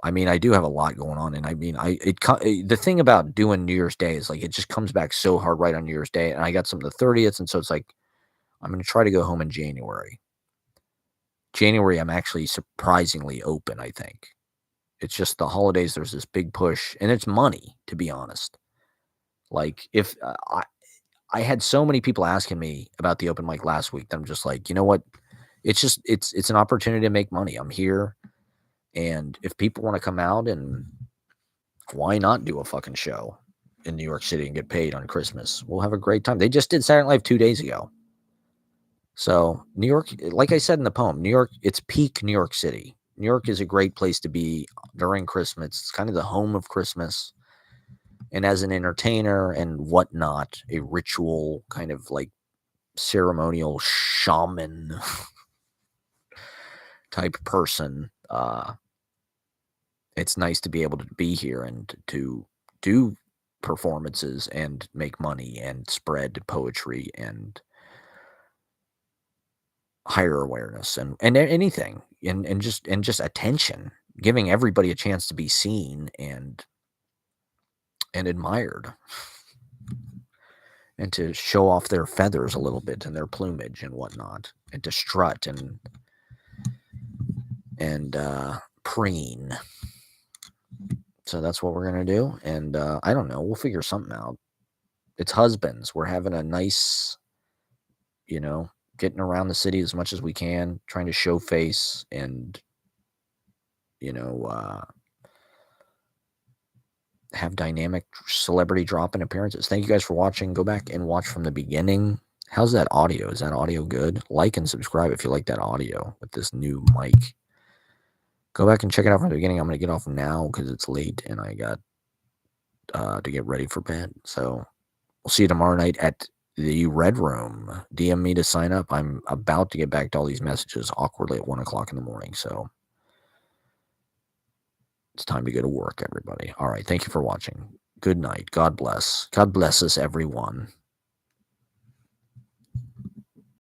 I mean, I do have a lot going on, and I mean, the thing about doing New Year's Day is it just comes back so hard right on New Year's Day, and I got something the 30th, and so it's I'm going to try to go home in January. January, I'm actually surprisingly open, I think. It's just the holidays, there's this big push, and it's money, to be honest. If I had so many people asking me about the open mic last week that I'm just you know what? It's an opportunity to make money. I'm here, and if people want to come out, and why not do a fucking show in New York City and get paid on Christmas? We'll have a great time. They just did Saturday Night Live 2 days ago. So New York, like I said in the poem, New York, it's peak New York City. New York is a great place to be during Christmas. It's kind of the home of Christmas. And as an entertainer and whatnot, a ritual kind of ceremonial shaman type person, it's nice to be able to be here and to do performances and make money and spread poetry and higher awareness and anything and just attention, giving everybody a chance to be seen and admired and to show off their feathers a little bit and their plumage and whatnot, and to strut and preen. So that's what we're going to do. And I don't know. We'll figure something out. It's husbands. We're having a nice, getting around the city as much as we can, trying to show face and, have dynamic celebrity drop-in appearances. Thank you guys for watching. Go back and watch from the beginning. How's that audio? Is that audio good? Like and subscribe if you like that audio with this new mic. Go back and check it out from the beginning. I'm going to get off now because it's late and I got to get ready for bed. So we'll see you tomorrow night at the Red Room. DM me to sign up. I'm about to get back to all these messages awkwardly at 1 o'clock in the morning. So it's time to go to work, everybody. All right. Thank you for watching. Good night. God bless. God bless us, everyone.